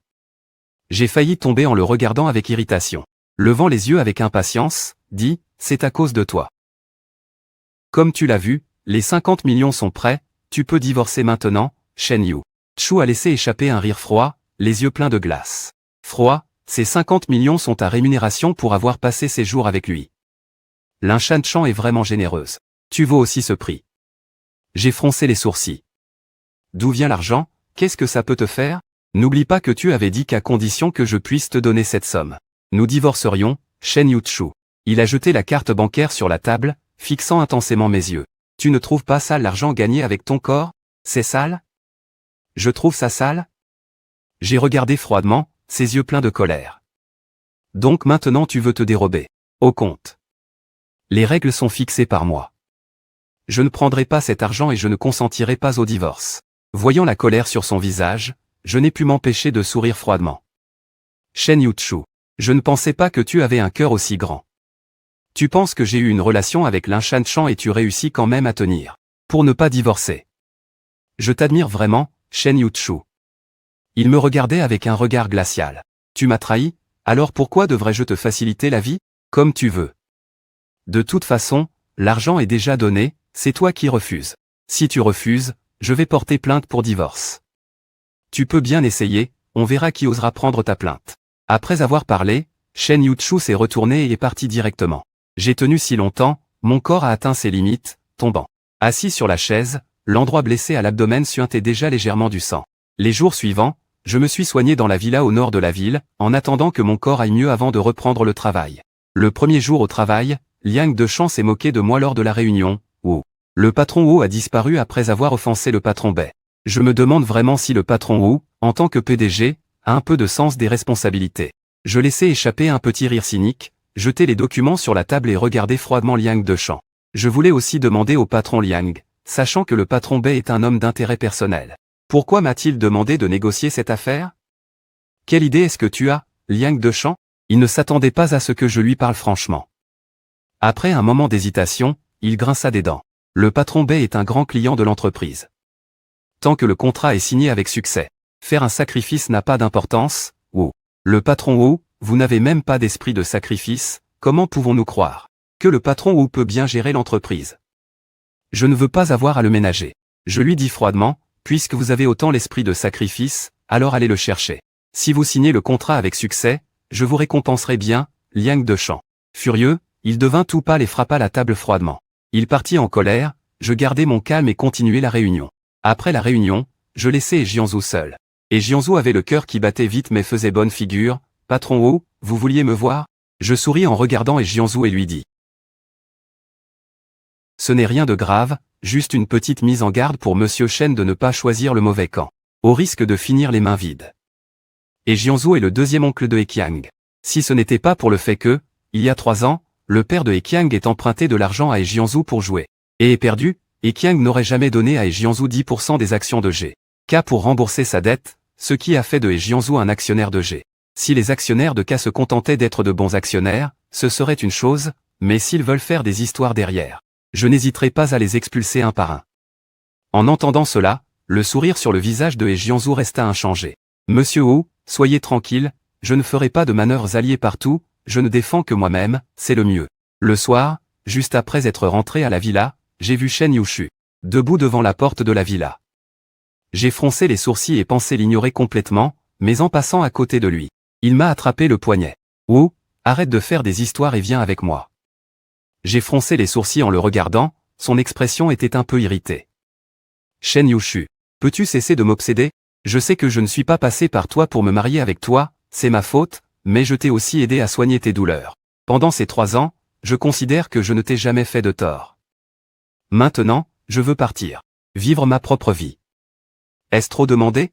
J'ai failli tomber en le regardant avec irritation. Levant les yeux avec impatience, dit, c'est à cause de toi. Comme tu l'as vu, les 50 millions sont prêts, tu peux divorcer maintenant. Shen Yushu a laissé échapper un rire froid, les yeux pleins de glace. Froid, ces 50 millions sont ta rémunération pour avoir passé ces jours avec lui. Lin Shanshan est vraiment généreuse. Tu vaux aussi ce prix. J'ai froncé les sourcils. D'où vient l'argent? Qu'est-ce que ça peut te faire? N'oublie pas que tu avais dit qu'à condition que je puisse te donner cette somme, nous divorcerions. Shen Yushu. Il a jeté la carte bancaire sur la table, fixant intensément mes yeux. Tu ne trouves pas sale l'argent gagné avec ton corps? C'est sale? Je trouve ça sale? J'ai regardé froidement, ses yeux pleins de colère. Donc maintenant tu veux te dérober au compte. Les règles sont fixées par moi. Je ne prendrai pas cet argent et je ne consentirai pas au divorce. Voyant la colère sur son visage, je n'ai pu m'empêcher de sourire froidement. Shen Yushu, je ne pensais pas que tu avais un cœur aussi grand. Tu penses que j'ai eu une relation avec Lin Shanshan et tu réussis quand même à tenir pour ne pas divorcer. Je t'admire vraiment, Shen Yushu. Il me regardait avec un regard glacial. Tu m'as trahi, alors pourquoi devrais-je te faciliter la vie? Comme tu veux. De toute façon, l'argent est déjà donné, c'est toi qui refuses. Si tu refuses, je vais porter plainte pour divorce. Tu peux bien essayer, on verra qui osera prendre ta plainte. Après avoir parlé, Shen Yushu s'est retourné et est parti directement. J'ai tenu si longtemps, mon corps a atteint ses limites, tombant. Assis sur la chaise, l'endroit blessé à l'abdomen suintait déjà légèrement du sang. Les jours suivants, je me suis soigné dans la villa au nord de la ville, en attendant que mon corps aille mieux avant de reprendre le travail. Le premier jour au travail, Liang Deshan s'est moqué de moi lors de la réunion, où le patron Wu a disparu après avoir offensé le patron Bai. Je me demande vraiment si le patron Wu, en tant que PDG, a un peu de sens des responsabilités. Je laissai échapper un petit rire cynique, jeter les documents sur la table et regarder froidement Liang Deshan. Je voulais aussi demander au patron Liang, sachant que le patron Bai est un homme d'intérêt personnel. Pourquoi m'a-t-il demandé de négocier cette affaire? Quelle idée est-ce que tu as, Liang Deshan? Il ne s'attendait pas à ce que je lui parle franchement. Après un moment d'hésitation, il grinça des dents. Le patron Bai est un grand client de l'entreprise. Tant que le contrat est signé avec succès, faire un sacrifice n'a pas d'importance. Wu. Le patron Wu, vous n'avez même pas d'esprit de sacrifice, comment pouvons-nous croire que le patron Wu peut bien gérer l'entreprise? Je ne veux pas avoir à le ménager. Je lui dis froidement, puisque vous avez autant l'esprit de sacrifice, alors allez le chercher. Si vous signez le contrat avec succès, je vous récompenserai bien. Liang Deshan. Furieux, il devint tout pâle et frappa la table froidement. Il partit en colère, je gardai mon calme et continuai la réunion. Après la réunion, je laissai Jianzhou seul. Et Jianzhou avait le cœur qui battait vite mais faisait bonne figure. Patron Wu, vous vouliez me voir? Je souris en regardant Jianzhou et lui dis. Ce n'est rien de grave, juste une petite mise en garde pour Monsieur Shen de ne pas choisir le mauvais camp. Au risque de finir les mains vides. Et Jianzhou est le deuxième oncle de Heqiang. Si ce n'était pas pour le fait que, il y a 3 ans, le père de Heqiang ait emprunté de l'argent à Jianzhou pour jouer. Et est perdu, Heqiang n'aurait jamais donné à Jianzhou 10% des actions de K pour rembourser sa dette, ce qui a fait de Jianzhou un actionnaire de G. Si les actionnaires de K se contentaient d'être de bons actionnaires, ce serait une chose, mais s'ils veulent faire des histoires derrière, je n'hésiterai pas à les expulser un par un. En entendant cela, le sourire sur le visage de Jianzhou resta inchangé. Monsieur Wu, soyez tranquille, je ne ferai pas de manœuvres alliées partout, je ne défends que moi-même, c'est le mieux. Le soir, juste après être rentré à la villa, j'ai vu Shen Yushu, debout devant la porte de la villa. J'ai froncé les sourcils et pensé l'ignorer complètement, mais en passant à côté de lui, il m'a attrapé le poignet. Wu, arrête de faire des histoires et viens avec moi. J'ai froncé les sourcils en le regardant, son expression était un peu irritée. Shen Yushu, peux-tu cesser de m'obséder? Je sais que je ne suis pas passé par toi pour me marier avec toi, c'est ma faute, mais je t'ai aussi aidé à soigner tes douleurs. Pendant ces 3 ans, je considère que je ne t'ai jamais fait de tort. Maintenant, je veux partir. Vivre ma propre vie. Est-ce trop demandé?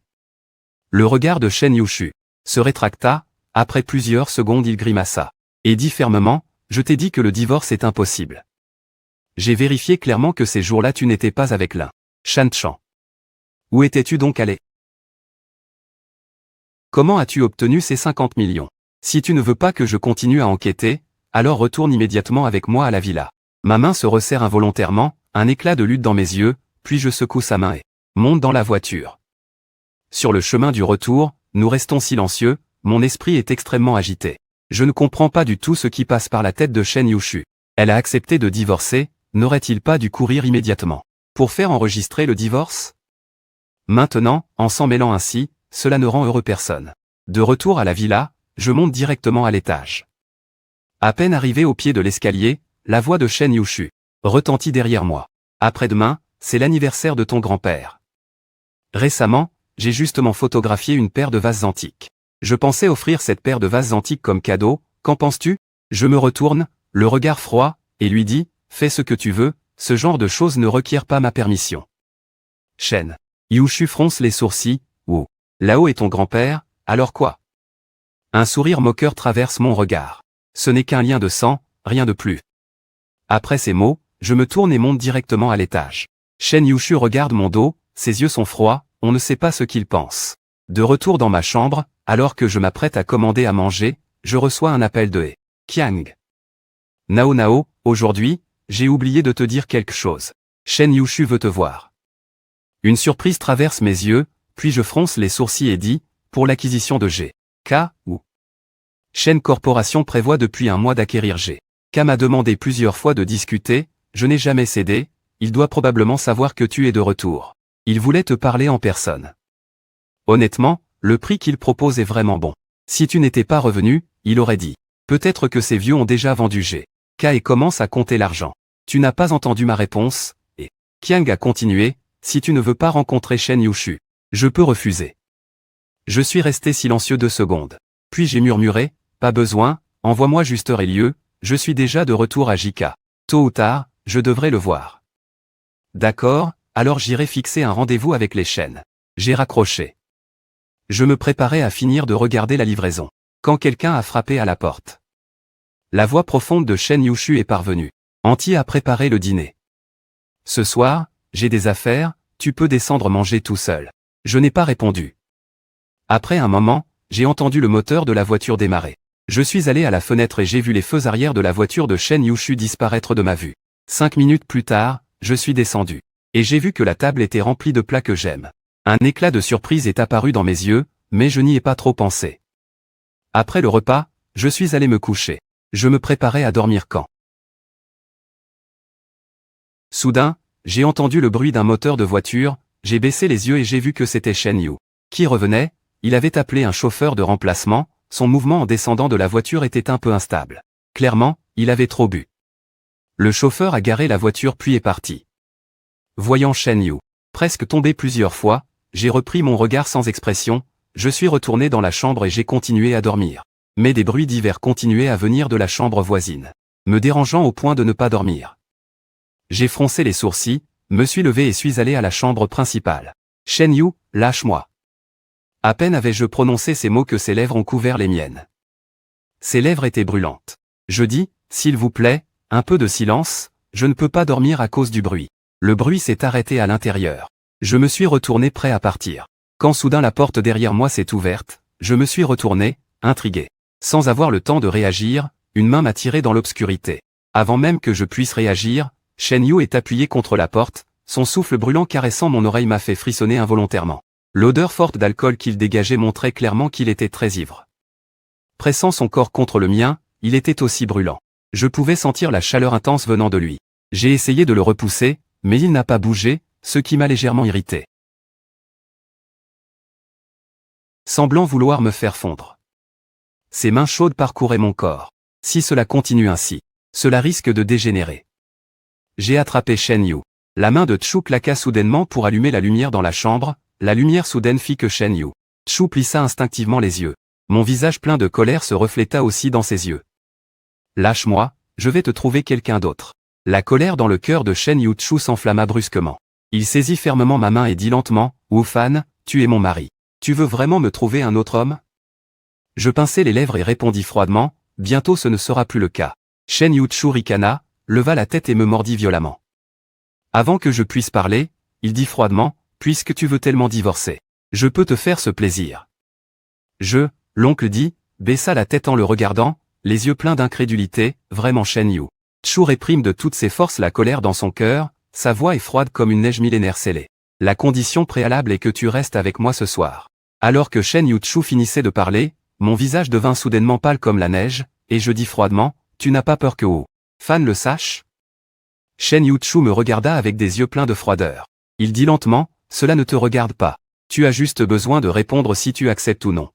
Le regard de Shen Yushu se rétracta, après plusieurs secondes il grimaça. Et dit fermement, je t'ai dit que le divorce est impossible. J'ai vérifié clairement que ces jours-là tu n'étais pas avec l'un. Shan Chan. Où étais-tu donc allé? Comment as-tu obtenu ces 50 millions? Si tu ne veux pas que je continue à enquêter, alors retourne immédiatement avec moi à la villa. Ma main se resserre involontairement, un éclat de lutte dans mes yeux, puis je secoue sa main et monte dans la voiture. Sur le chemin du retour, nous restons silencieux, mon esprit est extrêmement agité. Je ne comprends pas du tout ce qui passe par la tête de Shen Yushu. Elle a accepté de divorcer, n'aurait-il pas dû courir immédiatement pour faire enregistrer le divorce? Maintenant, en s'en mêlant ainsi, cela ne rend heureux personne. De retour à la villa, je monte directement à l'étage. À peine arrivé au pied de l'escalier, la voix de Shen Yushu retentit derrière moi. Après-demain, c'est l'anniversaire de ton grand-père. Récemment, j'ai justement photographié une paire de vases antiques. Je pensais offrir cette paire de vases antiques comme cadeau, qu'en penses-tu? Je me retourne, le regard froid, et lui dis, fais ce que tu veux, ce genre de choses ne requiert pas ma permission. Shen Yushu fronce les sourcils, Wu. Là-haut est ton grand-père, alors quoi? Un sourire moqueur traverse mon regard. Ce n'est qu'un lien de sang, rien de plus. Après ces mots, je me tourne et monte directement à l'étage. Shen Yushu regarde mon dos, ses yeux sont froids, on ne sait pas ce qu'il pense. De retour dans ma chambre, alors que je m'apprête à commander à manger, je reçois un appel de Heqiang. Nao Nao, aujourd'hui, j'ai oublié de te dire quelque chose. Shen Yushu veut te voir. Une surprise traverse mes yeux, puis je fronce les sourcils et dis, pour l'acquisition de K, ou Shen Corporation prévoit depuis un mois d'acquérir K m'a demandé plusieurs fois de discuter, je n'ai jamais cédé, il doit probablement savoir que tu es de retour. Il voulait te parler en personne. Honnêtement, le prix qu'il propose est vraiment bon. Si tu n'étais pas revenu, il aurait dit. Peut-être que ces vieux ont déjà vendu K et commencent à compter l'argent. Tu n'as pas entendu ma réponse, et Qiang a continué, si tu ne veux pas rencontrer Shen Yushu, je peux refuser. Je suis resté silencieux 2 secondes. Puis j'ai murmuré, pas besoin, envoie-moi juste heure et lieu, je suis déjà de retour à JK. Tôt ou tard, je devrais le voir. D'accord, alors j'irai fixer un rendez-vous avec les Shen. J'ai raccroché. Je me préparais à finir de regarder la livraison, quand quelqu'un a frappé à la porte. La voix profonde de Shen Yushu est parvenue. Anti a préparé le dîner. Ce soir, j'ai des affaires, tu peux descendre manger tout seul. Je n'ai pas répondu. Après un moment, j'ai entendu le moteur de la voiture démarrer. Je suis allé à la fenêtre et j'ai vu les feux arrière de la voiture de Shen Yushu disparaître de ma vue. 5 minutes plus tard, je suis descendu. Et j'ai vu que la table était remplie de plats que j'aime. Un éclat de surprise est apparu dans mes yeux, mais je n'y ai pas trop pensé. Après le repas, je suis allé me coucher. Je me préparais à dormir quand. Soudain, j'ai entendu le bruit d'un moteur de voiture, j'ai baissé les yeux et j'ai vu que c'était Shen Yu. Qui revenait, il avait appelé un chauffeur de remplacement, son mouvement en descendant de la voiture était un peu instable. Clairement, il avait trop bu. Le chauffeur a garé la voiture puis est parti. Voyant Shen Yu presque tomber plusieurs fois, j'ai repris mon regard sans expression, je suis retourné dans la chambre et j'ai continué à dormir. Mais des bruits divers continuaient à venir de la chambre voisine, me dérangeant au point de ne pas dormir. J'ai froncé les sourcils, me suis levé et suis allé à la chambre principale. Shen Yu, lâche-moi. À peine avais-je prononcé ces mots que ses lèvres ont couvert les miennes. Ses lèvres étaient brûlantes. Je dis, s'il vous plaît, un peu de silence, je ne peux pas dormir à cause du bruit. Le bruit s'est arrêté à l'intérieur. Je me suis retourné prêt à partir. Quand soudain la porte derrière moi s'est ouverte, je me suis retourné, intrigué. Sans avoir le temps de réagir, une main m'a tiré dans l'obscurité. Avant même que je puisse réagir, Shen Yu est appuyé contre la porte, son souffle brûlant caressant mon oreille m'a fait frissonner involontairement. L'odeur forte d'alcool qu'il dégageait montrait clairement qu'il était très ivre. Pressant son corps contre le mien, il était aussi brûlant. Je pouvais sentir la chaleur intense venant de lui. J'ai essayé de le repousser, mais il n'a pas bougé, ce qui m'a légèrement irrité. Semblant vouloir me faire fondre. Ses mains chaudes parcouraient mon corps. Si cela continue ainsi, cela risque de dégénérer. J'ai attrapé Shen Yu. La main de Chu claqua soudainement pour allumer la lumière dans la chambre, la lumière soudaine fit que Shen Yu. Chu plissa instinctivement les yeux. Mon visage plein de colère se refléta aussi dans ses yeux. Lâche-moi, je vais te trouver quelqu'un d'autre. La colère dans le cœur de Shen Yu Chu s'enflamma brusquement. Il saisit fermement ma main et dit lentement, Wu Fan, tu es mon mari. Tu veux vraiment me trouver un autre homme? Je pinçai les lèvres et répondis froidement, bientôt ce ne sera plus le cas. Shen Yu Chu ricana, leva la tête et me mordit violemment. Avant que je puisse parler, il dit froidement, puisque tu veux tellement divorcer, je peux te faire ce plaisir. L'oncle dit, baissa la tête en le regardant, les yeux pleins d'incrédulité, vraiment Shen Yu. Chu réprime de toutes ses forces la colère dans son cœur, sa voix est froide comme une neige millénaire scellée. La condition préalable est que tu restes avec moi ce soir. Alors que Shen Yu Chu finissait de parler, mon visage devint soudainement pâle comme la neige, et je dis froidement, tu n'as pas peur que Wu Fan le sache? Shen Yu Chu me regarda avec des yeux pleins de froideur. Il dit lentement, cela ne te regarde pas. Tu as juste besoin de répondre si tu acceptes ou non.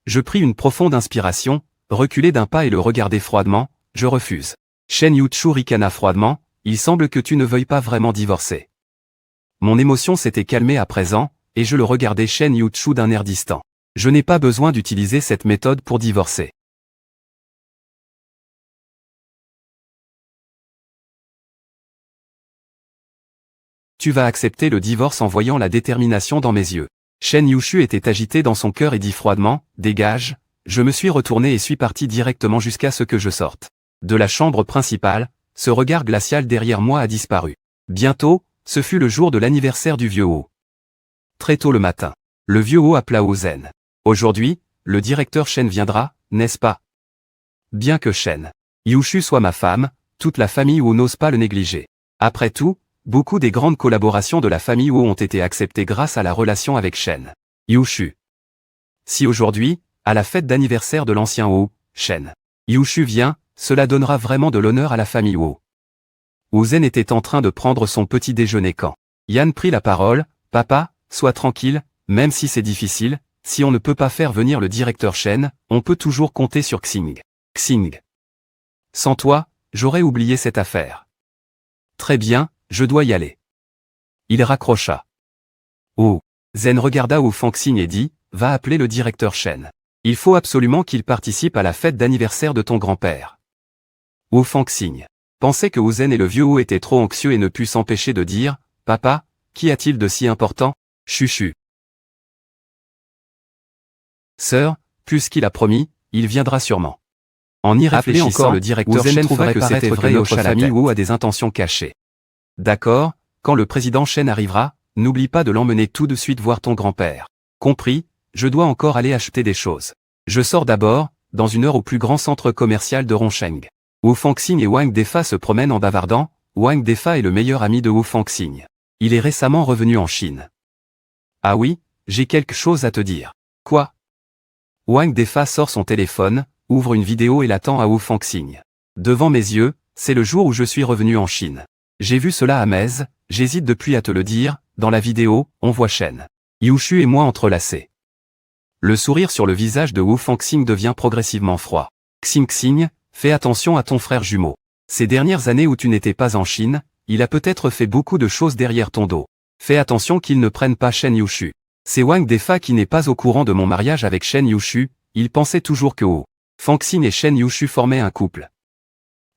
Je pris une profonde inspiration, reculai d'un pas et le regardai froidement, je refuse. Shen Yu Chu ricana froidement, il semble que tu ne veuilles pas vraiment divorcer. Mon émotion s'était calmée à présent, et je le regardais Shen Yu Chu d'un air distant. Je n'ai pas besoin d'utiliser cette méthode pour divorcer. Tu vas accepter le divorce en voyant la détermination dans mes yeux. Shen Yu Chu était agité dans son cœur et dit froidement, dégage. Je me suis retourné et suis parti directement jusqu'à ce que je sorte. De la chambre principale, ce regard glacial derrière moi a disparu. Bientôt, ce fut le jour de l'anniversaire du vieux Wu. Très tôt le matin, le vieux Wu appela Wu Zen. Aujourd'hui, le directeur Shen viendra, n'est-ce pas? Bien que Shen Yu Chu soit ma femme, toute la famille Wu n'ose pas le négliger. Après tout, beaucoup des grandes collaborations de la famille Wu ont été acceptées grâce à la relation avec Shen Yu Chu. Si aujourd'hui, à la fête d'anniversaire de l'ancien Wu, Shen Yu Chu vient, cela donnera vraiment de l'honneur à la famille Wu. Wu Zen était en train de prendre son petit déjeuner quand Yan prit la parole, papa, sois tranquille, même si c'est difficile, si on ne peut pas faire venir le directeur Shen, on peut toujours compter sur Xing. Xing. Sans toi, j'aurais oublié cette affaire. Très bien, je dois y aller. Il raccrocha. Wu Zen regarda Wu Fangxing et dit, va appeler le directeur Shen. Il faut absolument qu'il participe à la fête d'anniversaire de ton grand-père. Wu Fangxing pensait que Wu Zen et le vieux Wu étaient trop anxieux et ne put s'empêcher de dire, papa, qu'y a-t-il de si important? Chuchu. Sœur, puisqu'il a promis, il viendra sûrement. En y réfléchissant, encore, le directeur Shen trouverait que c'était vrai que notre famille Wu a des intentions cachées. D'accord, quand le président Shen arrivera, n'oublie pas de l'emmener tout de suite voir ton grand-père. Compris, je dois encore aller acheter des choses. Je sors d'abord, dans une heure au plus grand centre commercial de Rongsheng. Wu Fangxing et Wang Defa se promènent en bavardant, Wang Defa est le meilleur ami de Wu Fangxing. Il est récemment revenu en Chine. Ah oui, j'ai quelque chose à te dire. Quoi? Wang Defa sort son téléphone, ouvre une vidéo et l'attend à Wu Fangxing. Devant mes yeux, c'est le jour où je suis revenu en Chine. J'ai vu cela à Metz, j'hésite depuis à te le dire, dans la vidéo, on voit Shen Yu Chu et moi entrelacés. Le sourire sur le visage de Wu Fangxing devient progressivement froid. Xing Xing, fais attention à ton frère jumeau. Ces dernières années où tu n'étais pas en Chine, il a peut-être fait beaucoup de choses derrière ton dos. Fais attention qu'il ne prenne pas Shen Yushu. C'est Wang Defa qui n'est pas au courant de mon mariage avec Shen Yushu, il pensait toujours que Wu Fangxin et Shen Yushu formaient un couple.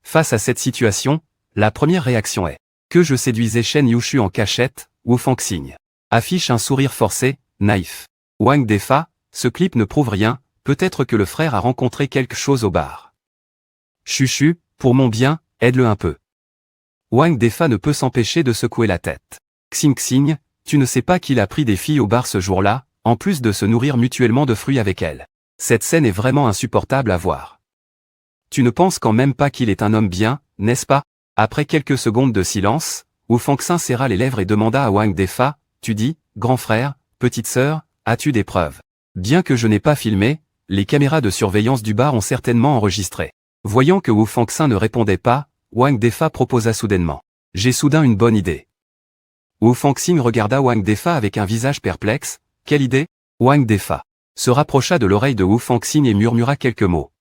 Face à cette situation, la première réaction est que je séduisais Shen Yushu en cachette, Wu Fangxin affiche un sourire forcé, naïf. Wang Defa, ce clip ne prouve rien, peut-être que le frère a rencontré quelque chose au bar. Chuchu, pour mon bien, aide-le un peu. Wang Defa ne peut s'empêcher de secouer la tête. Xing Xing, tu ne sais pas qu'il a pris des filles au bar ce jour-là, en plus de se nourrir mutuellement de fruits avec elles. Cette scène est vraiment insupportable à voir. Tu ne penses quand même pas qu'il est un homme bien, n'est-ce pas? Après quelques secondes de silence, Wu Fangxin serra les lèvres et demanda à Wang Defa, tu dis, grand frère, petite sœur, as-tu des preuves? Bien que je n'ai pas filmé, les caméras de surveillance du bar ont certainement enregistré. Voyant que Wu Fangxin ne répondait pas, Wang Defa proposa soudainement. J'ai soudain une bonne idée. Wu Fangxin regarda Wang Defa avec un visage perplexe. Quelle idée? Wang Defa se rapprocha de l'oreille de Wu Fangxin et murmura quelques mots.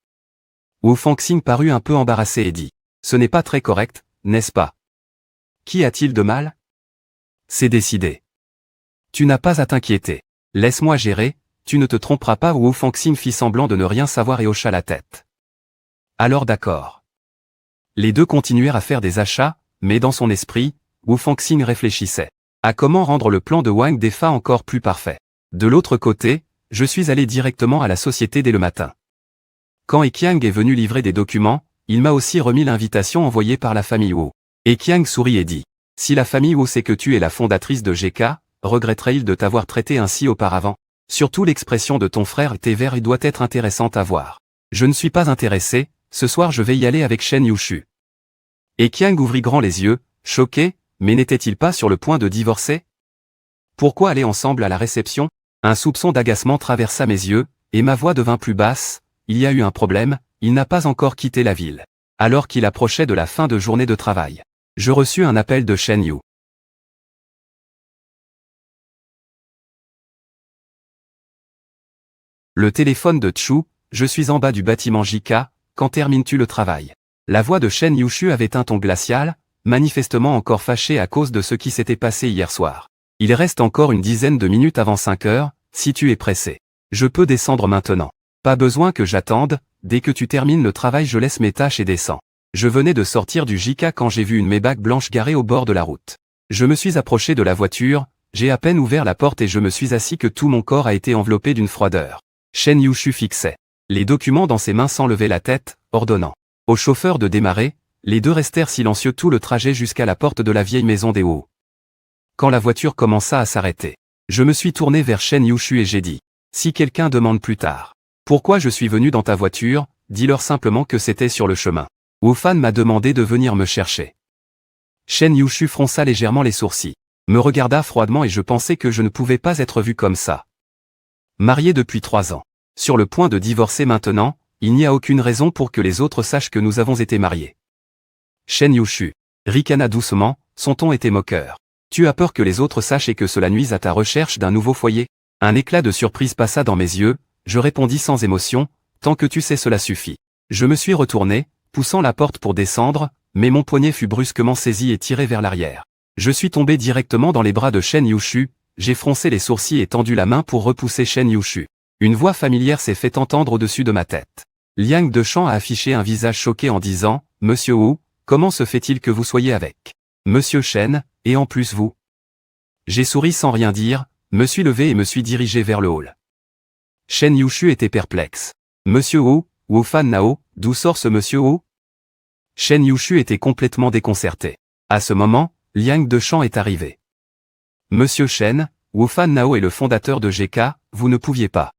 Wu Fangxin parut un peu embarrassé et dit. Ce n'est pas très correct, n'est-ce pas? Qui a-t-il de mal? C'est décidé. Tu n'as pas à t'inquiéter. Laisse-moi gérer, tu ne te tromperas pas. Wu Fangxin fit semblant de ne rien savoir et hocha la tête. Alors d'accord. Les deux continuèrent à faire des achats, mais dans son esprit, Wu Fangxin réfléchissait à comment rendre le plan de Wang Defa encore plus parfait. De l'autre côté, je suis allé directement à la société dès le matin. Quand Eqiang est venu livrer des documents, il m'a aussi remis l'invitation envoyée par la famille Wu. Eqiang sourit et dit, si la famille Wu sait que tu es la fondatrice de GK, regretterait-il de t'avoir traité ainsi auparavant? Surtout l'expression de ton frère Téver doit être intéressante à voir. Je ne suis pas intéressé, ce soir je vais y aller avec Shen Yushu. Eqiang ouvrit grand les yeux, choqué, mais n'était-il pas sur le point de divorcer? Pourquoi aller ensemble à la réception? Un soupçon d'agacement traversa mes yeux, et ma voix devint plus basse, il y a eu un problème, il n'a pas encore quitté la ville. Alors qu'il approchait de la fin de journée de travail. Je reçus un appel de Shen Yu. Le téléphone de Chu, je suis en bas du bâtiment JK, quand termines-tu le travail? La voix de Shen Yushu avait un ton glacial, manifestement encore fâché à cause de ce qui s'était passé hier soir. Il reste encore une dizaine de minutes avant 5 heures, si tu es pressé. Je peux descendre maintenant. Pas besoin que j'attende, dès que tu termines le travail je laisse mes tâches et descends. Je venais de sortir du JK quand j'ai vu une Maybach blanche garée au bord de la route. Je me suis approché de la voiture, j'ai à peine ouvert la porte et je me suis assis que tout mon corps a été enveloppé d'une froideur. Shen Yushu fixait les documents dans ses mains sans lever la tête, ordonnant au chauffeur de démarrer. Les deux restèrent silencieux tout le trajet jusqu'à la porte de la vieille maison des Wu. Quand la voiture commença à s'arrêter, je me suis tourné vers Shen Yushu et j'ai dit, si quelqu'un demande plus tard, pourquoi je suis venu dans ta voiture, dis-leur simplement que c'était sur le chemin. Wu Fan m'a demandé de venir me chercher. Shen Yushu fronça légèrement les sourcils, me regarda froidement et je pensais que je ne pouvais pas être vu comme ça. Marié depuis 3 ans, sur le point de divorcer maintenant, il n'y a aucune raison pour que les autres sachent que nous avons été mariés. Shen Yushu ricana doucement, son ton était moqueur. Tu as peur que les autres sachent et que cela nuise à ta recherche d'un nouveau foyer? Un éclat de surprise passa dans mes yeux, je répondis sans émotion, tant que tu sais cela suffit. Je me suis retourné, poussant la porte pour descendre, mais mon poignet fut brusquement saisi et tiré vers l'arrière. Je suis tombé directement dans les bras de Shen Yushu, j'ai froncé les sourcils et tendu la main pour repousser Shen Yushu. Une voix familière s'est fait entendre au-dessus de ma tête. Liang Dechan a affiché un visage choqué en disant, Monsieur Wu, comment se fait-il que vous soyez avec Monsieur Shen, et en plus vous? J'ai souri sans rien dire, me suis levé et me suis dirigé vers le hall. Shen Yushu était perplexe. Monsieur Wu, Wu Fan Nao, d'où sort ce Monsieur Wu? Shen Yushu était complètement déconcerté. À ce moment, Liang Dechan est arrivé. Monsieur Shen, Wu Fan Nao est le fondateur de GK, vous ne pouviez pas